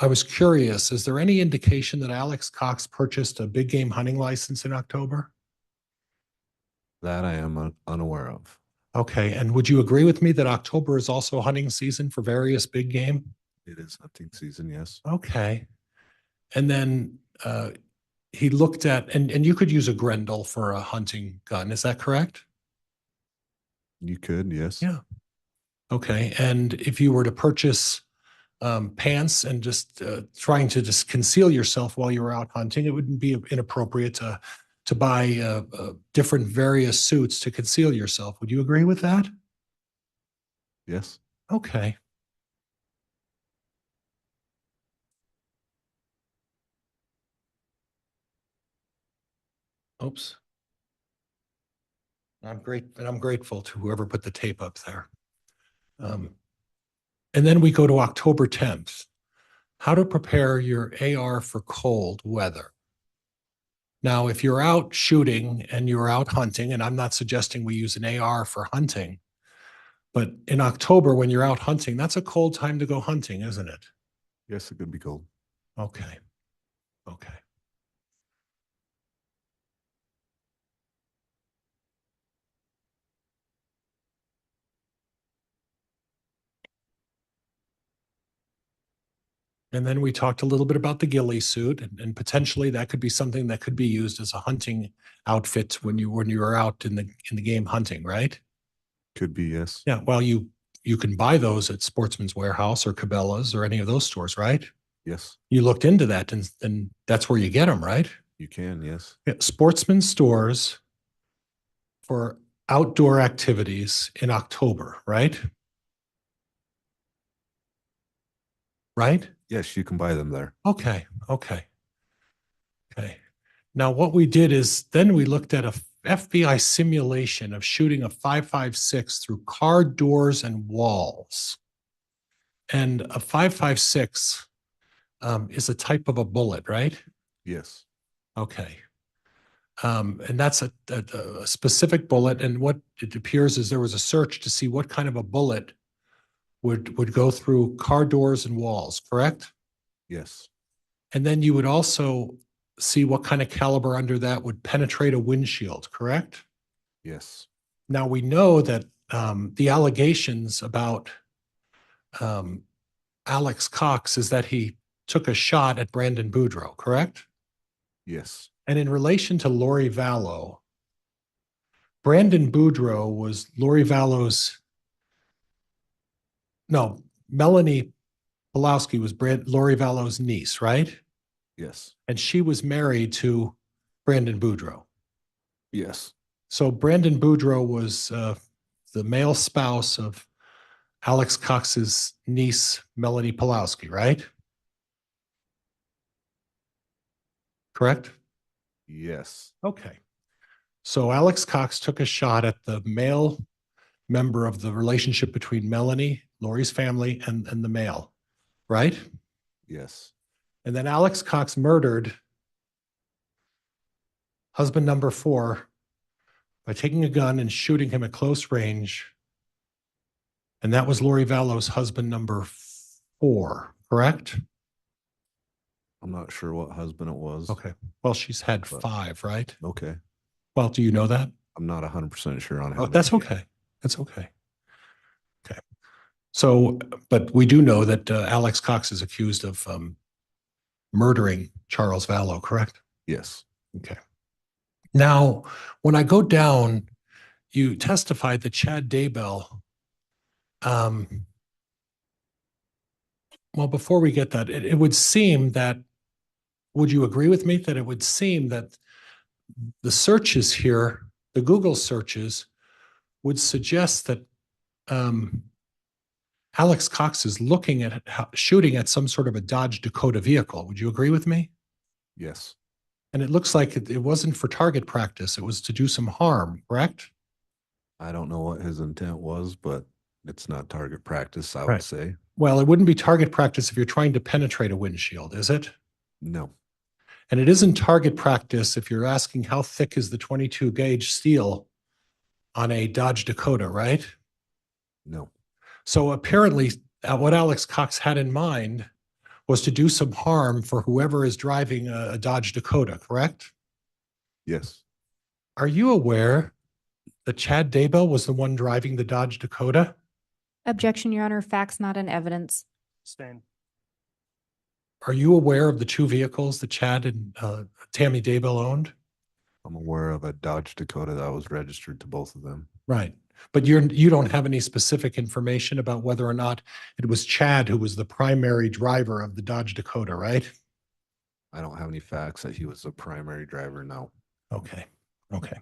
I was curious, is there any indication that Alex Cox purchased a big game hunting license in October? That I am unaware of. Okay. And would you agree with me that October is also hunting season for various big game? It is hunting season, yes. Okay. And then he looked at, and you could use a Grendel for a hunting gun. Is that correct? You could, yes. Yeah. Okay. And if you were to purchase pants and just trying to just conceal yourself while you were out hunting, it wouldn't be inappropriate to buy different various suits to conceal yourself. Would you agree with that? Yes, Okay. Oops. I'm grateful to whoever put the tape up there. And then we go to October 10th. How to prepare your AR for cold weather. Now, if you're out shooting and you're out hunting, and I'm not suggesting we use an AR for hunting, but in October, when you're out hunting, that's a cold time to go hunting, isn't it? yes, it could be cold. Okay. Okay. And then we talked a little bit about the ghillie suit, and potentially that could be something that could be used as a hunting outfit when you are out in the game hunting, right? Could be, yes. Yeah. Well, you can buy those at Sportsman's Warehouse or Cabela's or any of those stores, right? Yes, You looked into that, and that's where you get them, right? You can, yes. Yeah, Sportsman stores for outdoor activities in October, right? Right? Yes, you can buy them there. Okay, okay. Okay. Now, what we did is then we looked at a FBI simulation of shooting a 5.56 through car doors and walls. And a 5.56 is a type of a bullet, right? Yes. Okay. And that's a specific bullet. And what it appears is there was a search to see what kind of a bullet would go through car doors and walls, correct? Yes. And then you would also see what kind of caliber under that would penetrate a windshield, correct? Yes. Now we know that the allegations about um, Alex Cox is that he took a shot at Brandon Boudreaux, correct? Yes. And in relation to Lori Vallow, Brandon Boudreaux was Lori Vallow's, no, Melanie Pulowski was Lori Vallow's niece, right? Yes. And she was married to Brandon Boudreaux. Yes. So Brandon Boudreaux was the male spouse of Alex Cox's niece, Melanie Pulowski, right? Correct? Yes. Okay. So Alex Cox took a shot at the male member of the relationship between Melanie, Lori's family, and the male, right? Yes. And then Alex Cox murdered husband number 4 by taking a gun and shooting him at close range. And that was Lori Vallow's husband number 4, correct? I'm not sure what husband it was. Okay. Well, she's had But- 5, right? Okay. Well, do you know that? I'm not 100% sure on how Oh, many. that's okay. That's okay. Okay. So, but we do know that Alex Cox is accused of murdering Charles Vallow, correct? Yes. Okay. Now, when I go down, you testified that Chad Daybell, well, before we get that, it would seem that, would you agree with me that it would seem that the searches here, the Google searches, would suggest that Alex Cox is looking at shooting at some sort of a Dodge Dakota vehicle. Would you agree with me? Yes. And it looks like it wasn't for target practice. It was to do some harm, correct? I don't know what his intent was, but it's not target practice, I would Right. say. Well, it wouldn't be target practice if you're trying to penetrate a windshield, is it? No. And it isn't target practice if you're asking how thick is the 22 gauge steel on a Dodge Dakota, right? No. So apparently, what Alex Cox had in mind was to do some harm for whoever is driving a Dodge Dakota, correct? Yes. Are you aware that Chad Daybell was the one driving the Dodge Dakota? Objection, Your Honor. Facts not in evidence. Same. Are you aware of the 2 vehicles that Chad and Tammy Daybell owned? I'm aware of a Dodge Dakota that was registered to both of them. Right. But you don't have any specific information about whether or not it was Chad who was the primary driver of the Dodge Dakota, right? I don't have any facts that he was the primary driver. No. Okay. Okay.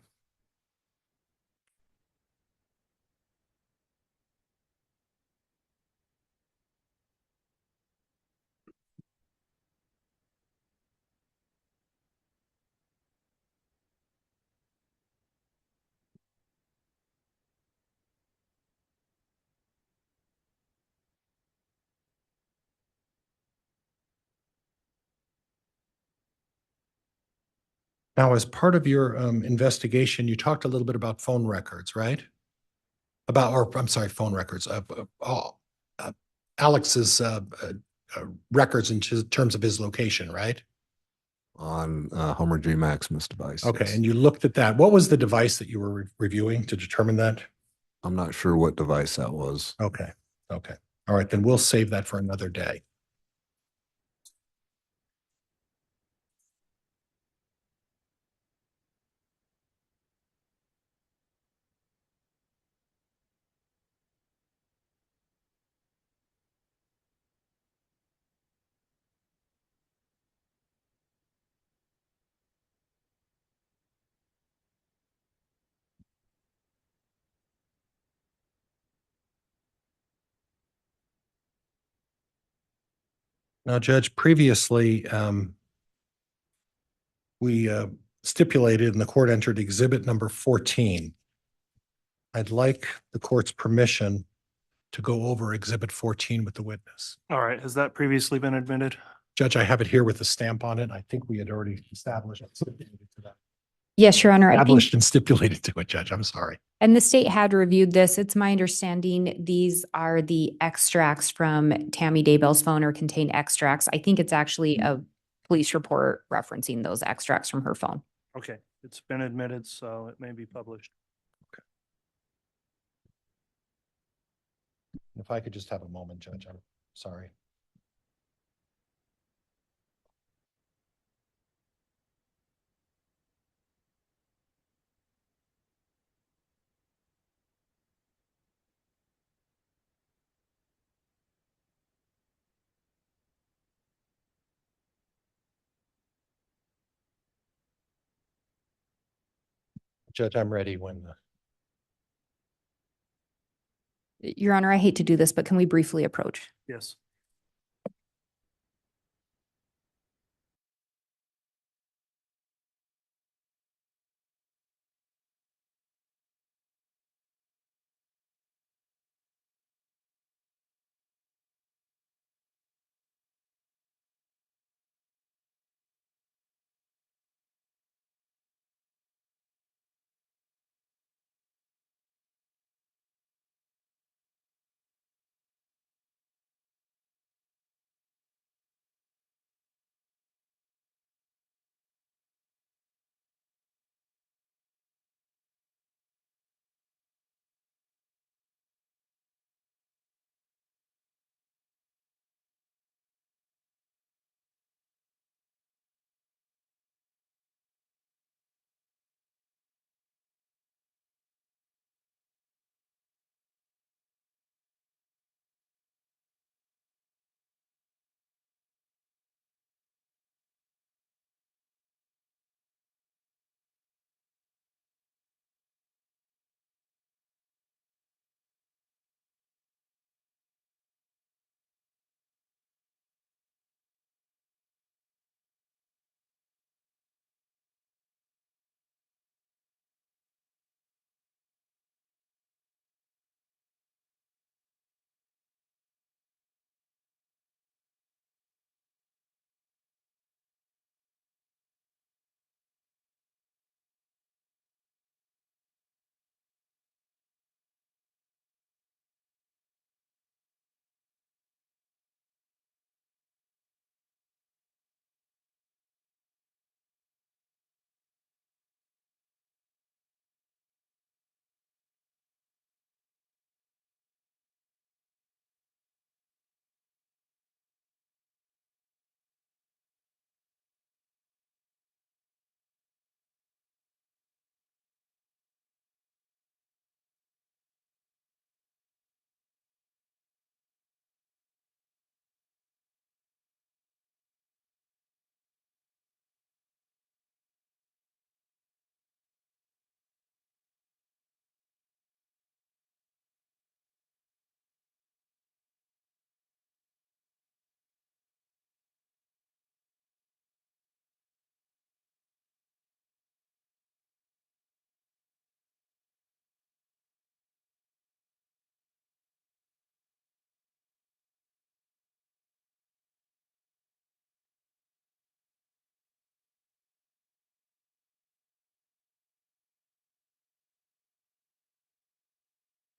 Now, as part of your investigation, you talked a little bit about phone records, right? I'm sorry, phone records. Alex's records in terms of his location, right? On Homer J. Maximus device. Okay, yes. and you looked at that. What was the device that you were reviewing to determine that? I'm not sure what device that was. Okay, okay. All right, then we'll save that for another day. Now, Judge, previously, we stipulated and the court entered exhibit number 14. I'd like the court's permission to go over exhibit 14 with the witness. All right, has that previously been admitted? Judge, I have it here with a stamp on it. I think we had already established and stipulated to that. Yes, Your Honor. I think, Established and stipulated to it, Judge. I'm sorry. and the state had reviewed this. It's my understanding these are the extracts from Tammy Daybell's phone or contain extracts. I think it's actually a police report referencing those extracts from her phone. Okay, it's been admitted, so it may be published. If I could just have a moment, Judge, I'm sorry. Judge, I'm ready when Your Honor, I hate to do this, but can we briefly approach? Yes.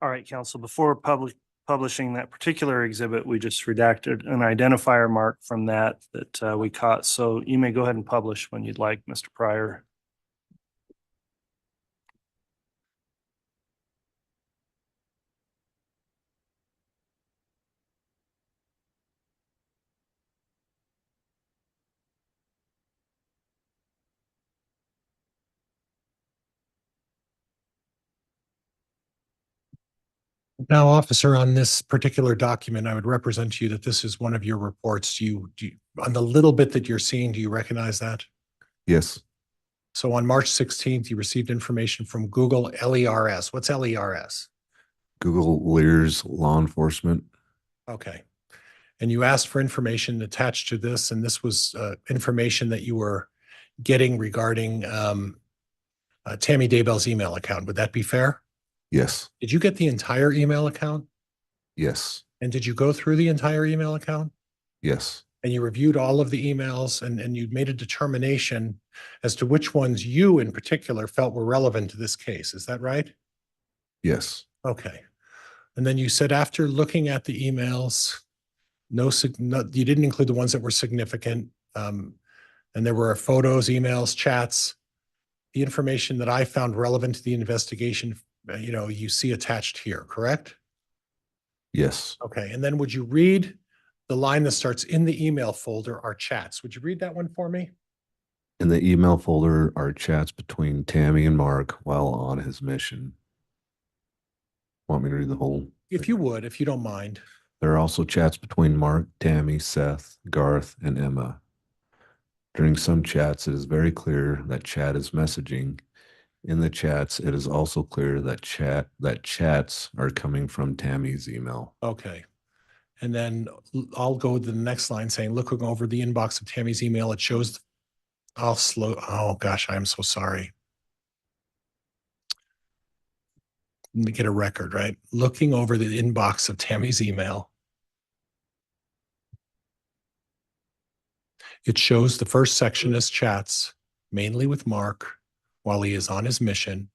All right, counsel, before publishing that particular exhibit, we just redacted an identifier mark from that we caught. So you may go ahead and publish when you'd like, Mr. Pryor. now, officer, on this particular document, I would represent to you that this is one of your reports. On the little bit that you're seeing, do you recognize that? Yes, So on March 16th, you received information from Google LERS. What's LERS? Google Lears Law Enforcement. Okay. and you asked for information attached to this, and this was information that you were getting regarding Tammy Daybell's email account. Would that be fair? Yes. Did you get the entire email account? Yes. And did you go through the entire email account? Yes. And you reviewed all of the emails and you made a determination as to which ones you in particular felt were relevant to this case. Is that right? Yes. Okay. And then you said after looking at the emails, you didn't include the ones that were significant. And there were photos, emails, chats, the information that I found relevant to the investigation, you see attached here, correct? Yes. Okay. And then would you read the line that starts in the email folder are chats? Would you read that one for me? In the email folder are chats between Tammy and Mark while on his mission. Want me to read the whole? If you would, if you don't mind. There are also chats between Mark, Tammy, Seth, Garth, and Emma. During some chats, it is very clear that Chad is messaging. In the chats, it is also clear that chats are coming from Tammy's email. Okay. And then I'll go to the next line saying, looking over the inbox of Tammy's email, it shows, oh gosh, I'm so sorry. Let me get a record, right? Looking over the inbox of Tammy's email, it shows the first section as chats, mainly with Mark, while he is on his mission.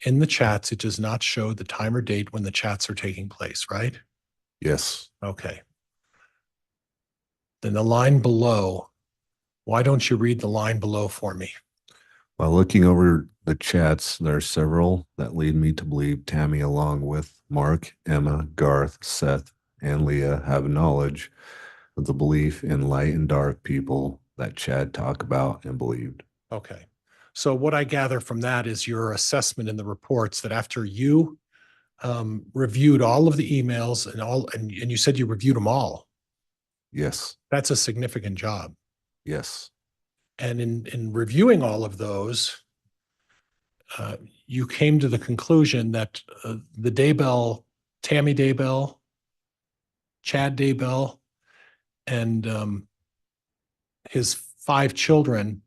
In the chats, it does not show the time or date when the chats are taking place, right? Yes. Okay. Then the line below, why don't you read the line below for me? While looking over the chats, there are several that lead me to believe Tammy, along with Mark, Emma, Garth, Seth, and Leah, have knowledge of the belief in light and dark people that Chad talked about and believed. Okay. So what I gather from that is your assessment in the reports that after you reviewed all of the emails and you said you reviewed them all. Yes. That's a significant job. Yes. And in reviewing all of those, you came to the conclusion that the Daybell, Tammy Daybell, Chad Daybell, and his 5 children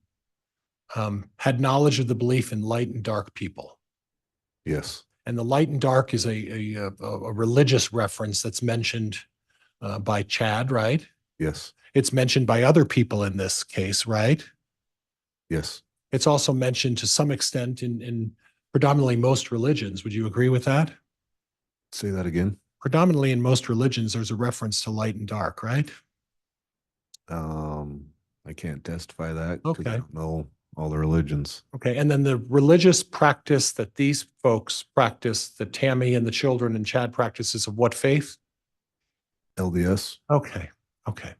had knowledge of the belief in light and dark people. Yes. And the light and dark is a religious reference that's mentioned by Chad, right? Yes. It's mentioned by other people in this case, right? Yes. It's also mentioned to some extent in predominantly most religions. Would you agree with that? Say that again. Predominantly in most religions, there's a reference to light and dark, right? I can't testify that because I Okay. don't know all the religions. Okay. And then the religious practice that these folks practice, that Tammy and the children and Chad practices, of what faith? LDS. Okay. Okay.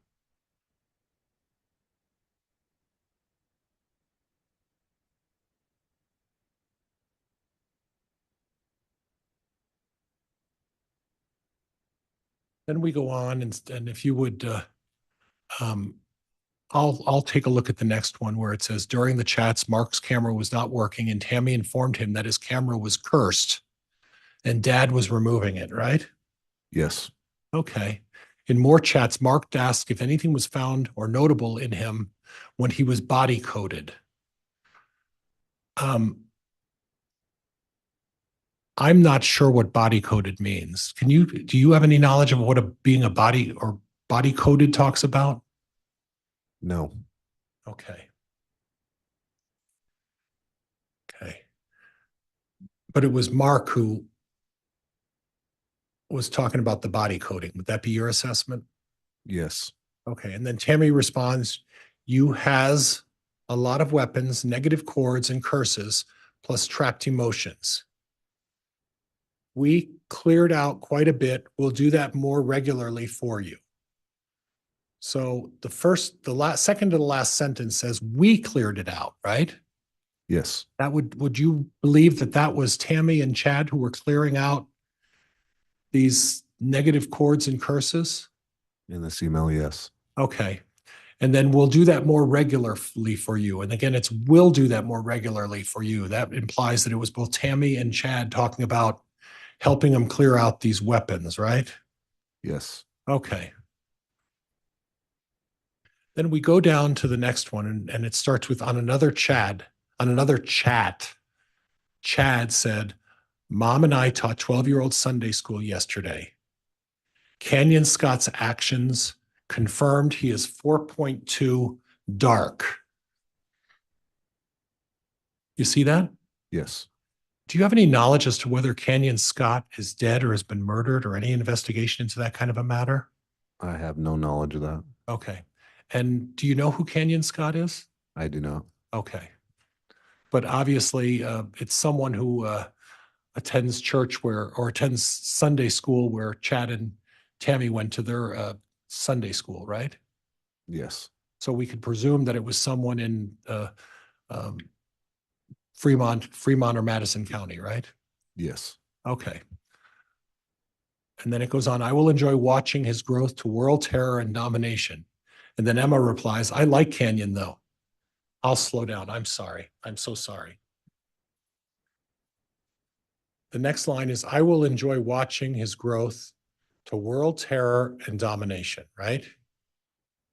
Then we go on and if you would, I'll take a look at the next one where it says during the chats, Mark's camera was not working and Tammy informed him that his camera was cursed and Dad was removing it, right? Yes. Okay. In more chats, Mark asked if anything was found or notable in him when he was body coded. I'm not sure what body coded means. Do you have any knowledge of what being a body or body coded talks about? No. Okay. Okay. But it was Mark who was talking about the body coding. Would that be your assessment? Yes. Okay. And then Tammy responds, you has a lot of weapons, negative chords and curses, plus trapped emotions. We cleared out quite a bit. We'll do that more regularly for you. So second to the last sentence says we cleared it out, right? Yes. Would you believe that was Tammy and Chad who were clearing out these negative chords and curses? In this email, yes. Okay. And then we'll do that more regularly for you. And again, we'll do that more regularly for you. That implies that it was both Tammy and Chad talking about helping them clear out these weapons, right? Yes. Okay. Then we go down to the next one and it starts with on another chat. Chad said, Mom and I taught 12-year-old Sunday school yesterday. Canyon Scott's actions confirmed he is 4.2 dark. You see that? Yes. Do you have any knowledge as to whether Canyon Scott is dead or has been murdered or any investigation into that kind of a matter? I have no knowledge of that. Okay. And do you know who Canyon Scott is? I do not. Okay. But obviously, it's someone who attends church or attends Sunday school where Chad and Tammy went to their Sunday school, right? Yes. So we could presume that it was someone in um, Fremont or Madison County, right? Yes. Okay. And then it goes on, I will enjoy watching his growth to world terror and domination. And then Emma replies, I like Canyon though. I'll slow down. I'm sorry. I'm so sorry. The next line is, I will enjoy watching his growth to world terror and domination, right?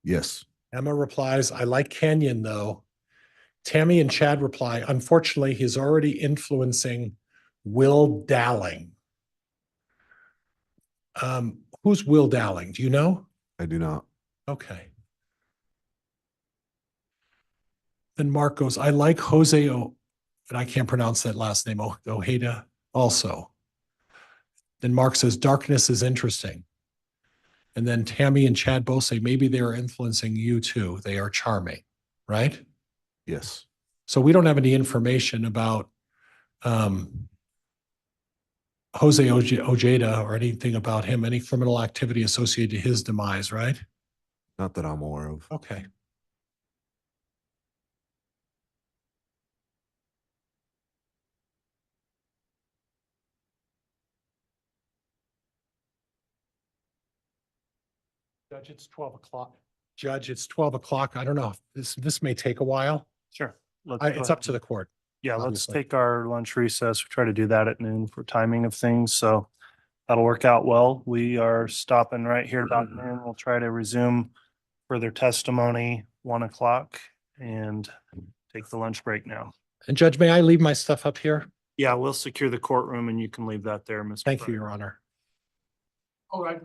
Yes. Emma replies, I like Canyon though. Tammy and Chad reply, unfortunately, he's already influencing Will Dowling. Who's Will Dowling? Do you know? I do not. Okay. Then Mark goes, I like Jose and I can't pronounce that last name, Ojeda also. Then Mark says, darkness is interesting. And then Tammy and Chad both say, maybe they are influencing you too. They are charming, right? Yes. So we don't have any information about Jose Ojeda or anything about him, any criminal activity associated to his demise, right? Not that I'm aware of. Okay. Judge, it's 12 o'clock. Judge, it's 12 o'clock. I don't know. This may take a while. Sure. It's up to the court. Yeah, let's obviously. take our lunch recess. We try to do that at noon for timing of things, so that'll work out well. We are stopping right here about noon. We'll try to resume further testimony 1 o'clock and take the lunch break now. And Judge, may I leave my stuff up here? Yeah, we'll secure the courtroom and you can leave that there, Ms. Thank you, Pryor. Your Honor. All right,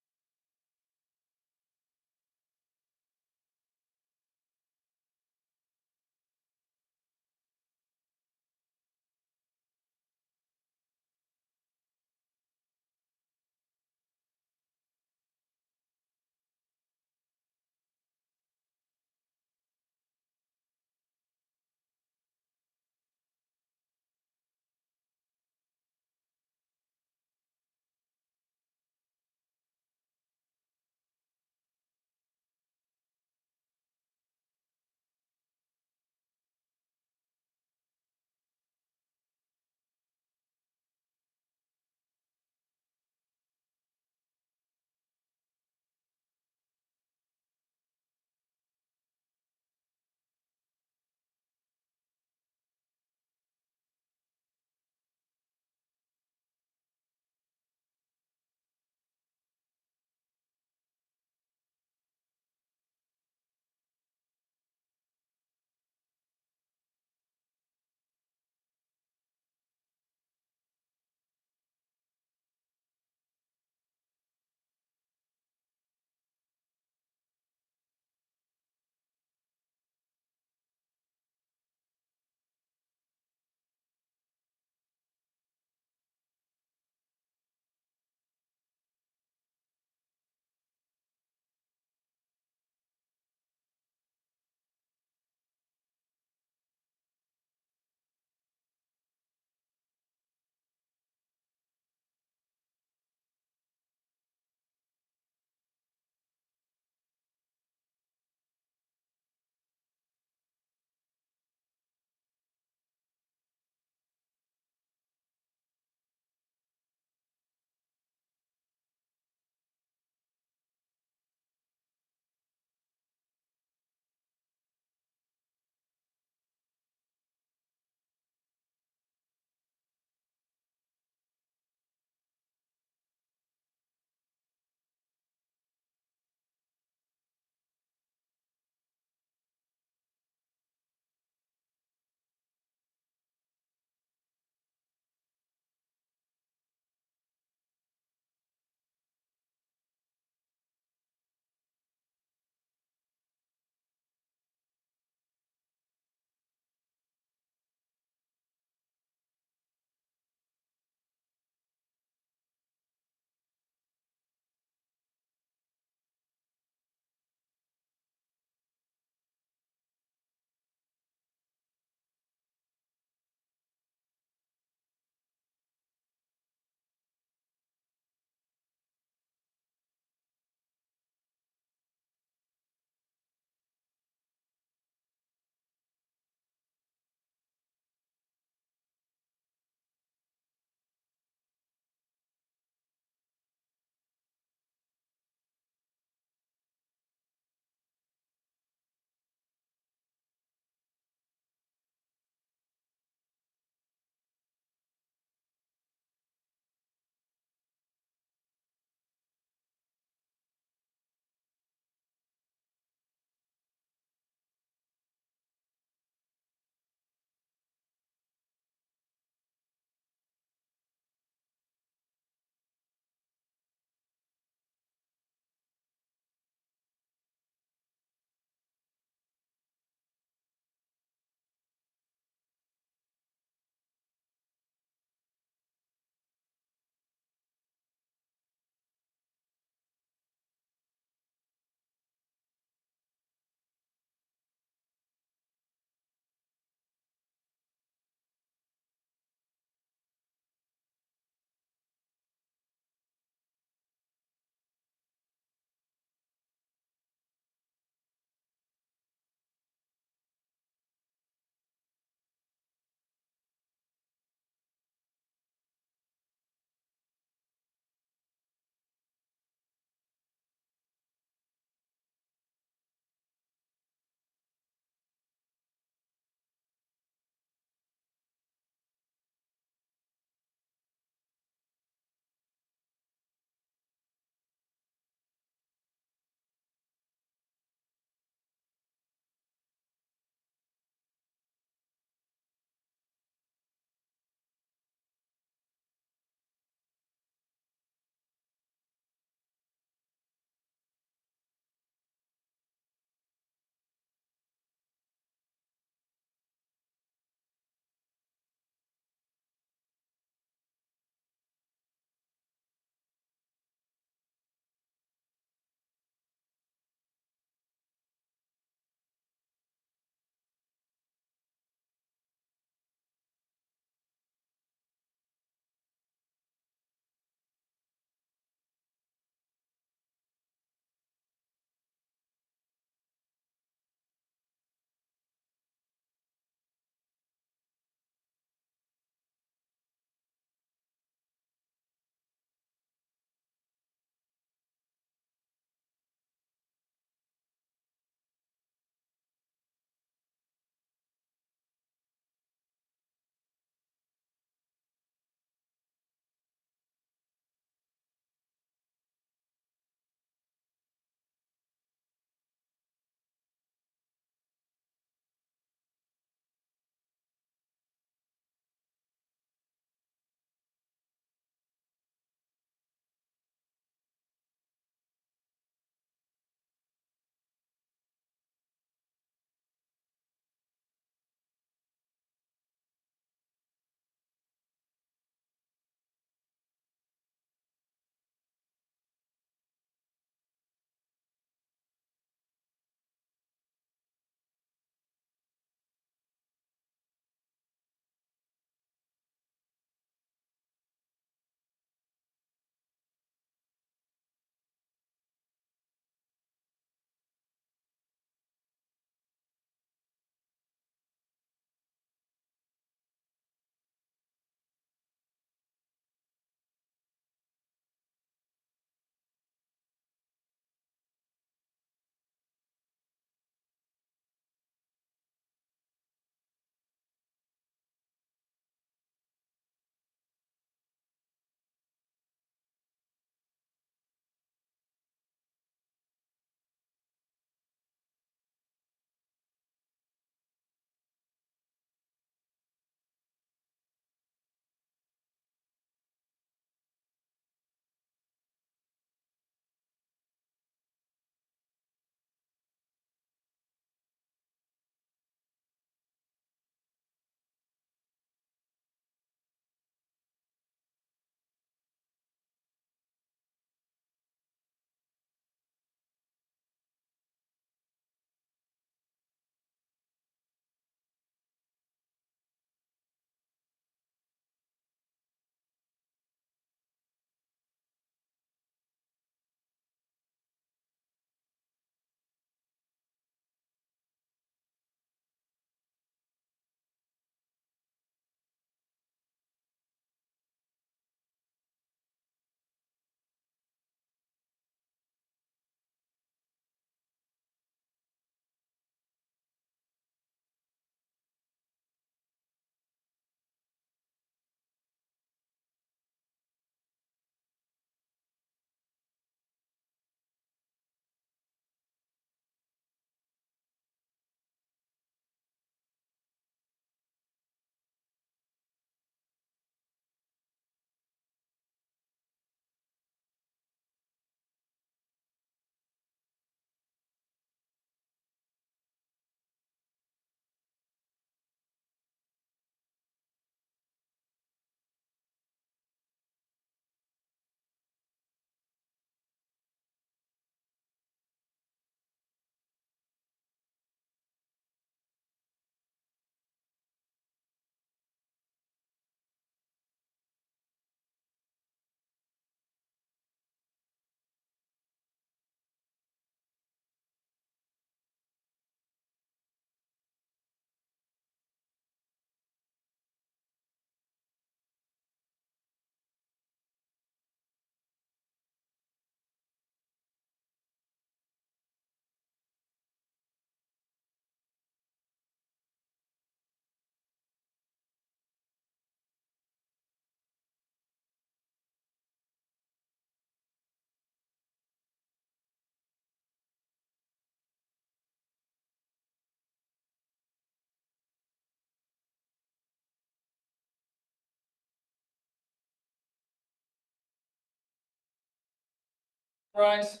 Rise.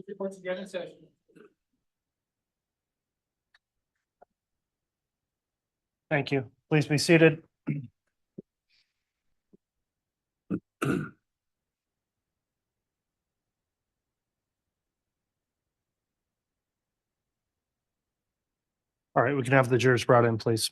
Reports again in session. Thank you. Please be seated. All right, we can have the jurors brought in, please.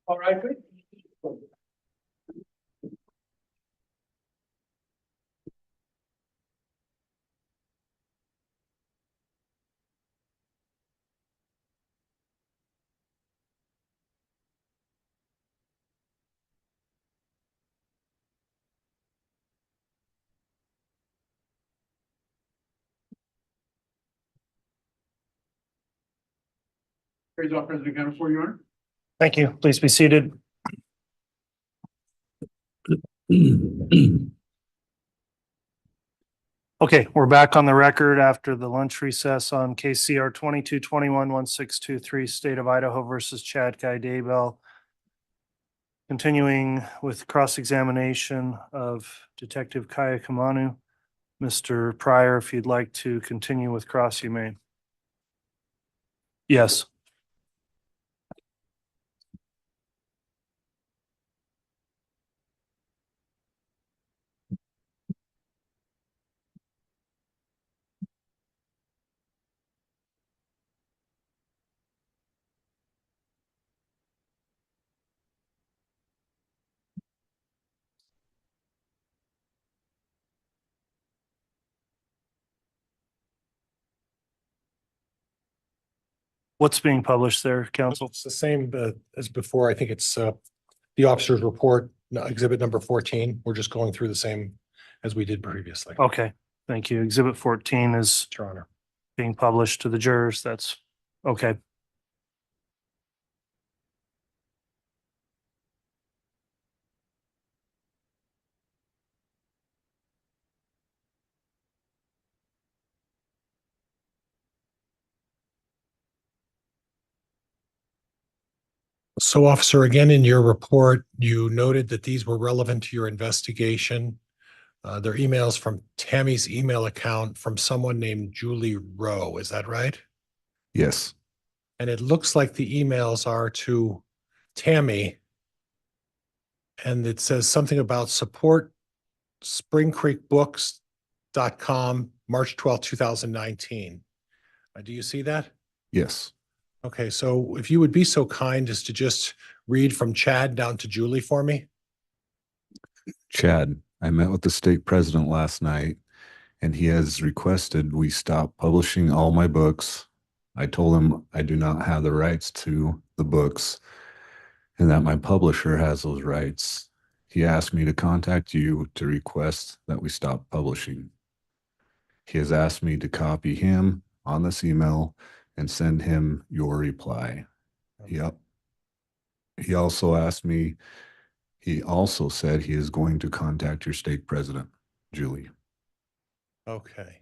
All right, good. Praise all, President County, for you, Your Honor. Thank you. Please be seated. Okay, we're back on the record after the lunch recess on KCR 2221-1623, State of Idaho versus Chad Guy Daybell. Continuing with cross-examination of Detective Kaya Kamanu. Mr. Pryor, if you'd like to continue with cross, you may. Yes. What's being published there, counsel? It's the same as before. I think it's the officer's report, exhibit number 14. We're just going through the same as we did previously. Okay, thank you. Exhibit 14 is Your Honor. being published to the jurors. That's okay. So, officer, again, in your report, you noted that these were relevant to your investigation. They're emails from Tammy's email account from someone named Julie Rowe. Is that right? Yes. And it looks like the emails are to Tammy. And it says something about support springcreekbooks.com, March 12, 2019. Do you see that? Yes. Okay, so if you would be so kind as to just read from Chad down to Julie for me. Chad, I met with the stake president last night and he has requested we stop publishing all my books. I told him I do not have the rights to the books and that my publisher has those rights. He asked me to contact you to request that we stop publishing. He has asked me to copy him on this email and send him your reply. Yep. He also said he is going to contact your stake president, Julie. Okay.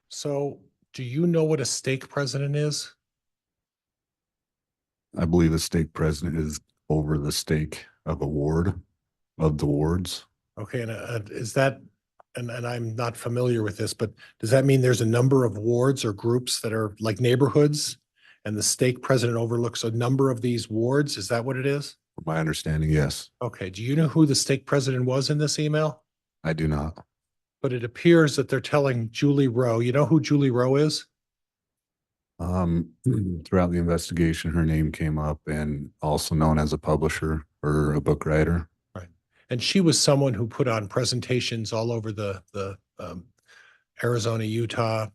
So do you know what a stake president is? I believe the stake president is over the stake of a ward, of the wards. Okay, and is that, and I'm not familiar with this, but does that mean there's a number of wards or groups that are like neighborhoods? And the stake president overlooks a number of these wards? Is that what it is? From my understanding, yes. Okay, do you know who the stake president was in this email? I do not. But it appears that they're telling Julie Rowe. You know who Julie Rowe is? Throughout the investigation, her name came up and also known as a publisher or a book writer. Right. And she was someone who put on presentations all over the Arizona, Utah,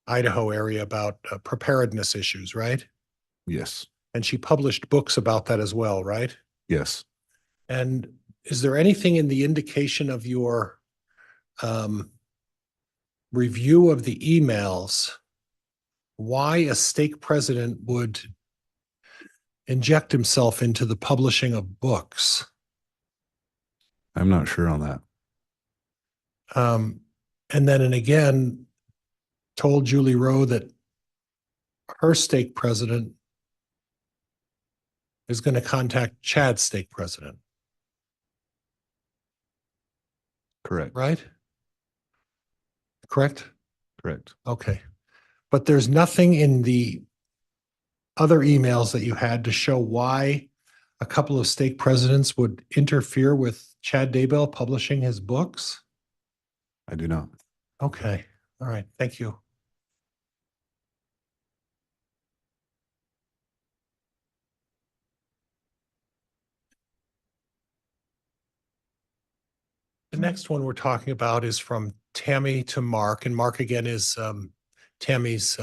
Idaho area about preparedness issues, right? Yes. And she published books about that as well, right? Yes. And is there anything in the indication of your review of the emails why a stake president would inject himself into the publishing of books? I'm not sure on that. And then, and again, told Julie Rowe that her stake president is going to contact Chad's stake president. Correct. Right? Correct? Correct. Okay. But there's nothing in the other emails that you had to show why a couple of stake presidents would interfere with Chad Daybell publishing his books? I do not. Okay. All right. Thank you. The next one we're talking about is from Tammy to Mark, and Mark again is Tammy's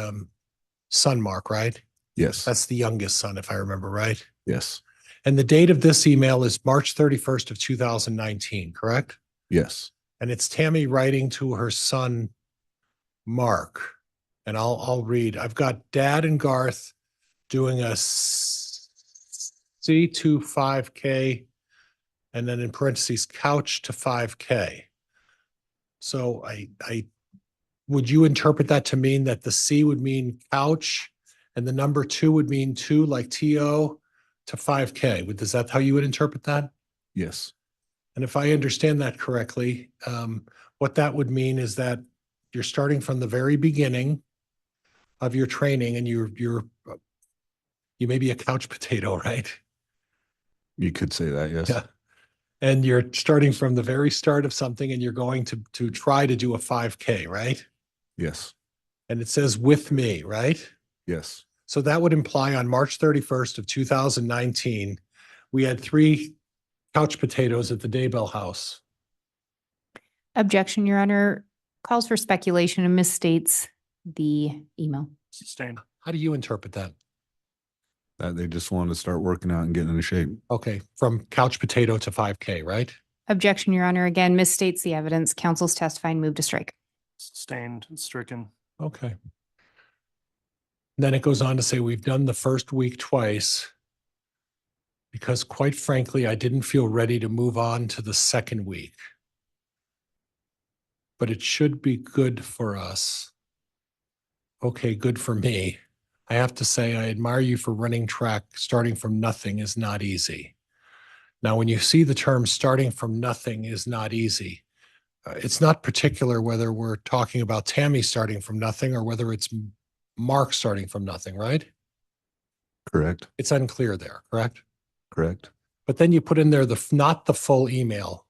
son, Mark, right? Yes. That's the youngest son, if I remember right. Yes. And the date of this email is March 31st of 2019, correct? Yes. And it's Tammy writing to her son, Mark. And I'll read. I've got Dad and Garth doing a C to 5K, and then in parentheses, couch to 5K. So I would you interpret that to mean that the C would mean couch and the number 2 would mean 2, like TO, to 5K? Is that how you would interpret that? Yes. And if I understand that correctly, what that would mean is that you're starting from the very beginning of your training, and you may be a couch potato, right? You could say that, yes. Yeah. And you're starting from the very start of something, and you're going to try to do a 5K, right? Yes. And it says with me, right? Yes. So that would imply on March 31st of 2019, we had 3 couch potatoes at the Daybell house. Objection, Your Honor. Calls for speculation and misstates the email. Sustained. How do you interpret that? That they just wanted to start working out and getting into shape. Okay, from couch potato to 5K, right? Objection, Your Honor. Again, misstates the evidence. Counsel's testifying. Move to strike. Sustained, stricken. Okay. Then it goes on to say, we've done the first week twice because quite frankly, I didn't feel ready to move on to the second week. But it should be good for us. Okay, good for me. I have to say, I admire you for running track. Starting from nothing is not easy. Now, when you see the term starting from nothing is not easy, it's not particular whether we're talking about Tammy starting from nothing or whether it's Mark starting from nothing, right? Correct. It's unclear there, correct? Correct. But then you put in there not the full email.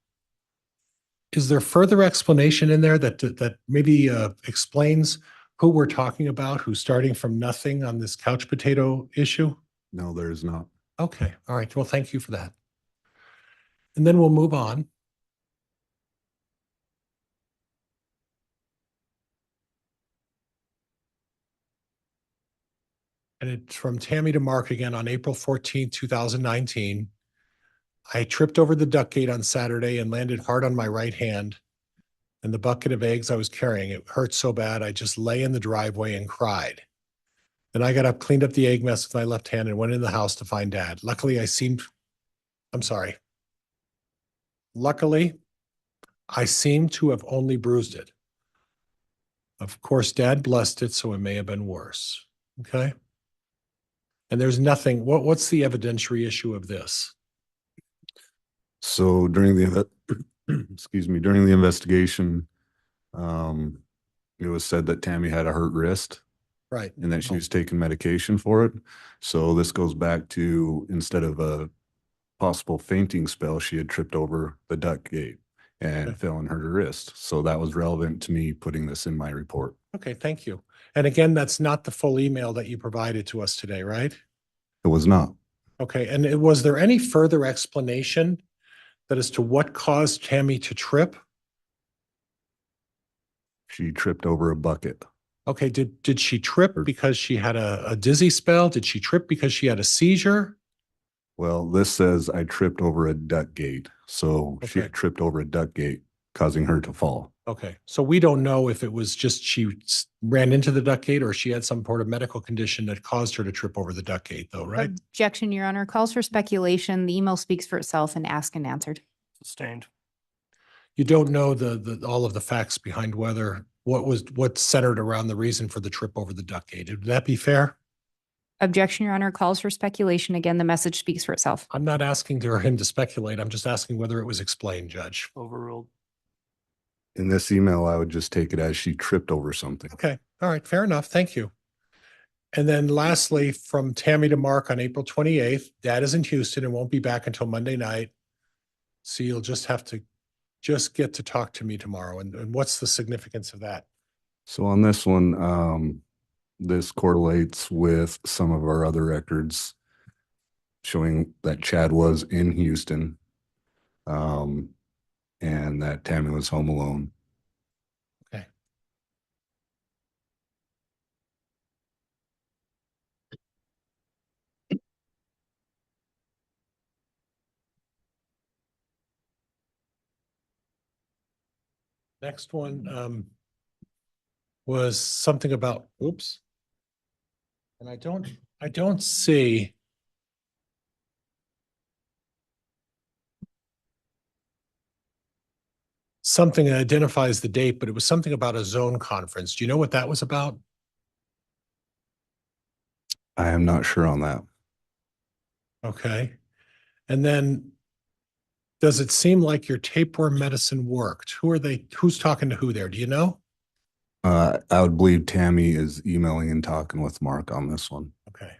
Is there further explanation in there that maybe explains who we're talking about, who's starting from nothing on this couch potato issue? No, there is not. Okay, all right. Well, thank you for that. And then we'll move on. And it's from Tammy to Mark again on April 14th, 2019. I tripped over the duck gate on Saturday and landed hard on my right hand. And the bucket of eggs I was carrying, it hurt so bad, I just lay in the driveway and cried. Then I got up, cleaned up the egg mess with my left hand and went in the house to find Dad. Luckily, I seemed to have only bruised it. Of course, Dad blessed it, so it may have been worse. Okay. And there's nothing, what's the evidentiary issue of this? So during the, during the investigation, it was said that Tammy had a hurt wrist Right. and that she was taking medication for it. So this goes back to, instead of a possible fainting spell, she had tripped over the duck gate and Okay. fell and hurt her wrist. So that was relevant to me putting this in my report. Okay, thank you. And again, that's not the full email that you provided to us today, right? It was not. Okay, and was there any further explanation that as to what caused Tammy to trip? She tripped over a bucket. Okay, did she trip because she had a dizzy spell? Did she trip because she had a seizure? Well, this says I tripped over a duck gate. So she Okay. had tripped over a duck gate, causing her to fall. Okay, so we don't know if it was just she ran into the duck gate or she had some sort of medical condition that caused her to trip over the duck gate though, right? Objection, Your Honor. Calls for speculation. The email speaks for itself and asked and answered. Sustained. You don't know the all of the facts behind what centered around the reason for the trip over the duck gate. Would that be fair? Objection, Your Honor. Calls for speculation. Again, the message speaks for itself. I'm not asking him to speculate. I'm just asking whether it was explained, Judge. Overruled. In this email, I would just take it as she tripped over something. Okay. All right. Fair enough. Thank you. And then lastly, from Tammy to Mark on April 28th, Dad is in Houston and won't be back until Monday night. So you'll just have to get to talk to me tomorrow. And what's the significance of that? So on this one, this correlates with some of our other records showing that Chad was in Houston, and that Tammy was home alone. Okay. Next one was something about, oops. And I don't see. Something that identifies the date, but it was something about a zone conference. Do you know what that was about? I am not sure on that. Okay. And then does it seem like your tapeworm medicine worked? Who's talking to who there? Do you know? I would believe Tammy is emailing and talking with Mark on this one. Okay.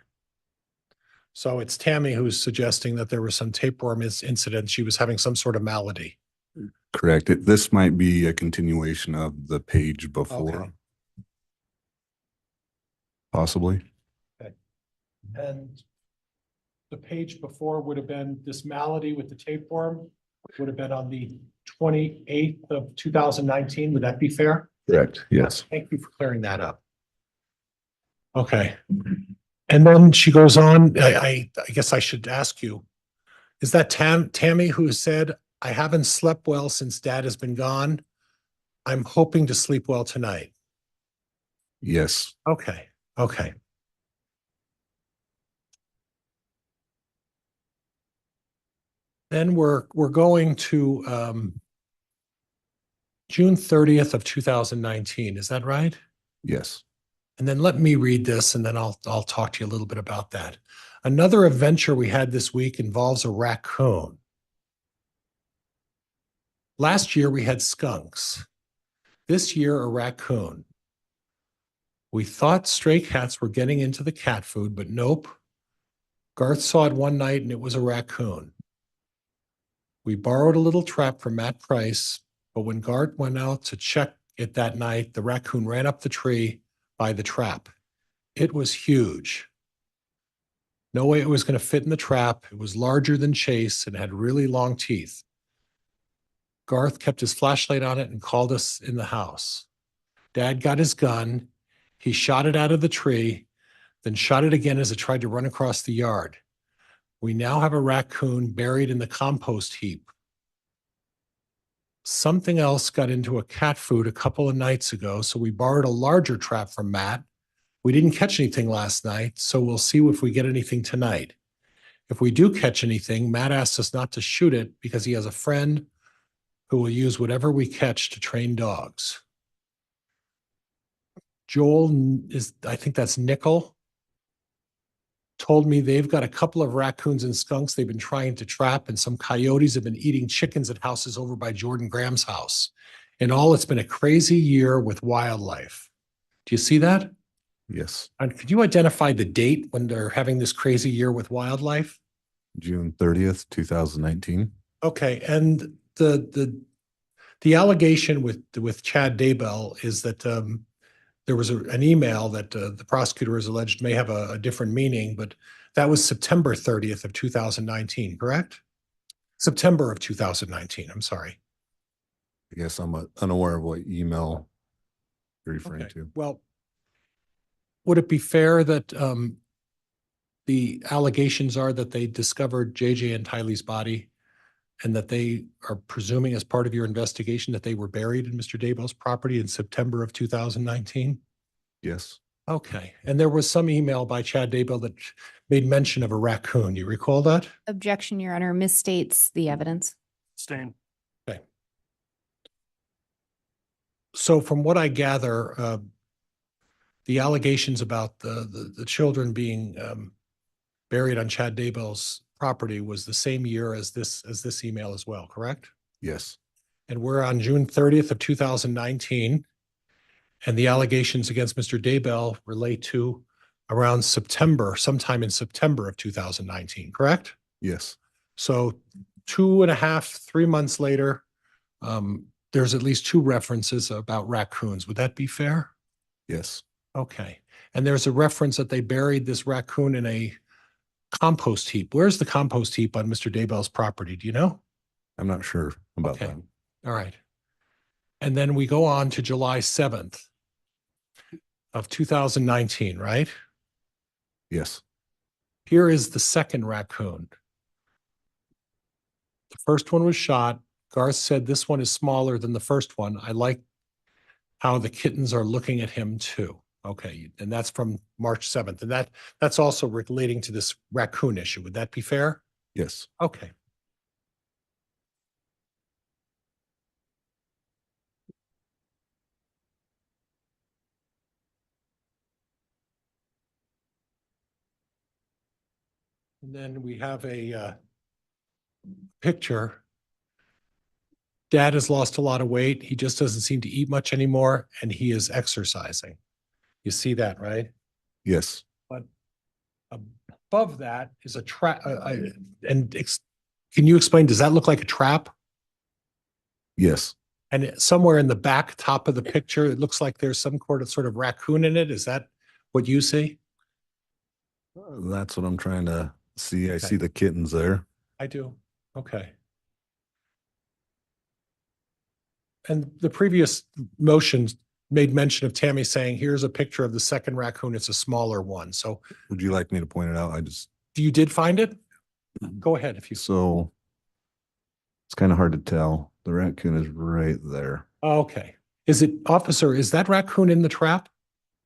So it's Tammy who's suggesting that there was some tapeworm incident. She was having some sort of malady. Correct. This might be a continuation of the page before. Okay. Possibly. Okay. And the page before would have been this malady with the tapeworm would have been on the 28th of 2019. Would that be fair? Correct. Yes. Thank you for clearing that up. Okay. And then she goes on, I guess I should ask you, is that Tammy who said, I haven't slept well since Dad has been gone. I'm hoping to sleep well tonight. Yes. Okay. Okay. Then we're going to June 30th of 2019. Is that right? Yes. And then let me read this and then I'll talk to you a little bit about that. Another adventure we had this week involves a raccoon. Last year we had skunks. This year a raccoon. We thought stray cats were getting into the cat food, but nope. Garth saw it one night and it was a raccoon. We borrowed a little trap from Matt Price, but when Garth went out to check it that night, the raccoon ran up the tree, by the trap. It was huge. No way it was going to fit in the trap. It was larger than Chase and had really long teeth. Garth kept his flashlight on it and called us in the house. Dad got his gun. He shot it out of the tree, then shot it again as it tried to run across the yard. We now have a raccoon buried in the compost heap. Something else got into a cat food a couple of nights ago, so we borrowed a larger trap from Matt. We didn't catch anything last night, so we'll see if we get anything tonight. If we do catch anything, Matt asked us not to shoot it because he has a friend who will use whatever we catch to train dogs. Joel is, I think that's Nickel, told me they've got a couple of raccoons and skunks they've been trying to trap, and some coyotes have been eating chickens at houses over by Jordan Graham's house. In all, it's been a crazy year with wildlife. Do you see that? Yes. And could you identify the date when they're having this crazy year with wildlife? June 30th, 2019. Okay, and the allegation with Chad Daybell is that there was an email that the prosecutor has alleged may have a different meaning, but that was September 30th of 2019, correct? September of 2019, I'm sorry. I guess I'm unaware of what email you're referring Okay. to. Well, would it be fair that the allegations are that they discovered JJ and Tylee's body and that they are presuming as part of your investigation that they were buried in Mr. Daybell's property in September of 2019? Yes. Okay. And there was some email by Chad Daybell that made mention of a raccoon. You recall that? Objection, Your Honor, misstates the evidence. Abstain. Okay. So from what I gather, the allegations about the children being buried on Chad Daybell's property was the same year as this email as well, correct? Yes. And we're on June 30th of 2019. And the allegations against Mr. Daybell relate to around September, sometime in September of 2019, correct? Yes. So 2.5, 3 months later, there's at least two references about raccoons. Would that be fair? Yes. Okay. And there's a reference that they buried this raccoon in a compost heap. Where's the compost heap on Mr. Daybell's property? Do you know? I'm not sure about Okay. that. All right. And then we go on to July 7th of 2019, right? Yes. Here is the second raccoon. The first one was shot. Garth said this one is smaller than the first one. I like how the kittens are looking at him too. Okay, and that's from March 7th. And that's also relating to this raccoon issue. Would that be fair? Yes. Okay. And then we have a picture. Dad has lost a lot of weight. He just doesn't seem to eat much anymore, and he is exercising. You see that, right? Yes. But above that is a trap. Can you explain, does that look like a trap? Yes. And somewhere in the back top of the picture, it looks like there's some sort of raccoon in it. Is that what you see? That's what I'm trying to see. I Okay. see the kittens there. I do. Okay. And the previous motions made mention of Tammy saying, here's a picture of the second raccoon. It's a smaller one. So Would you like me to point it out? you did find it? Go ahead if you. So it's kind of hard to tell. The raccoon is right there. Okay. Is that raccoon in the trap?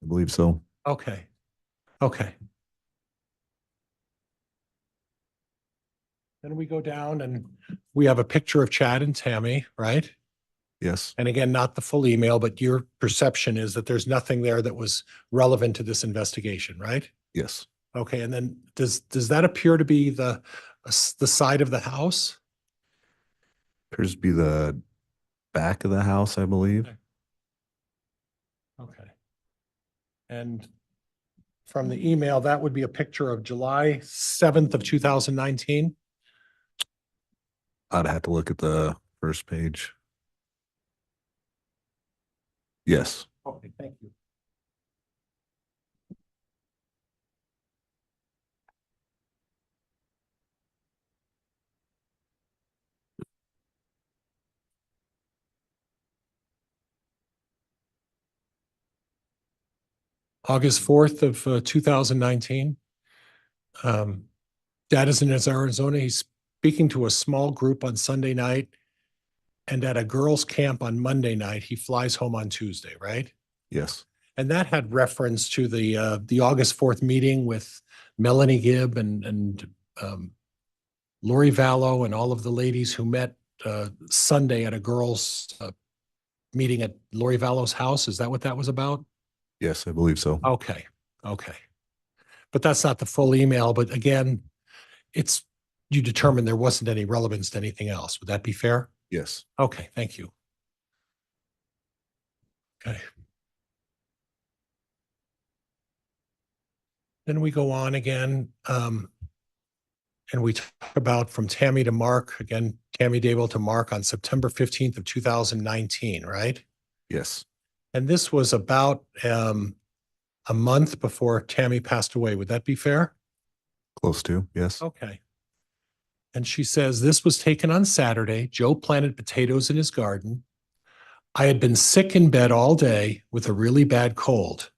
I believe so. Okay. Okay. Then we go down and we have a picture of Chad and Tammy, right? Yes. And again, not the full email, but your perception is that there's nothing there that was relevant to this investigation, right? Yes. Okay. And then does that appear to be the side of the house? Appears to be the back of the house, I believe. Okay. And from the email, that would be a picture of July 7th of 2019. I'd have to look at the first page. Yes. Okay, thank you. August 4th of 2019. Dad is in Arizona. He's speaking to a small group on Sunday night. And at a girls' camp on Monday night, he flies home on Tuesday, right? Yes. And that had reference to the August 4th meeting with Melanie Gibb and Lori Vallow and all of the ladies who met Sunday at a girls' meeting at Lori Vallow's house. Is that what that was about? Yes, I believe so. Okay, okay. But that's not the full email. But again, you determined there wasn't any relevance to anything else. Would that be fair? Yes. Okay, thank you. Okay. Then we go on again, and we talk about from Tammy to Mark, again, Tammy Daybell to Mark on September 15th of 2019, right? Yes. And this was about a month before Tammy passed away. Would that be fair? Close to, yes. Okay. And she says, this was taken on Saturday. Joe planted potatoes in his garden. I had been sick in bed all day with a really bad cold,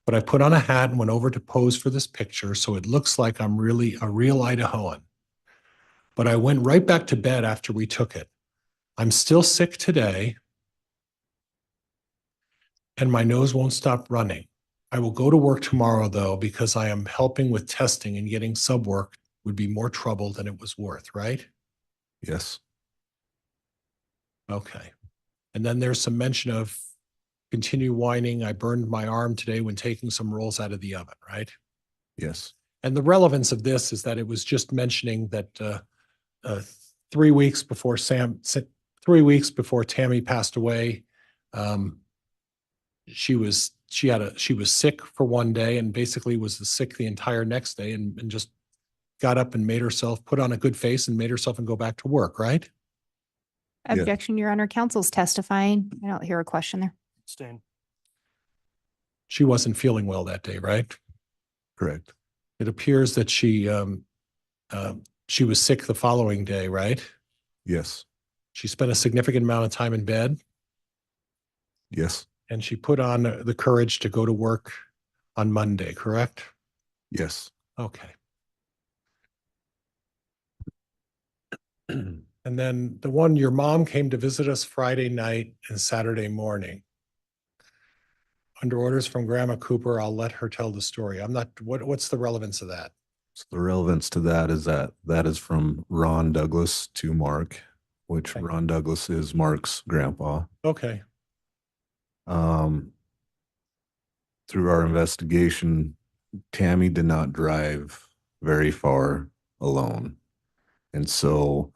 but I put on a hat and went over to pose for this picture, so it looks like I'm really a real Idahoan. But I went right back to bed after we took it. I'm still sick today, and my nose won't stop running. I will go to work tomorrow, though, because I am helping with testing, and getting sub work would be more trouble than it was worth, right? Yes. Okay. And then there's some mention of continue whining. I burned my arm today when taking some rolls out of the oven, right? Yes. And the relevance of this is that it was just mentioning that 3 weeks before 3 weeks before Tammy passed away, she was sick for one day and basically was sick the entire next day and just got up and made herself put on a good face and made herself and go back to work, right? Yeah. Objection, Your Honor. Counsel's testifying. I don't hear a question there. Abstain. She wasn't feeling well that day, right? Correct. It appears that she was sick the following day, right? Yes. She spent a significant amount of time in bed, Yes. and she put on the courage to go to work on Monday, correct? Yes. Okay. And then the one, your mom came to visit us Friday night and Saturday morning. Under orders from Grandma Cooper, I'll let her tell the story. What's the relevance of that? So the relevance to that is from Ron Douglas to Mark, which Okay. Ron Douglas is Mark's grandpa. Okay. Through our investigation, Tammy did not drive very far alone. And so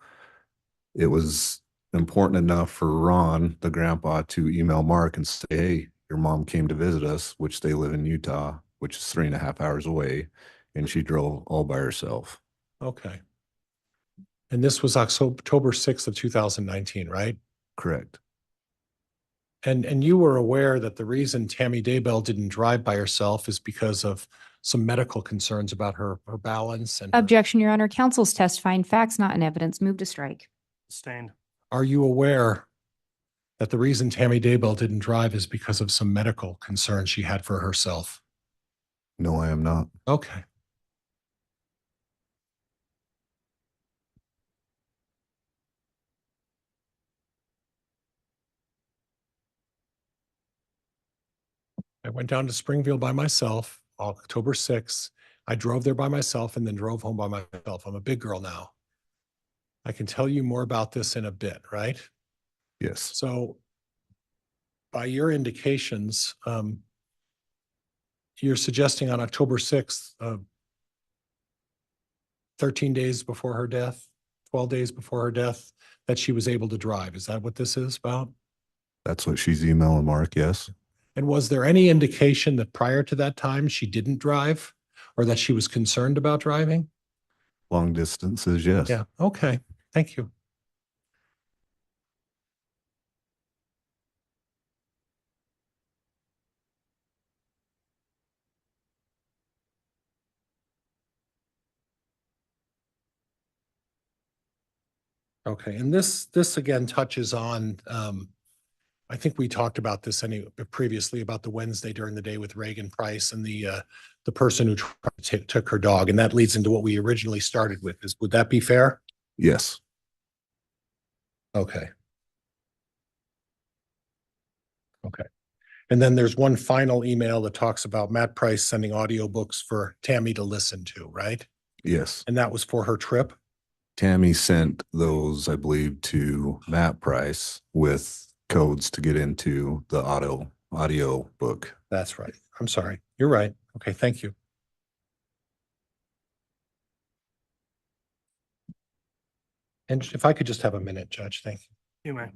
it was important enough for Ron, the grandpa, to email Mark and say, hey, your mom came to visit us, which they live in Utah, which is 3.5 hours away. And she drove all by herself. Okay. And this was October 6th of 2019, right? Correct. And you were aware that the reason Tammy Daybell didn't drive by herself is because of some medical concerns about her balance and Objection, Your Honor. Counsel's testifying. Facts not in evidence. Move to strike. Abstain. Are you aware that the reason Tammy Daybell didn't drive is because of some medical concerns she had for herself? No, I am not. Okay. I went down to Springfield by myself, October 6th. I drove there by myself and then drove home by myself. I'm a big girl now. I can tell you more about this in a bit, right? Yes. So by your indications, you're suggesting on October 6th, 13 days before her death, 12 days before her death, that she was able to drive. Is that what this is about? That's what she's emailing Mark, yes. And was there any indication that prior to that time she didn't drive or that she was concerned about driving? Long distances, yes. Yeah. Okay. Thank you. Okay. And this again touches on, I think we talked about this previously about the Wednesday during the day with Reagan Price and the person who took her dog. And that leads into what we originally started with. Would that be fair? Yes. Okay. Okay. And then there's one final email that talks about Matt Price sending audiobooks for Tammy to listen to, right? Yes. And that was for her trip? Tammy sent those, I believe, to Matt Price with codes to get into the audio book. That's right. I'm sorry. You're right. Okay, thank you. And if I could just have a minute, Judge, thank you. You may.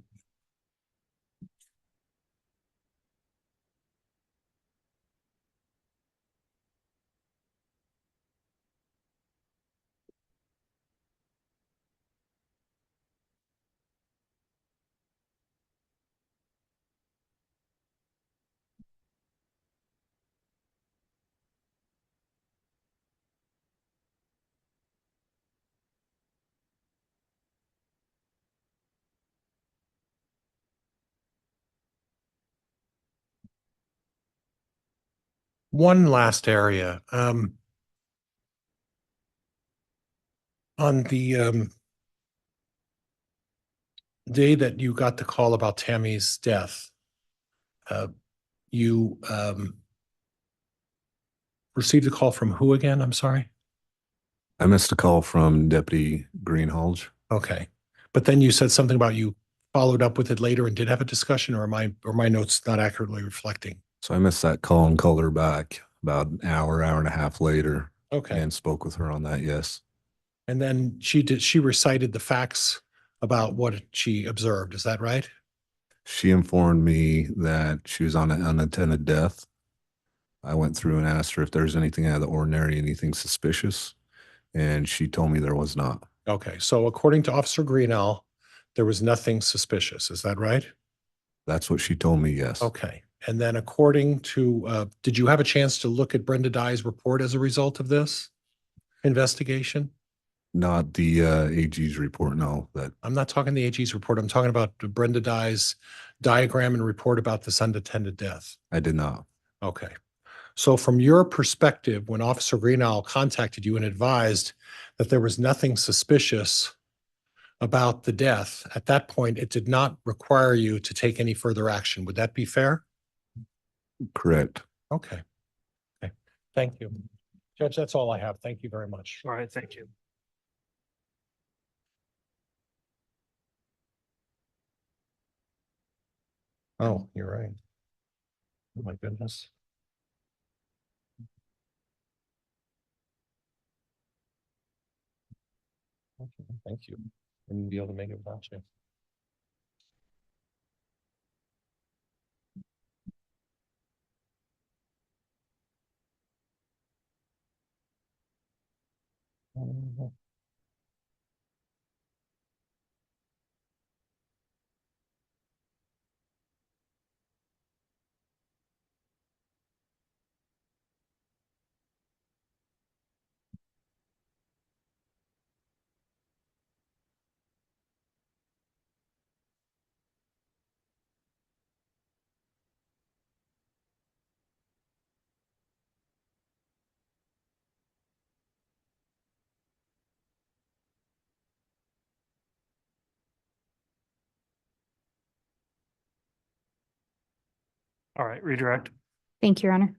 One last area. On the day that you got the call about Tammy's death, you received a call from who again? I'm sorry. I missed a call from Deputy Greenhalgh. Okay. But then you said something about you followed up with it later and did have a discussion, or my notes not accurately reflecting? So I missed that call and called her back about an hour and a half later Okay. and spoke with her on that. Yes. And then she recited the facts about what she observed. Is that right? She informed me that she was on an unattended death. I went through and asked her if there's anything out of the ordinary, anything suspicious, and she told me there was not. Okay. So according to Officer Greenell, there was nothing suspicious. Is that right? That's what she told me, yes. Okay. And then according to, did you have a chance to look at Brenda Dye's report as a result of this investigation? Not the AG's report, no. That I'm not talking the AG's report. I'm talking about Brenda Dye's diagram and report about this unattended death. I did not. Okay. So from your perspective, when Officer Greenall contacted you and advised that there was nothing suspicious about the death, at that point, it did not require you to take any further action. Would that be fair? Correct. Okay. Okay. Thank you. Judge, that's all I have. Thank you very much. All right, thank you. Oh, you're right. Oh, my goodness. Okay, thank you. Wouldn't be able to make it without you. All right, redirect. Thank you, Your Honor.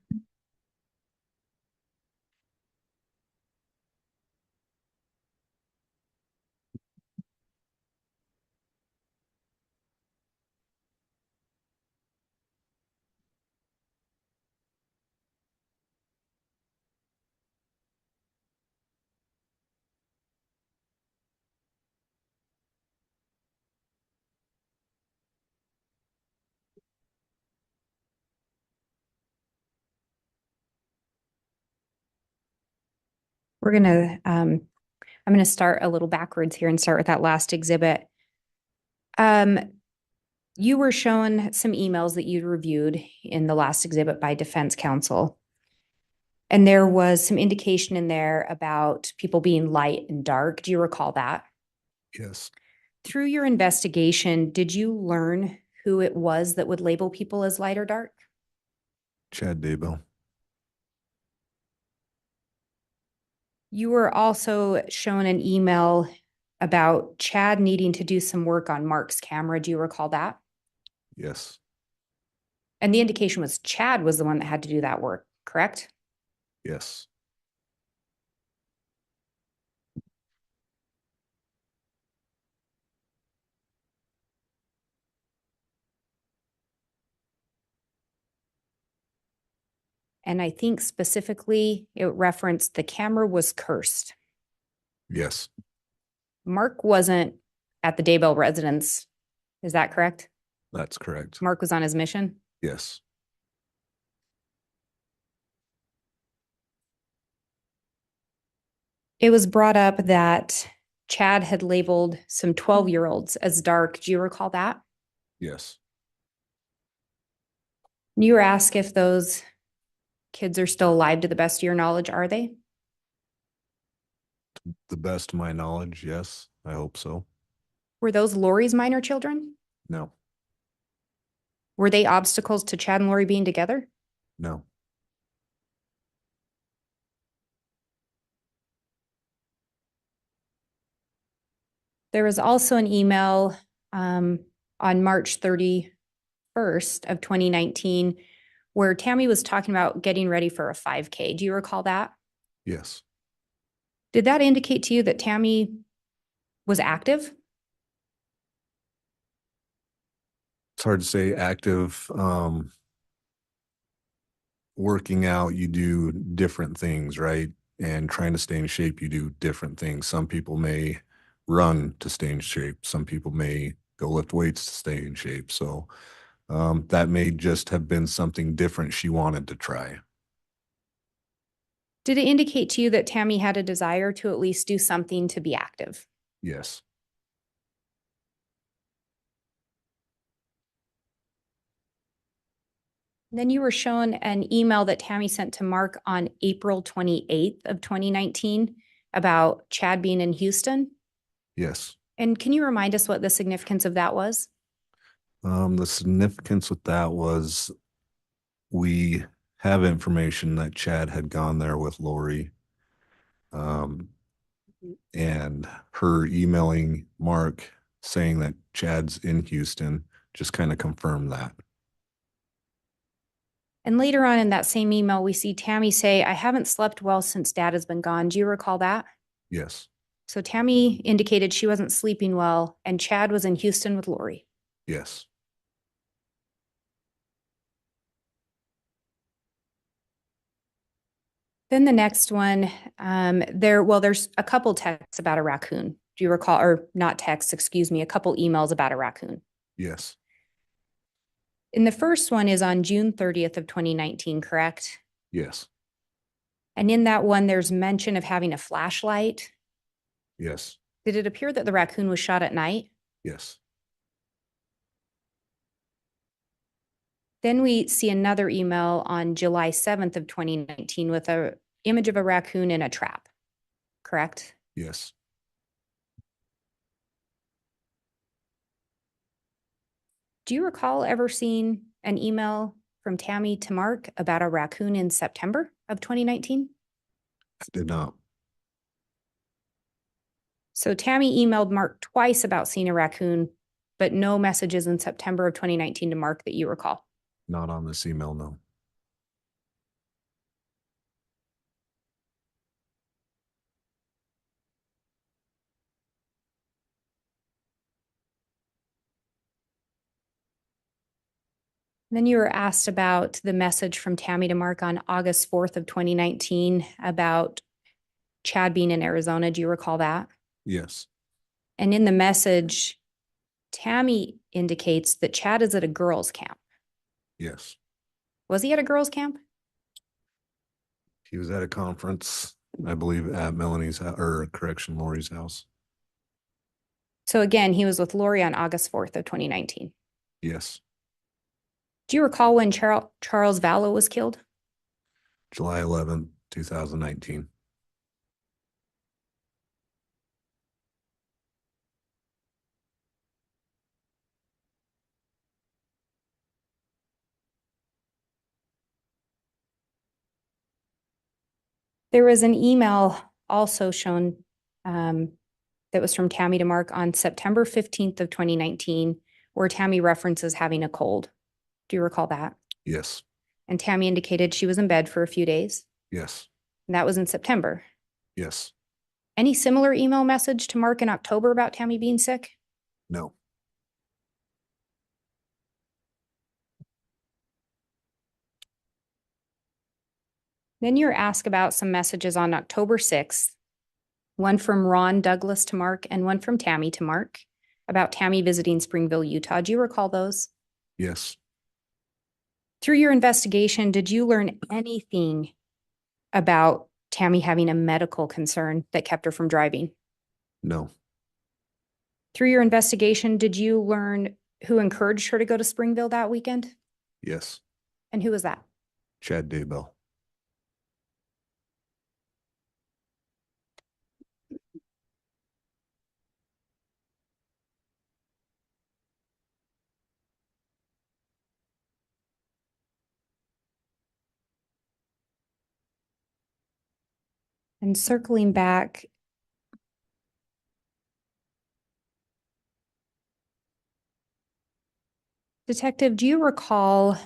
We're gonna, I'm gonna start a little backwards here and start with that last exhibit. You were shown some emails that you reviewed in the last exhibit by defense counsel. And there was some indication in there about people being light and dark. Do you recall that? Yes. Through your investigation, did you learn who it was that would label people as light or dark? Chad Daybell. You were also shown an email about Chad needing to do some work on Mark's camera. Do you recall that? Yes. And the indication was Chad was the one that had to do that work, correct? Yes. And I think specifically it referenced the camera was cursed. Yes. Mark wasn't at the Daybell residence. Is that correct? That's correct. Mark was on his mission. Yes. It was brought up that Chad had labeled some 12-year-olds as dark. Do you recall that? Yes. You were asked if those kids are still alive to the best of your knowledge. Are they? The best of my knowledge, yes. I hope so. Were those Lori's minor children? No. Were they obstacles to Chad and Lori being together? No. There was also an email on March 31st of 2019 where Tammy was talking about getting ready for a 5K. Do you recall that? Yes. Did that indicate to you that Tammy was active? It's hard to say. Active. Working out, you do different things, right? And trying to stay in shape, you do different things. Some people may run to stay in shape. Some people may go lift weights to stay in shape. So that may just have been something different she wanted to try. Did it indicate to you that Tammy had a desire to at least do something to be active? Yes. Then you were shown an email that Tammy sent to Mark on April 28th of 2019 about Chad being in Houston. Yes. And can you remind us what the significance of that was? The significance with that was we have information that Chad had gone there with Lori. And her emailing Mark saying that Chad's in Houston just kind of confirmed that. And later on in that same email, we see Tammy say, I haven't slept well since Dad has been gone. Do you recall that? Yes. So Tammy indicated she wasn't sleeping well and Chad was in Houston with Lori. Yes. Then the next one, there's a couple texts about a raccoon. Do you recall, or not texts, excuse me, a couple emails about a raccoon. Yes. And the first one is on June 30th of 2019, correct? Yes. And in that one, there's mention of having a flashlight. Yes. Did it appear that the raccoon was shot at night? Yes. Then we see another email on July 7th of 2019 with an image of a raccoon in a trap, correct? Yes. Do you recall ever seeing an email from Tammy to Mark about a raccoon in September of 2019? I did not. So Tammy emailed Mark twice about seeing a raccoon, but no messages in September of 2019 to Mark that you recall. Not on this email, no. Then you were asked about the message from Tammy to Mark on August 4th of 2019 about Chad being in Arizona. Do you recall that? Yes. And in the message, Tammy indicates that Chad is at a girls' camp. Yes. Was he at a girls' camp? He was at a conference, I believe, at Melanie's or correction, Lori's house. So again, he was with Lori on August 4th of 2019. Yes. Do you recall when Charles Vallow was killed? July 11th, 2019. There was an email also shown that was from Tammy to Mark on September 15th of 2019, where Tammy references having a cold. Do you recall that? Yes. And Tammy indicated she was in bed for a few days. Yes. And that was in September. Yes. Any similar email message to Mark in October about Tammy being sick? No. Then you're asked about some messages on October 6th, one from Ron Douglas to Mark and one from Tammy to Mark about Tammy visiting Springville, Utah. Do you recall those? Yes. Through your investigation, did you learn anything about Tammy having a medical concern that kept her from driving? No. Through your investigation, did you learn who encouraged her to go to Springville that weekend? Yes. And who was that? Chad Daybell. And circling back, Detective, do you recall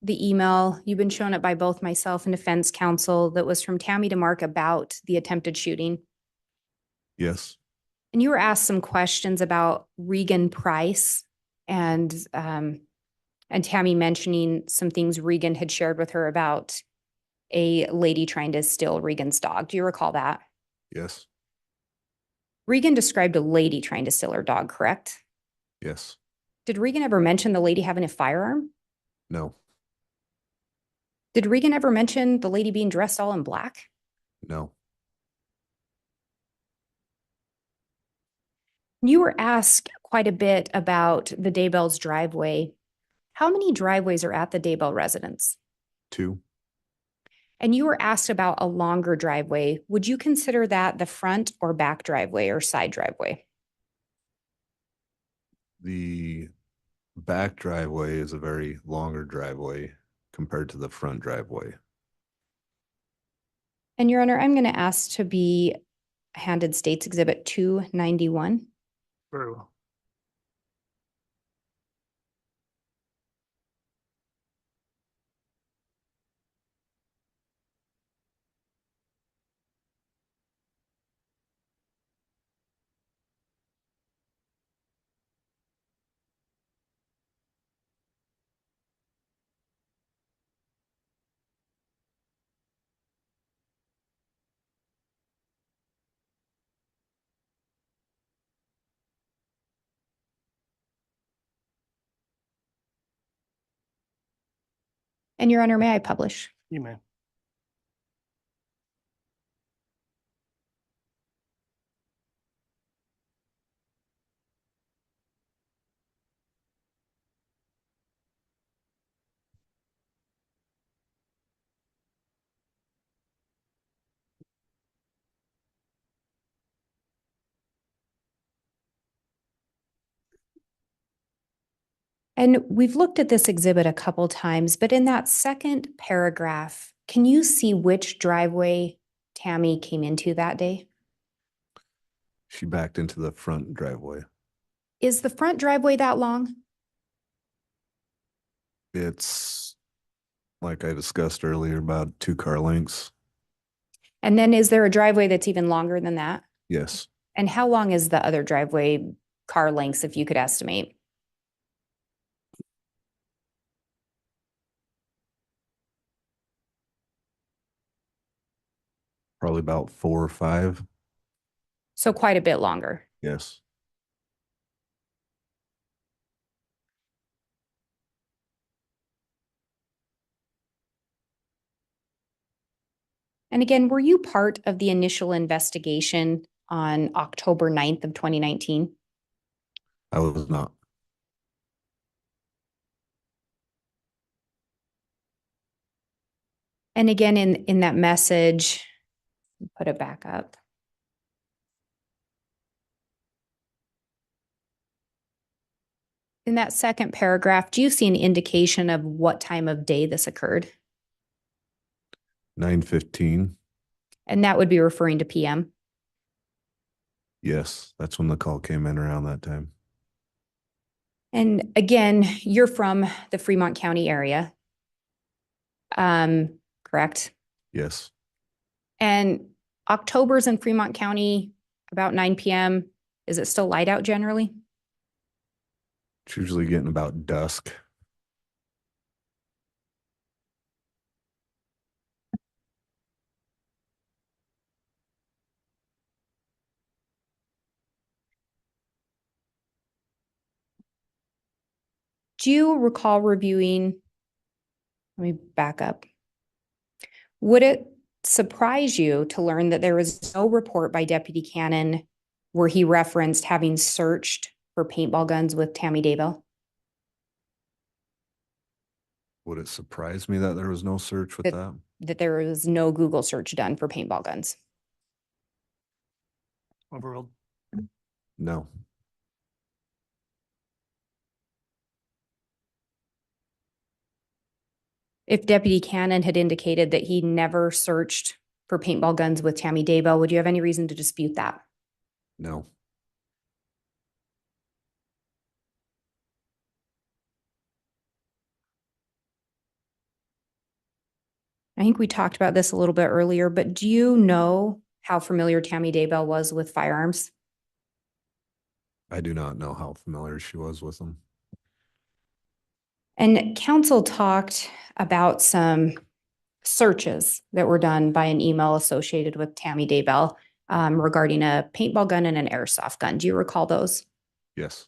the email, you've been shown it by both myself and defense counsel, that was from Tammy to Mark about the attempted shooting? Yes. And you were asked some questions about Regan Price and Tammy mentioning some things Regan had shared with her about a lady trying to steal Regan's dog. Do you recall that? Yes. Regan described a lady trying to steal her dog, correct? Yes. Did Regan ever mention the lady having a firearm? No. Did Regan ever mention the lady being dressed all in black? No. You were asked quite a bit about the Daybell's driveway. How many driveways are at the Daybell residence? 2. And you were asked about a longer driveway. Would you consider that the front or back driveway or side driveway? The back driveway is a very longer driveway compared to the front driveway. And Your Honor, I'm going to ask to be handed States Exhibit 291. Very well. And Your Honor, may I publish? You may. And we've looked at this exhibit a couple times, but in that second paragraph, can you see which driveway Tammy came into that day? She backed into the front driveway. Is the front driveway that long? It's, like I discussed earlier, about 2 car lengths. And then is there a driveway that's even longer than that? Yes. And how long is the other driveway car lengths, if you could estimate? Probably about 4 or 5. So quite a bit longer. Yes. And again, were you part of the initial investigation on October 9th of 2019? I was not. And again, in that message, put it back up. In that second paragraph, do you see an indication of what time of day this occurred? 9:15. And that would be referring to PM. Yes, that's when the call came in around that time. And again, you're from the Fremont County area. Correct? Yes, And October's in Fremont County, about 9 PM. Is it still light out generally? it's usually getting about dusk. Do you recall reviewing? Let me back up. Would it surprise you to learn that there was no report by Deputy Cannon where he referenced having searched for paintball guns with Tammy Daybell? Would it surprise me that there was no search with that? That there was no Google search done for paintball guns? Overruled. No. If Deputy Cannon had indicated that he never searched for paintball guns with Tammy Daybell, would you have any reason to dispute that? No. I think we talked about this a little bit earlier, but do you know how familiar Tammy Daybell was with firearms? I do not know how familiar she was with them. And council talked about some searches that were done by an email associated with Tammy Daybell regarding a paintball gun and an airsoft gun. Do you recall those? Yes.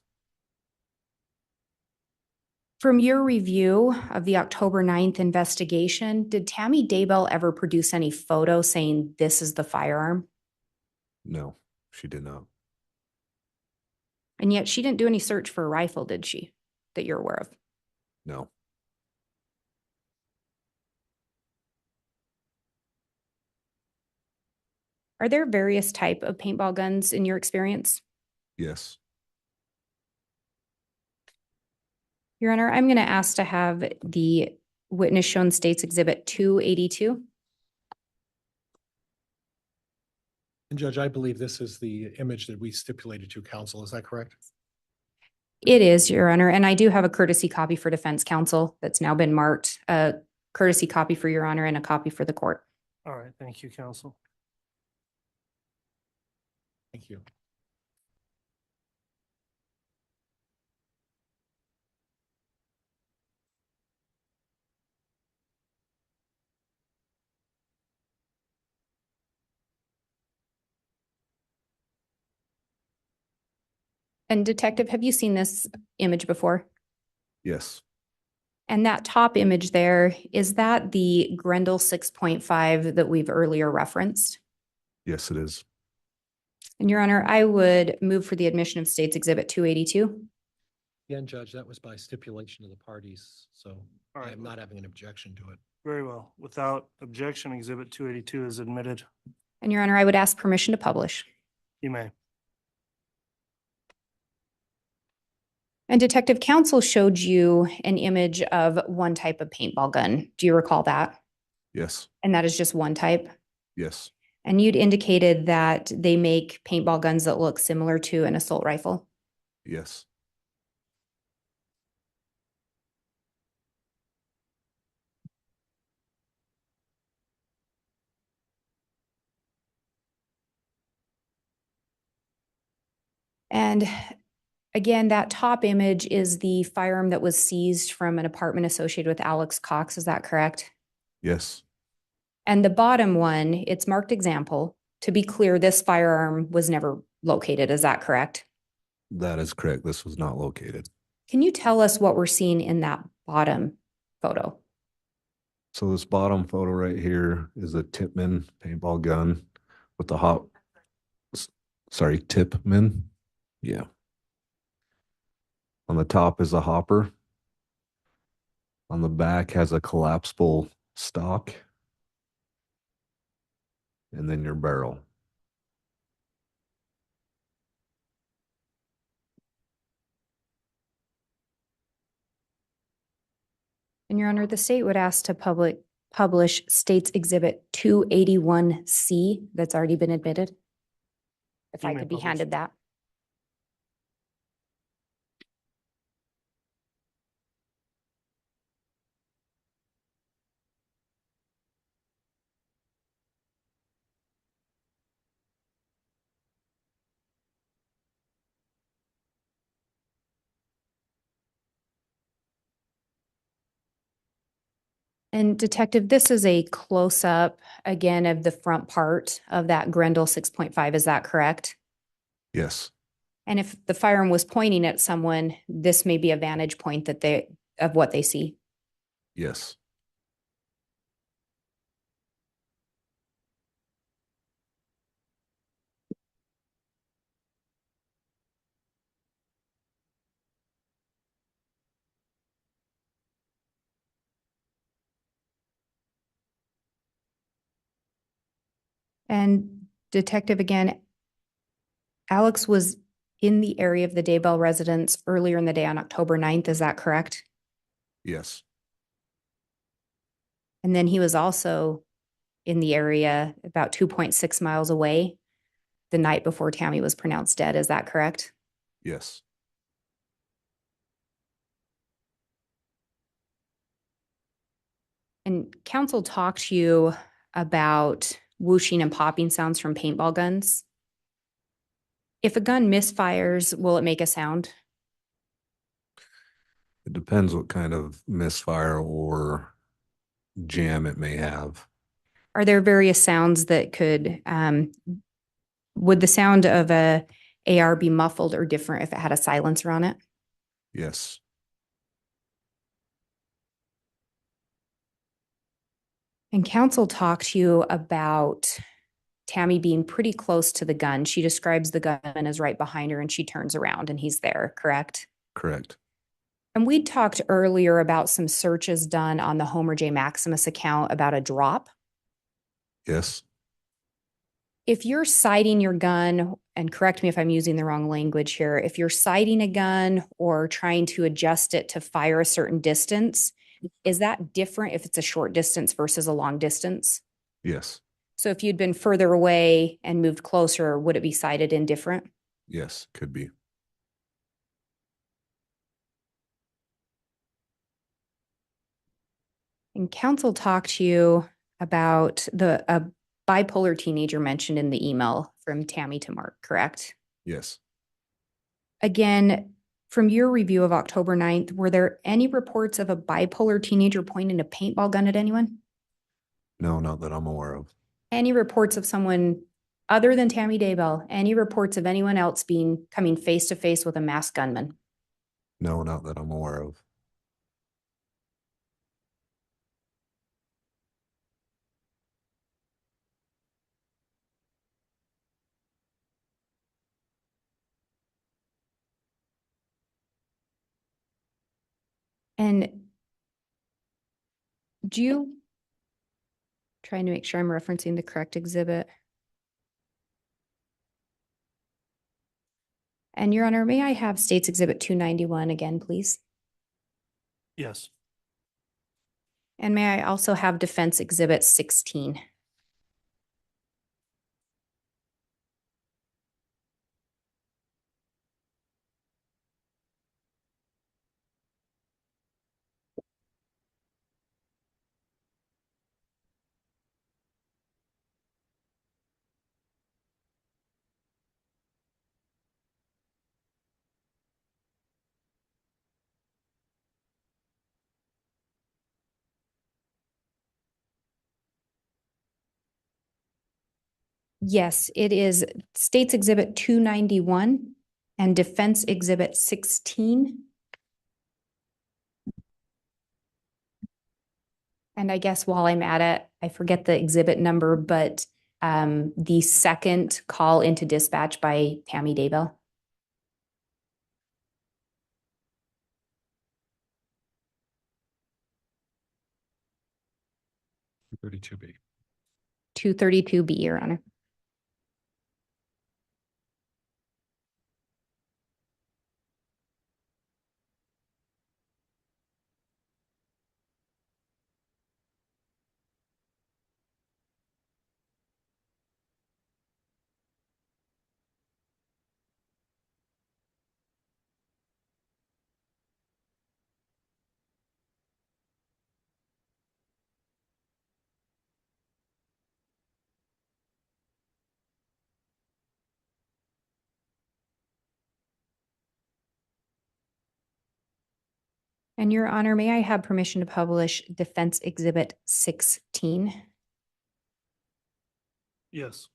From your review of the October 9th investigation, did Tammy Daybell ever produce any photo saying this is the firearm? No, she did not. And yet she didn't do any search for a rifle, did she, that you're aware of? No. Are there various type of paintball guns in your experience? Yes. Your Honor, I'm going to ask to have the witness shown State's Exhibit 282. And Judge, I believe this is the image that we stipulated to counsel. Is that correct? It is, Your Honor, and I do have a courtesy copy for defense counsel that's now been marked, a courtesy copy for Your Honor and a copy for the court. All right, thank you, counsel. Thank you. And Detective, have you seen this image before? Yes. And that top image there, is that the Grendel 6.5 that we've earlier referenced? Yes, it is. And Your Honor, I would move for the admission of State's Exhibit 282. Again, Judge, that was by stipulation of the parties, so All I right. am not having an objection to it. Very well. Without objection, Exhibit 282 is admitted. And Your Honor, I would ask permission to publish. You may. And Detective Counsel showed you an image of one type of paintball gun. Do you recall that? Yes. And that is just one type? Yes. And you'd indicated that they make paintball guns that look similar to an assault rifle. Yes. And again, that top image is the firearm that was seized from an apartment associated with Alex Cox. Is that correct? Yes. And the bottom one, it's marked example. To be clear, this firearm was never located. Is that correct? That is correct. This was not located. Can you tell us what we're seeing in that bottom photo? So this bottom photo right here is a Tipman paintball gun with the Tipman. Yeah. On the top is a hopper. On the back has a collapsible stock. And then your barrel. And Your Honor, the state would ask to publish State's Exhibit 281C that's already been admitted? If You I may could be publish. handed that. And Detective, this is a close-up, again, of the front part of that Grendel 6.5, is that correct? Yes, And if the firearm was pointing at someone, this may be a vantage point that of what they see. yes, And Detective, again, Alex was in the area of the Daybell residence earlier in the day on October 9th, is that correct? yes, And then he was also in the area about 2.6 miles away the night before Tammy was pronounced dead, is that correct? yes. And counsel talked to you about whooshing and popping sounds from paintball guns. If a gun misfires, will it make a sound? It depends what kind of misfire or jam it may have. Are there various sounds that could, would the sound of a AR be muffled or different if it had a silencer on it? Yes, And counsel talked to you about Tammy being pretty close to the gun. She describes the gunman as right behind her and she turns around and he's there, correct? correct. And we talked earlier about some searches done on the Homer J. Maximus account about a drop. Yes, If you're sighting your gun, and correct me if I'm using the wrong language here, if you're sighting a gun or trying to adjust it to fire a certain distance, is that different if it's a short distance versus a long distance? yes, So if you'd been further away and moved closer, would it be sighted indifferent? yes, could be. And counsel talked to you about a bipolar teenager mentioned in the email from Tammy to Mark, correct? Yes, Again, from your review of October 9th, were there any reports of a bipolar teenager pointing a paintball gun at anyone? no, not that I'm aware of. Any reports of someone other than Tammy Daybell? Any reports of anyone else coming face to face with a masked gunman? No, not that I'm aware of. And do you, trying to make sure I'm referencing the correct exhibit. And Your Honor, may I have State's Exhibit 291 again, please? Yes. And may I also have Defense Exhibit 16? Yes, it is State's Exhibit 291 and Defense Exhibit 16. And I guess while I'm at it, I forget the exhibit number, but the second call into dispatch by Tammy Daybell. 32B. 232B, Your Honor. And Your Honor, may I have permission to publish Defense Exhibit 16? Yes.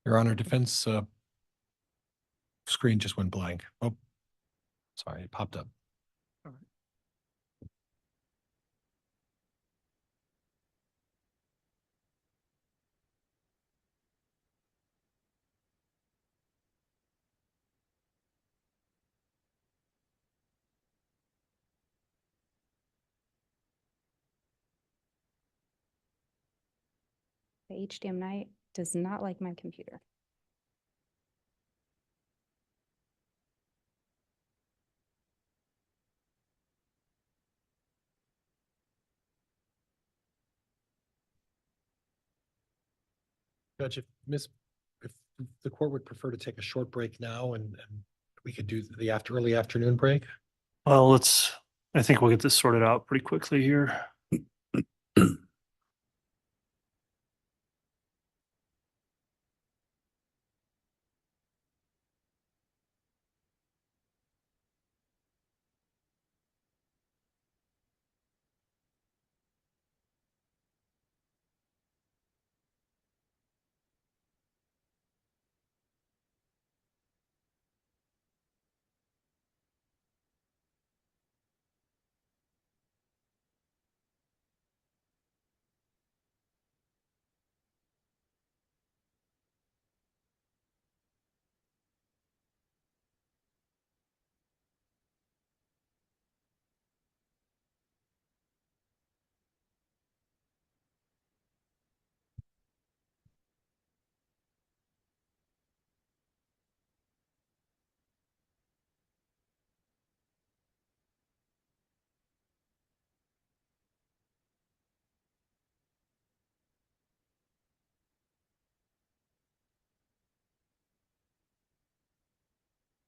Your Honor, defense screen just went blank. Oh, sorry, it popped up. The HDMI does not like my computer. Judge, if the court would prefer to take a short break now and we could do the early afternoon break. Well, I think we'll get this sorted out pretty quickly here.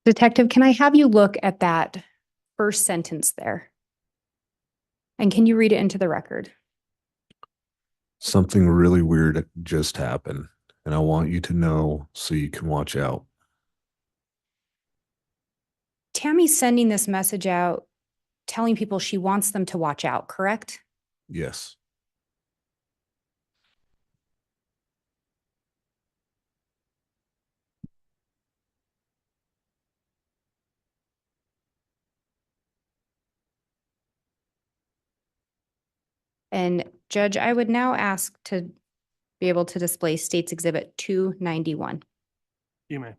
Detective, can I have you look at that first sentence there? And can you read it into the record? Something really weird just happened, and I want you to know so you can watch out. Tammy's sending this message out, telling people she wants them to watch out, correct? Yes. And Judge, I would now ask to be able to display State's Exhibit 291. You may.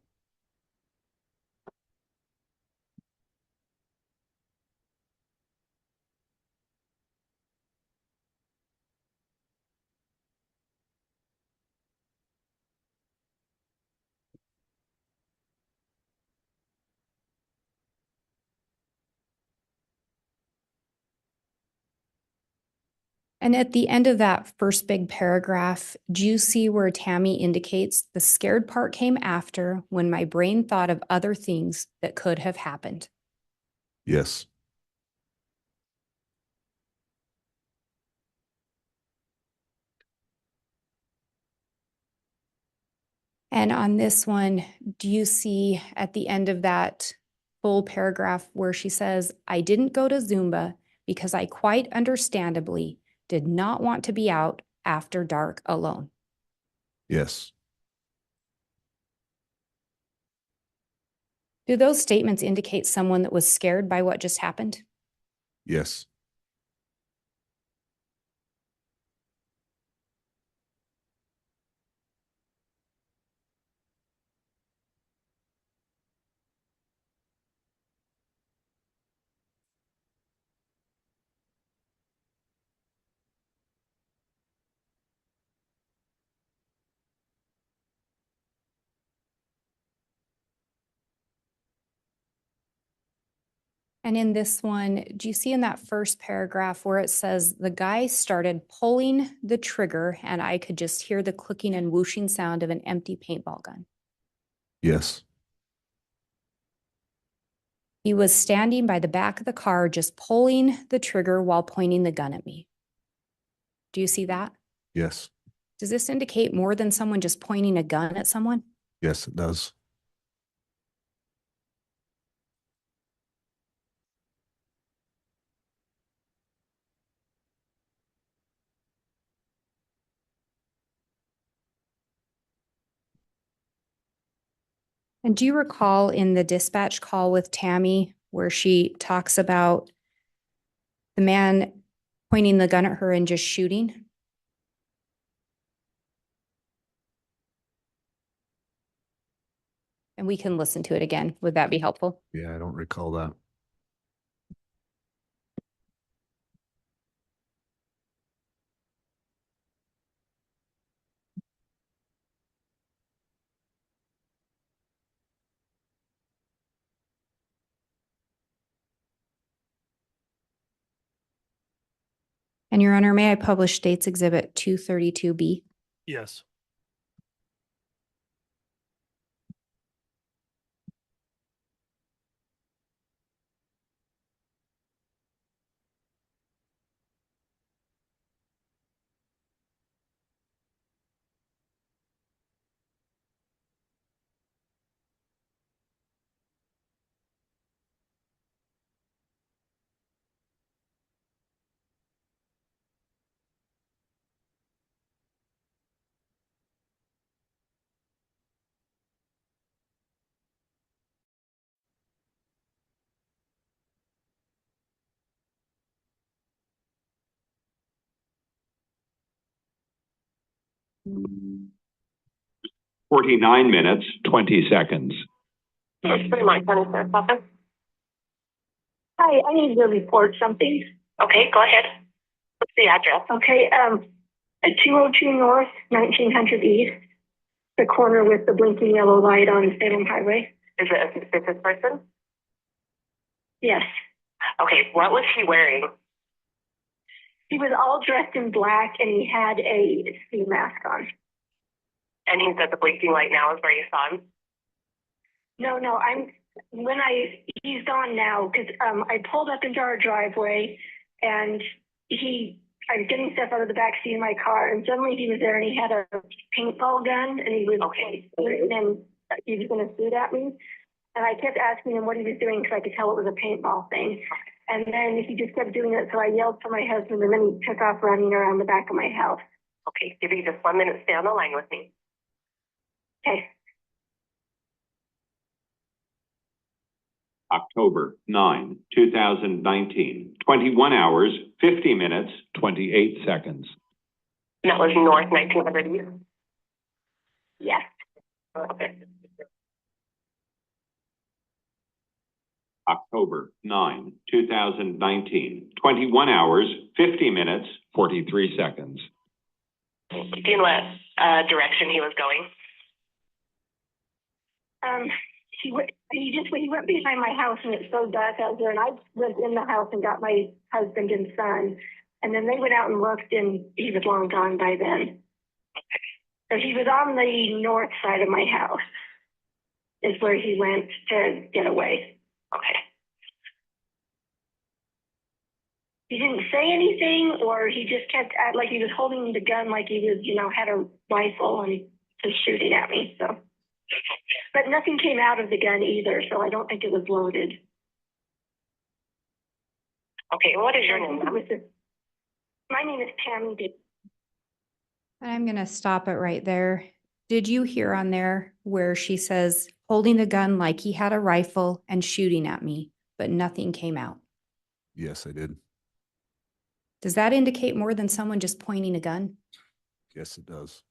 And at the end of that first big paragraph, do you see where Tammy indicates the scared part came after when my brain thought of other things that could have happened? Yes. And on this one, do you see at the end of that full paragraph where she says, I didn't go to Zumba because I quite understandably did not want to be out after dark alone? Yes. Do those statements indicate someone that was scared by what just happened? Yes. And in this one, do you see in that first paragraph where it says the guy started pulling the trigger and I could just hear the clicking and whooshing sound of an empty paintball gun? Yes. He was standing by the back of the car, just pulling the trigger while pointing the gun at me. Do you see that? Yes. Does this indicate more than someone just pointing a gun at someone? Yes, it does. And do you recall in the dispatch call with Tammy where she talks about the man pointing the gun at her and just shooting? And we can listen to it again. Would that be helpful? Yeah, I don't recall that. And Your Honor, may I publish States Exhibit 232B? Yes. Forty-nine minutes, 20 seconds. It's pretty much County Sheriff's Office. Hi, I need to report something. Okay, go ahead. What's the address? Okay, at 202 North, 1900 East, the corner with the blinking yellow light on Salem Highway. Is it a suspicious person? Yes. Okay, what was he wearing? He was all dressed in black and he had a ski mask on. And he said the blinking light now is where you saw him? No, he's gone now because I pulled up into our driveway and I was getting stuff out of the back seat of my car and suddenly he was there and he had a paintball gun and he was and he was going to shoot at me. And I kept asking him what he was doing because I could tell it was a paintball thing. And then he just kept doing it. So I yelled for my husband and then he took off running around the back of my house. Okay, give me just 1 minute. Stay on the line with me. Okay. October 9, 2019, 21 hours, 50 minutes, 28 seconds. And that was North 1900 East? Yes. Okay. October 9, 2019, 21 hours, 50 minutes, 43 seconds. Do you know what direction he was going? He went behind my house and it's so dark out there and I went in the house and got my husband and son and then they went out and looked and he was long gone by then. So he was on the north side of my house is where he went to get away. Okay. He didn't say anything or he just kept like he was holding the gun like he was, had a rifle and just shooting at me, so. But nothing came out of the gun either, so I don't think it was loaded. Okay, what is your name? My name is Tammy. I'm going to stop it right there. Did you hear on there where she says holding the gun like he had a rifle and shooting at me, but nothing came out? Yes, I did. Does that indicate more than someone just pointing a gun? Yes, it does.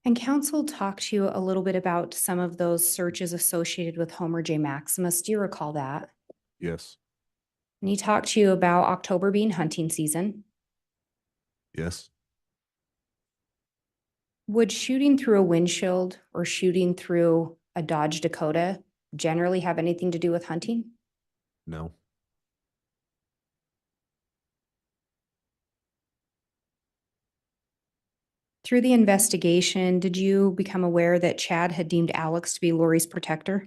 And council talked to you a little bit about some of those searches associated with Homer J. Maximus. Do you recall that? Yes. And he talked to you about October being hunting season. Yes. Would shooting through a windshield or shooting through a Dodge Dakota generally have anything to do with hunting? No. Through the investigation, did you become aware that Chad had deemed Alex to be Lori's protector?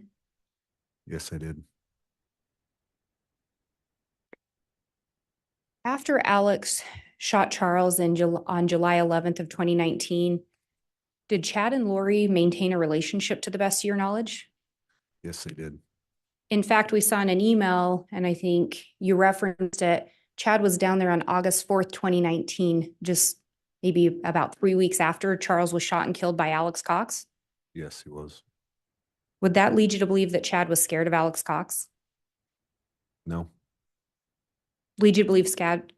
Yes, I did. After Alex shot Charles on July 11th of 2019, did Chad and Lori maintain a relationship to the best of your knowledge? Yes, I did. In fact, we saw in an email, and I think you referenced it, Chad was down there on August 4th, 2019, just maybe about 3 weeks after Charles was shot and killed by Alex Cox. Yes, he was. Would that lead you to believe that Chad was scared of Alex Cox? No. Lead you to believe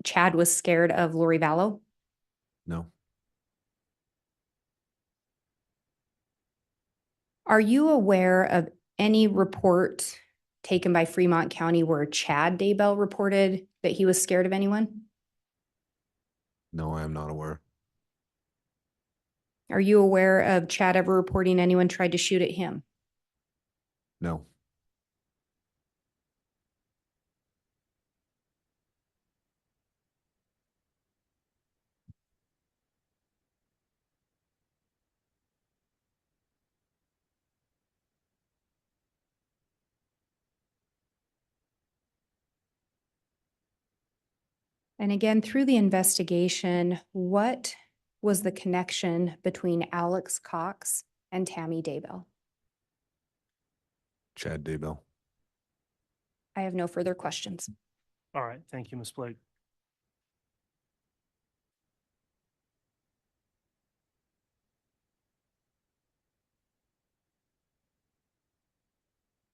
Chad was scared of Lori Vallow? No. Are you aware of any report taken by Fremont County where Chad Daybell reported that he was scared of anyone? No, I am not aware. Are you aware of Chad ever reporting anyone tried to shoot at him? No. And again, through the investigation, what was the connection between Alex Cox and Tammy Daybell? Chad Daybell. I have no further questions. All right, thank you, Ms. Blake.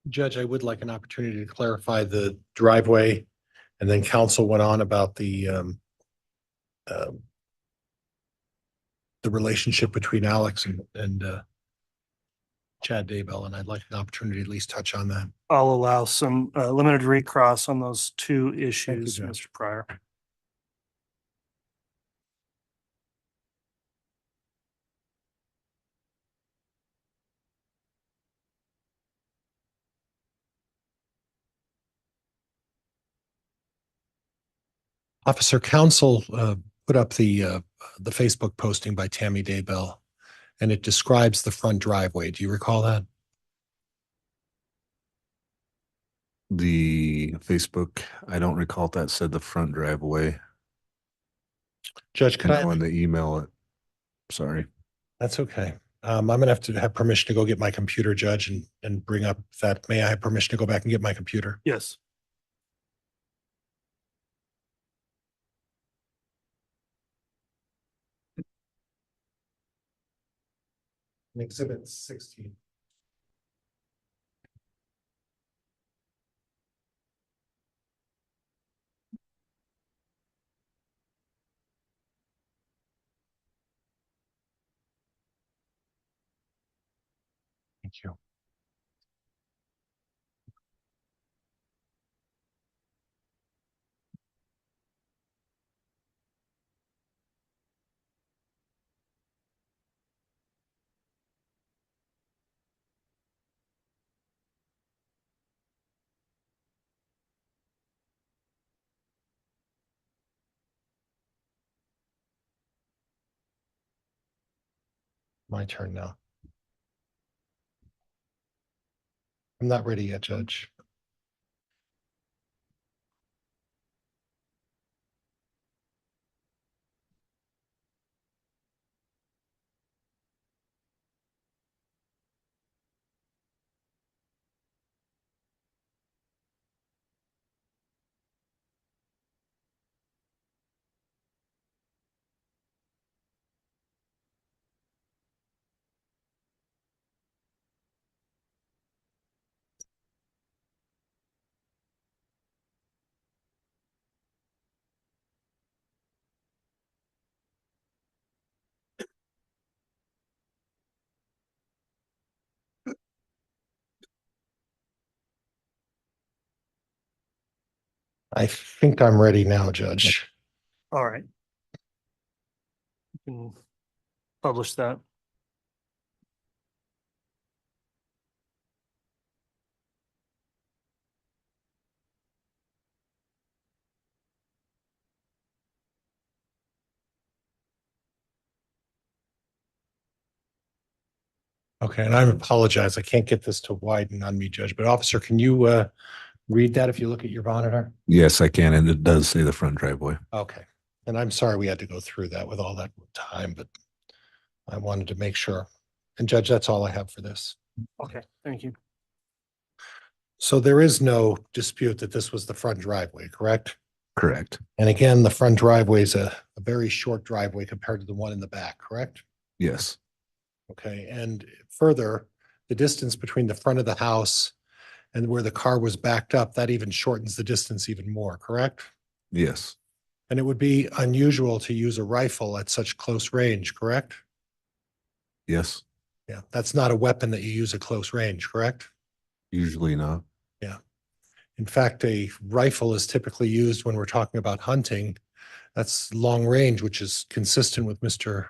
Judge, I would like an opportunity to clarify the driveway, and then counsel went on about the relationship between Alex and Chad Daybell, and I'd like an opportunity to at least touch on that. I'll allow some limited recross on those two issues, Judge. Mr. Pryor. Officer Counsel put up the Facebook posting by Tammy Daybell, and it describes the front driveway. Do you recall that? The Facebook, I don't recall if that said the front driveway. Judge, could I? No, in the email, sorry. That's okay. I'm gonna have to have permission to go get my computer, Judge, and bring up that. May I have permission to go back and get my computer? Yes. Exhibit 16. Thank you. My turn now. I'm not ready yet, Judge. I think I'm ready now, Judge. All right. You can publish that. Okay, and I apologize. I can't get this to widen on me, Judge, but officer, can you read that if you look at your monitor? Yes, I can, and it does say the front driveway. Okay, and I'm sorry we had to go through that with all that time, but I wanted to make sure. And Judge, that's all I have for this. Okay, thank you. So there is no dispute that this was the front driveway, correct? Correct. And again, the front driveway is a very short driveway compared to the one in the back, correct? Yes. Okay, and further, the distance between the front of the house and where the car was backed up, that even shortens the distance even more, correct? Yes. And it would be unusual to use a rifle at such close range, correct? Yes. Yeah, that's not a weapon that you use at close range, correct? Usually not. Yeah. In fact, a rifle is typically used when we're talking about hunting. That's long range, which is consistent with Mr.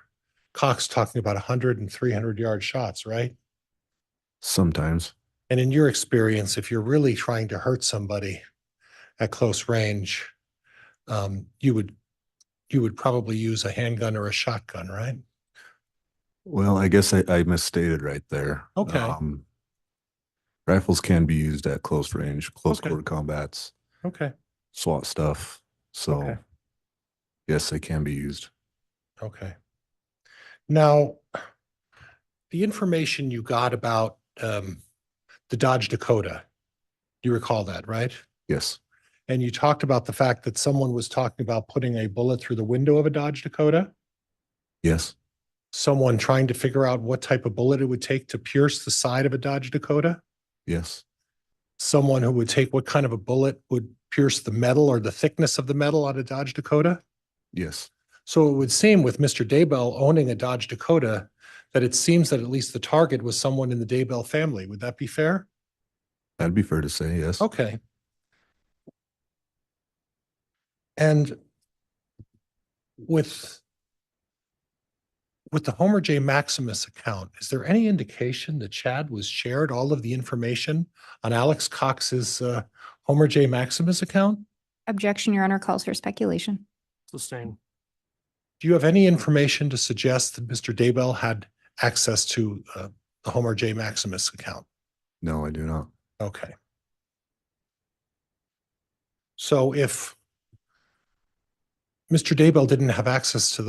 Cox talking about 100 and 300-yard shots, right? Sometimes. And in your experience, if you're really trying to hurt somebody at close range, you would probably use a handgun or a shotgun, right? Well, I guess I misstated right there. Okay. Rifles can be used at close range, close Okay. quarter combats, Okay. SWAT stuff. So Okay. yes, they can be used. Okay. Now, the information you got about the Dodge Dakota, you recall that, right? Yes. And you talked about the fact that someone was talking about putting a bullet through the window of a Dodge Dakota. Yes. Someone trying to figure out what type of bullet it would take to pierce the side of a Dodge Dakota. Yes. Someone who would take what kind of a bullet would pierce the metal or the thickness of the metal on a Dodge Dakota. Yes. So it would seem with Mr. Daybell owning a Dodge Dakota that it seems that at least the target was someone in the Daybell family. Would that be fair? That'd be fair to say, yes. Okay. And with the Homer J. Maximus account, is there any indication that Chad was shared all of the information on Alex Cox's Homer J. Maximus account? Objection, Your Honor, calls for speculation. Sustain. Do you have any information to suggest that Mr. Daybell had access to the Homer J. Maximus account? No, I do not. Okay. So if Mr. Daybell didn't have access to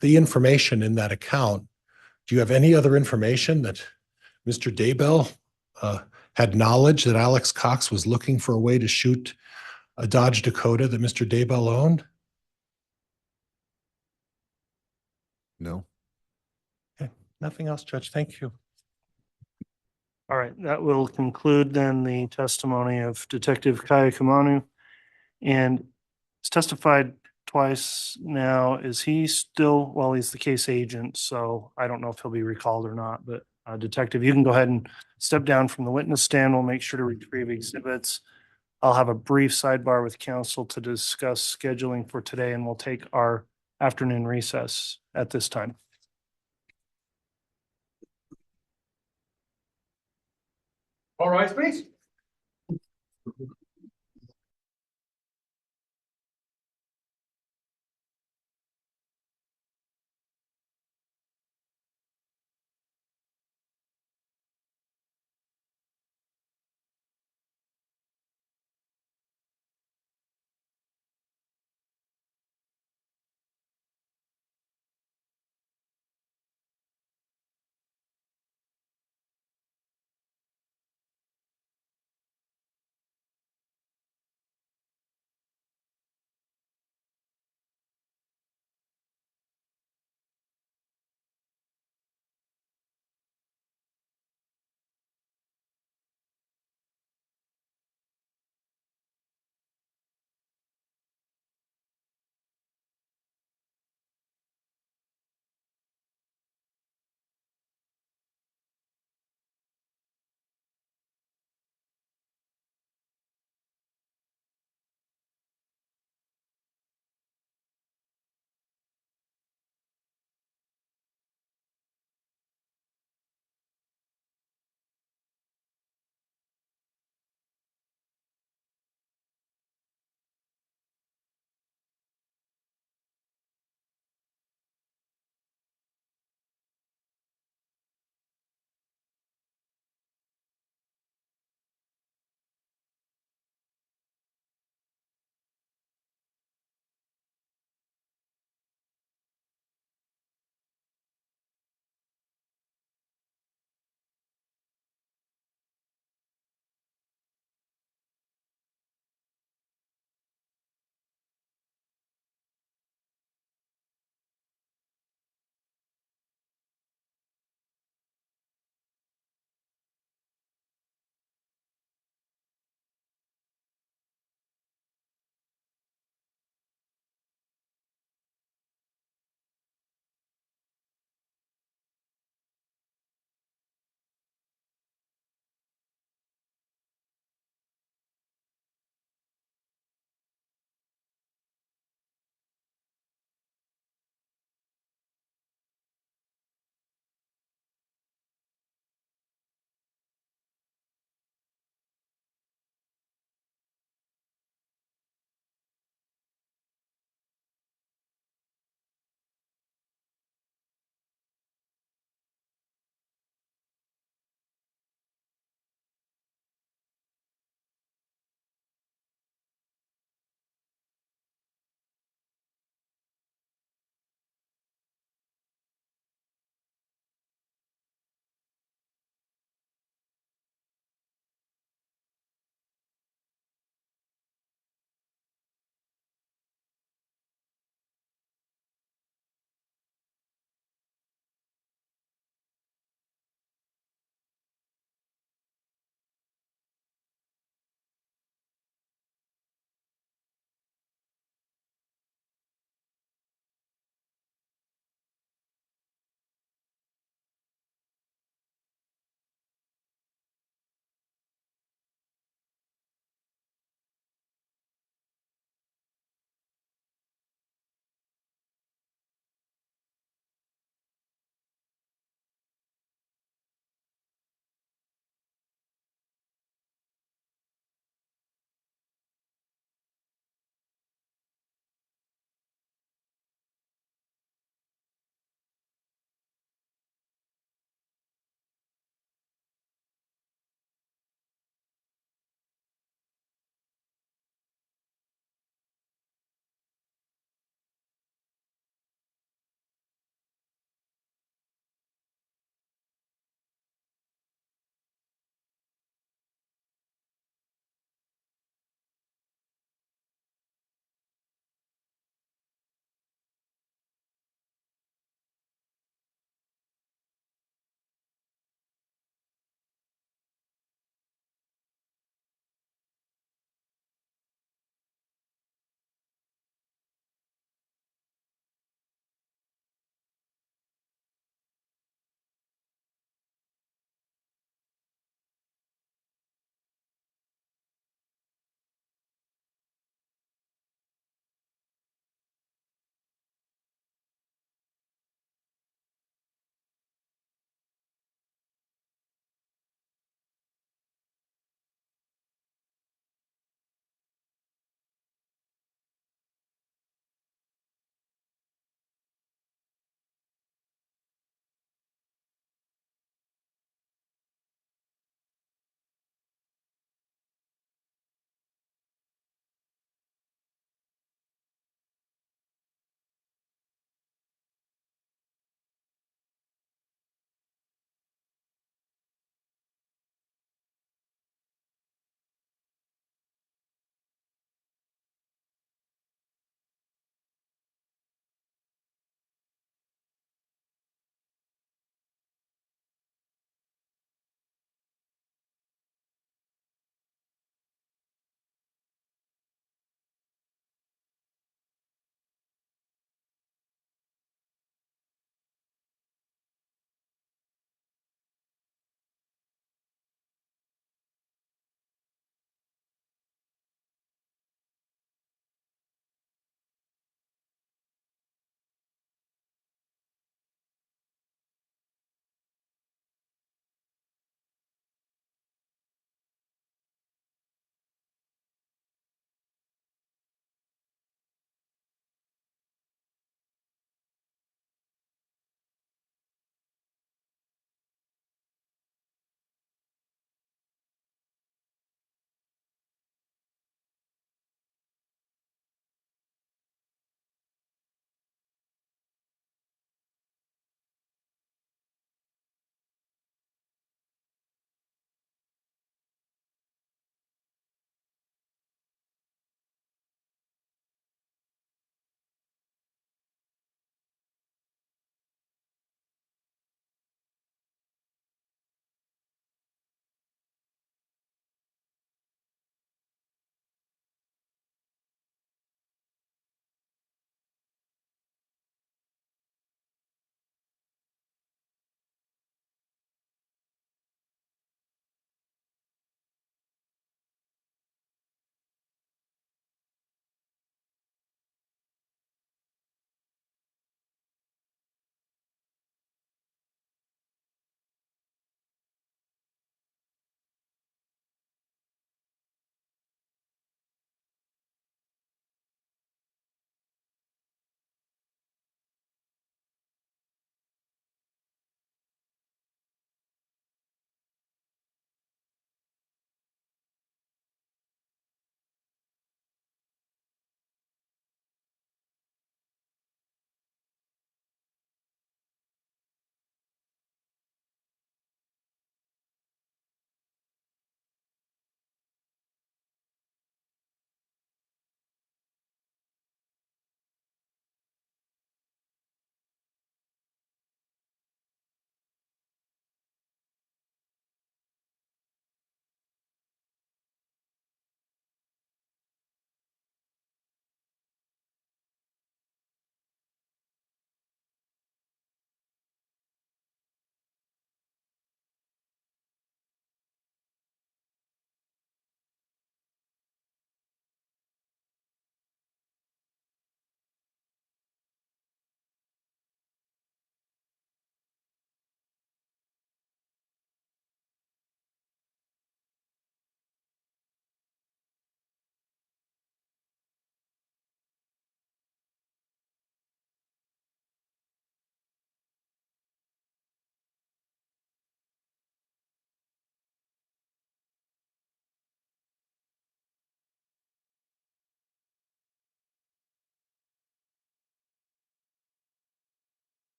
the information in that account, do you have any other information that Mr. Daybell had knowledge that Alex Cox was looking for a way to shoot a Dodge Dakota that Mr. Daybell owned? No. Okay, nothing else, Judge. Thank you. All right, that will conclude then the testimony of Detective Kayakamanu. And he's testified twice now. Is he still, well, he's the case agent, so I don't know if he'll be recalled or not, but Detective, you can go ahead and step down from the witness stand. We'll make sure to retrieve exhibits. I'll have a brief sidebar with counsel to discuss scheduling for today, and we'll take our afternoon recess at this time. All rise, please.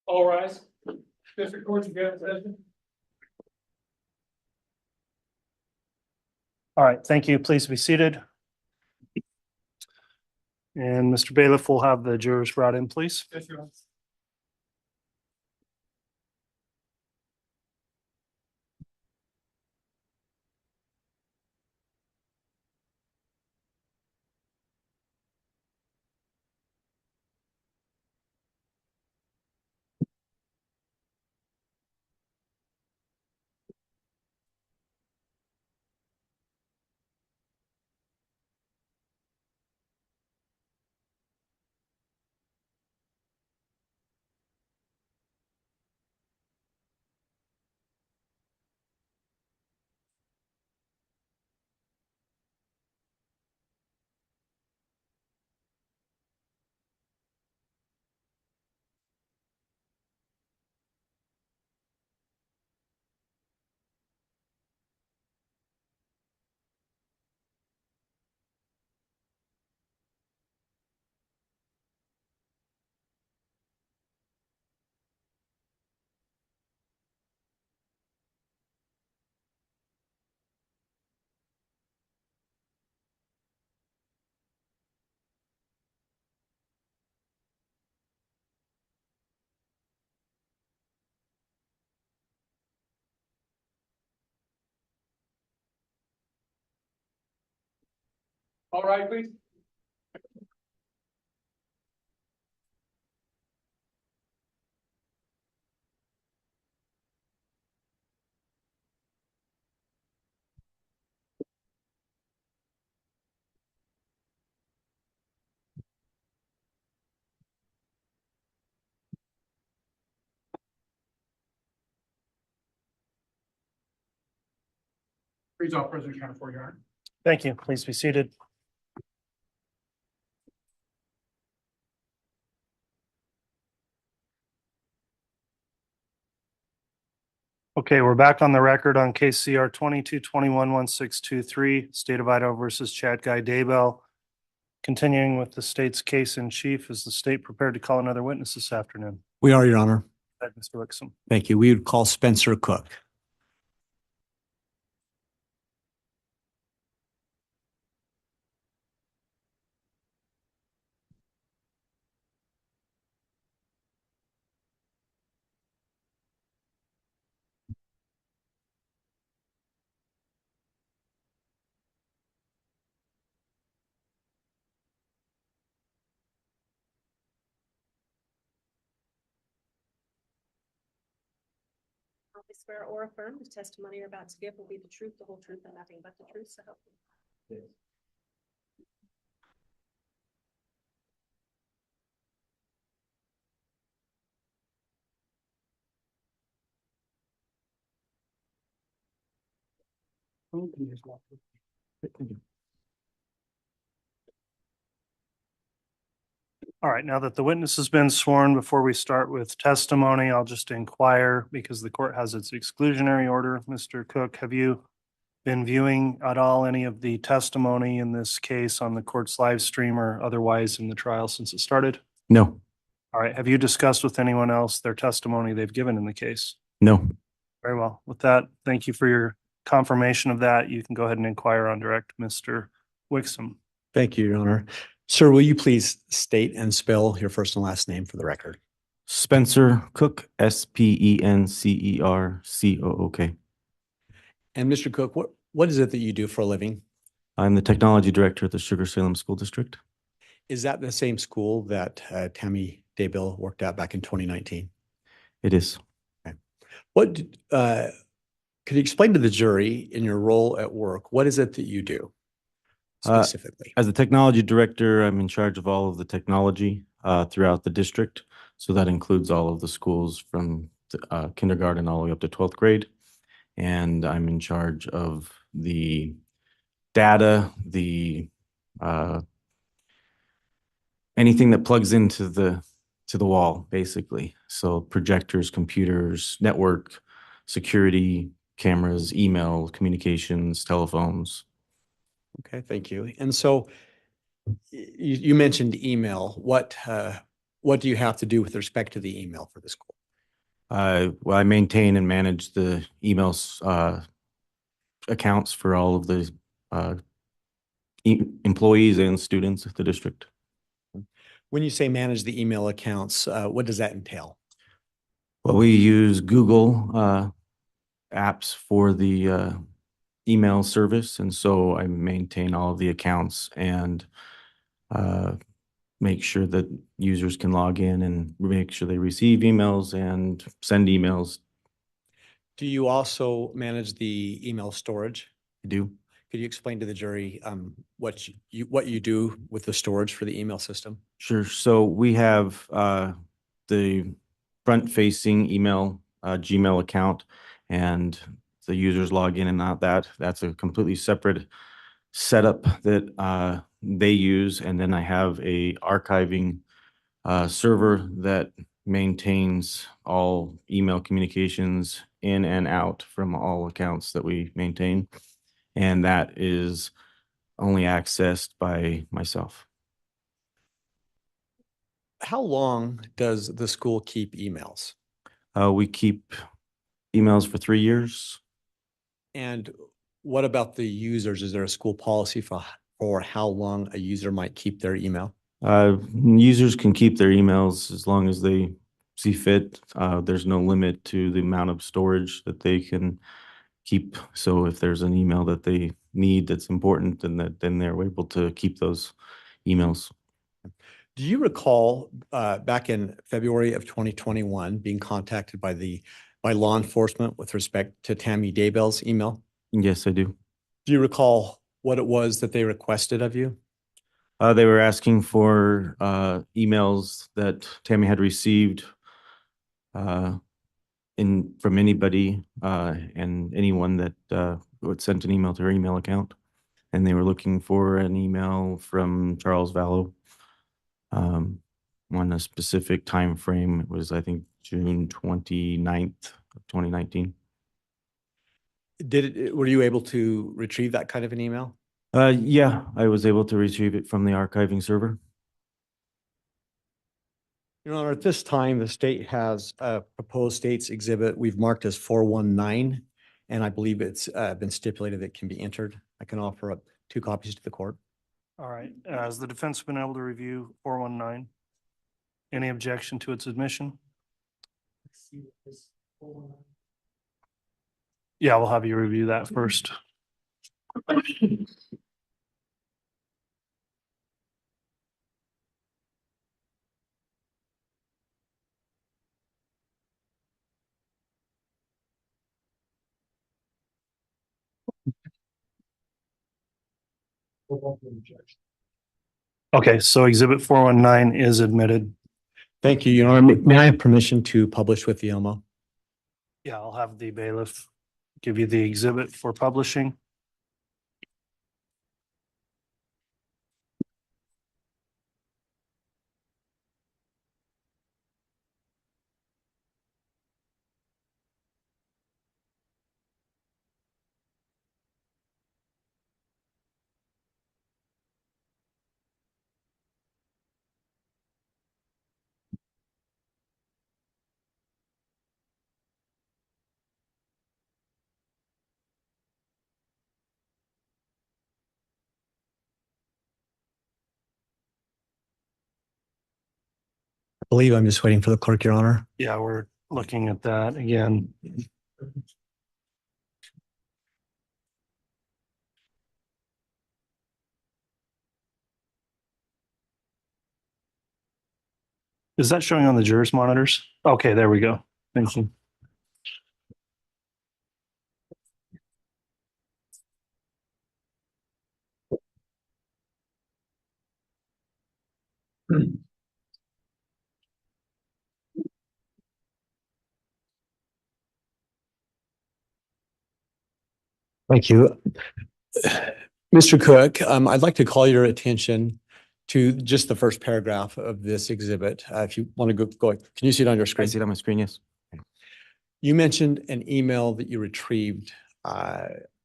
All rise. District Court, you got session. All right, thank you. Please be seated. And Mr. Bailiff will have the jurors brought in, please. Yes, Your Honor. All right, please. Freeze off President County for Your Honor. Thank you. Please be seated. Okay, we're back on the record on case CR 22211623, State of Idaho versus Chad Guy Daybell. Continuing with the state's case in chief, is the state prepared to call another witness this afternoon? We are, Your Honor. Go ahead, Mr. Wixom. Thank you. We would call Spencer Cook. I swear or affirm the testimony you're about to give will be the truth, the whole truth, and nothing but the truth, so help me. All right, now that the witness has been sworn, before we start with testimony, I'll just inquire because the court has its exclusionary order. Mr. Cook, have you been viewing at all any of the testimony in this case on the court's live stream or otherwise in the trial since it started? No, All right, have you discussed with anyone else their testimony they've given in the case? no. Very well. With that, thank you for your confirmation of that. You can go ahead and inquire on direct, Mr. Wixom. Thank you, Your Honor. Sir, will you please state and spell your first and last name for the record? Spencer Cook, SpencerCook. And Mr. Cook, what is it that you do for a living? I'm the technology director at the Sugar Salem School District. Is that the same school that Tammy Daybell worked at back in 2019? It is. What could you explain to the jury in your role at work, what is it that you do specifically? As the technology director, I'm in charge of all of the technology throughout the district. So that includes all of the schools from kindergarten all the way up to 12th grade. And I'm in charge of the data, anything that plugs into the wall, basically. So projectors, computers, network, security, cameras, email, communications, telephones. Okay, thank you. And so you mentioned email. What do you have to do with respect to the email for the school? Well, I maintain and manage the emails accounts for all of the uh, employees and students at the district. When you say manage the email accounts, what does that entail? Well, we use Google apps for the email service, and so I maintain all of the accounts and make sure that users can log in and make sure they receive emails and send emails. Do you also manage the email storage? I do. Could you explain to the jury what you do with the storage for the email system? Sure. So we have the front-facing email Gmail account, and the users log in and out that. That's a completely separate setup that they use. And then I have a archiving server that maintains all email communications in and out from all accounts that we maintain. And that is only accessed by myself. How long does the school keep emails? We keep emails for 3 years. And what about the users? Is there a school policy for how long a user might keep their email? Users can keep their emails as long as they see fit. There's no limit to the amount of storage that they can keep. So if there's an email that they need that's important, then they're able to keep those emails. Do you recall back in February of 2021 being contacted by law enforcement with respect to Tammy Daybell's email? Yes, I do. Do you recall what it was that they requested of you? They were asking for emails that Tammy had received from anybody and anyone that would send an email to her email account. And they were looking for an email from Charles Vallow on a specific time frame. It was, I think, June 29th of 2019. Were you able to retrieve that kind of an email? Yeah, I was able to retrieve it from the archiving server. Your Honor, at this time, the state has a proposed state's exhibit we've marked as 419, and I believe it's been stipulated that it can be entered. I can offer up 2 copies to the court. All right, has the defense been able to review 419? Any objection to its admission? Yeah, we'll have you review that first. Okay, so exhibit 419 is admitted. Thank you, Your Honor. May I have permission to publish with the ELMO? Yeah, I'll have the bailiff give you the exhibit for publishing. I believe I'm just waiting for the clerk, Your Honor. Yeah, we're looking at that again. Is that showing on the jurors monitors? Okay, there we go. Thank you. Thank you. Mr. Cook, I'd like to call your attention to just the first paragraph of this exhibit. If you want to go, can you see it on your I screen? see it on my screen, yes. You mentioned an email that you retrieved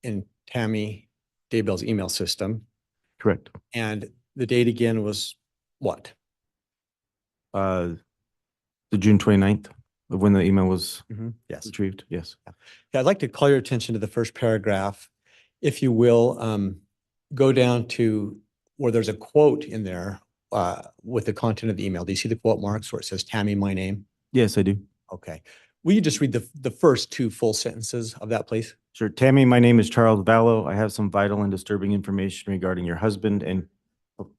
in Tammy Daybell's email system, Correct. and the date again was what? The June 29th. When the email was Yes. retrieved, yes. Yeah, I'd like to call your attention to the first paragraph. If you will, go down to where there's a quote in there with the content of the email. Do you see the quote marks where it says Tammy, my name? Yes, I do. Okay. Will you just read the first two full sentences of that, please? Sure. Tammy, my name is Charles Vallow. I have some vital and disturbing information regarding your husband and oh,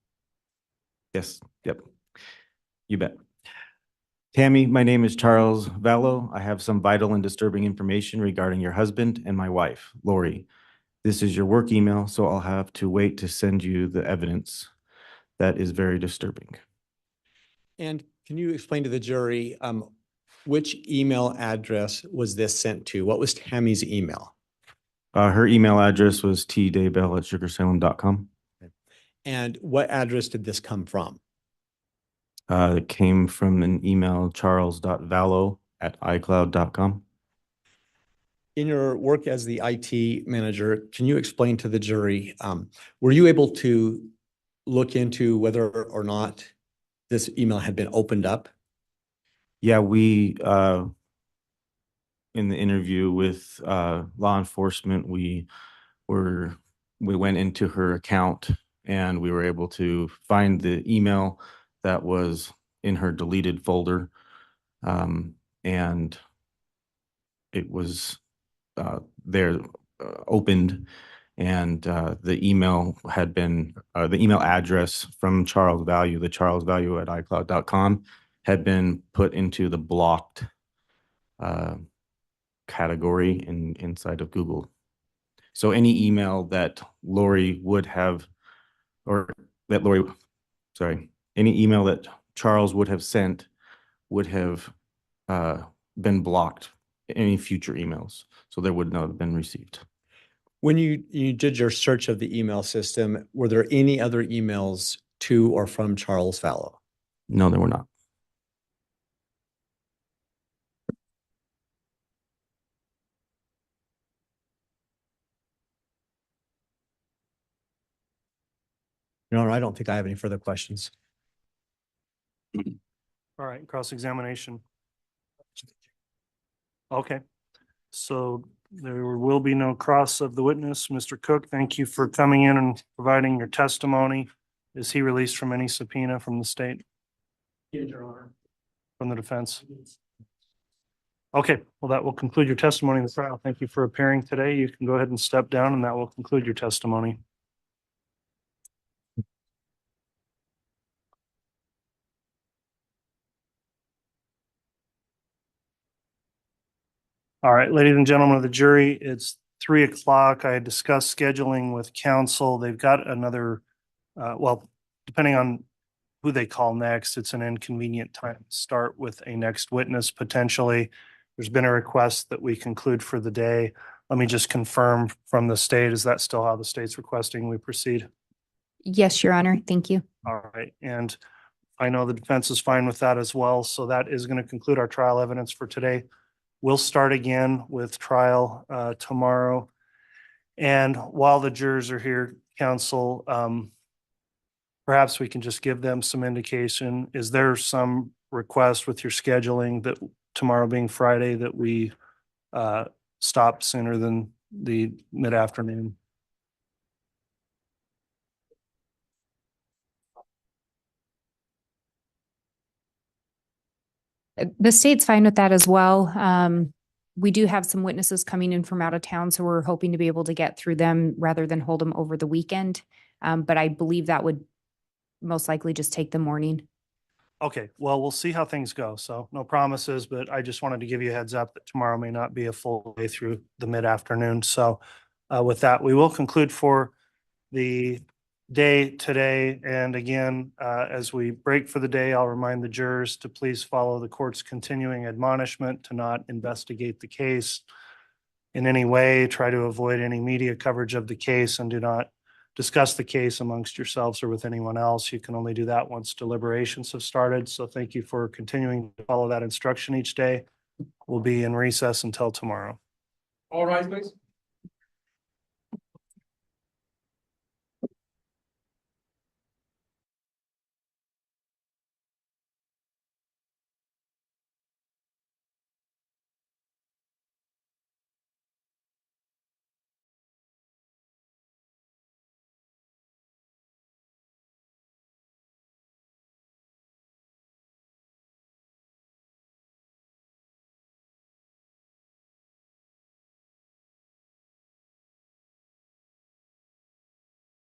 yes, yep. You bet. Tammy, my name is Charles Vallow. I have some vital and disturbing information regarding your husband and my wife, Lori. This is your work email, so I'll have to wait to send you the evidence. That is very disturbing. And can you explain to the jury which email address was this sent to? What was Tammy's email? Her email address was tdaybell@sugarsalem.com. And what address did this come from? It came from an email, charles.vallow@icloud.com. In your work as the IT manager, can you explain to the jury, were you able to look into whether or not this email had been opened up? Yeah, we, in the interview with law enforcement, we went into her account and we were able to find the email that was in her deleted folder. And it was there opened, and the email had been the email address from Charles Vallow, the Charles Vallow at iCloud.com, had been put into the blocked category inside of Google. So any email that Lori would have, or that Lori, sorry, any email that Charles would have sent would have been blocked, any future emails. So they would not have been received. When you did your search of the email system, were there any other emails to or from Charles Vallow? No, there were not. Your Honor, I don't think I have any further questions. All right, cross-examination. Okay, so there will be no cross of the witness. Mr. Cook, thank you for coming in and providing your testimony. Is he released from any subpoena from the state? Yes, Your Honor. From the defense? Okay, well, that will conclude your testimony in the trial. Thank you for appearing today. You can go ahead and step down, and that will conclude your testimony. All right, ladies and gentlemen of the jury, it's 3:00. I had discussed scheduling with counsel. They've got another, well, depending on who they call next, it's an inconvenient time to start with a next witness potentially. There's been a request that we conclude for the day. Let me just confirm from the state, is that still how the state's requesting we proceed? Yes, Your Honor. Thank you. All right, and I know the defense is fine with that as well. So that is going to conclude our trial evidence for today. We'll start again with trial tomorrow. And while the jurors are here, counsel, perhaps we can just give them some indication. Is there some request with your scheduling that tomorrow being Friday that we stop sooner than the mid-afternoon? The state's fine with that as well. We do have some witnesses coming in from out of town, so we're hoping to be able to get through them rather than hold them over the weekend. But I believe that would most likely just take the morning. Okay, well, we'll see how things go. So no promises, but I just wanted to give you a heads up that tomorrow may not be a full day through the mid-afternoon. So with that, we will conclude for the day today. And again, as we break for the day, I'll remind the jurors to please follow the court's continuing admonishment to not investigate the case in any way, try to avoid any media coverage of the case, and do not discuss the case amongst yourselves or with anyone else. You can only do that once deliberations have started. So thank you for continuing to follow that instruction each day. We'll be in recess until tomorrow. All rise, please.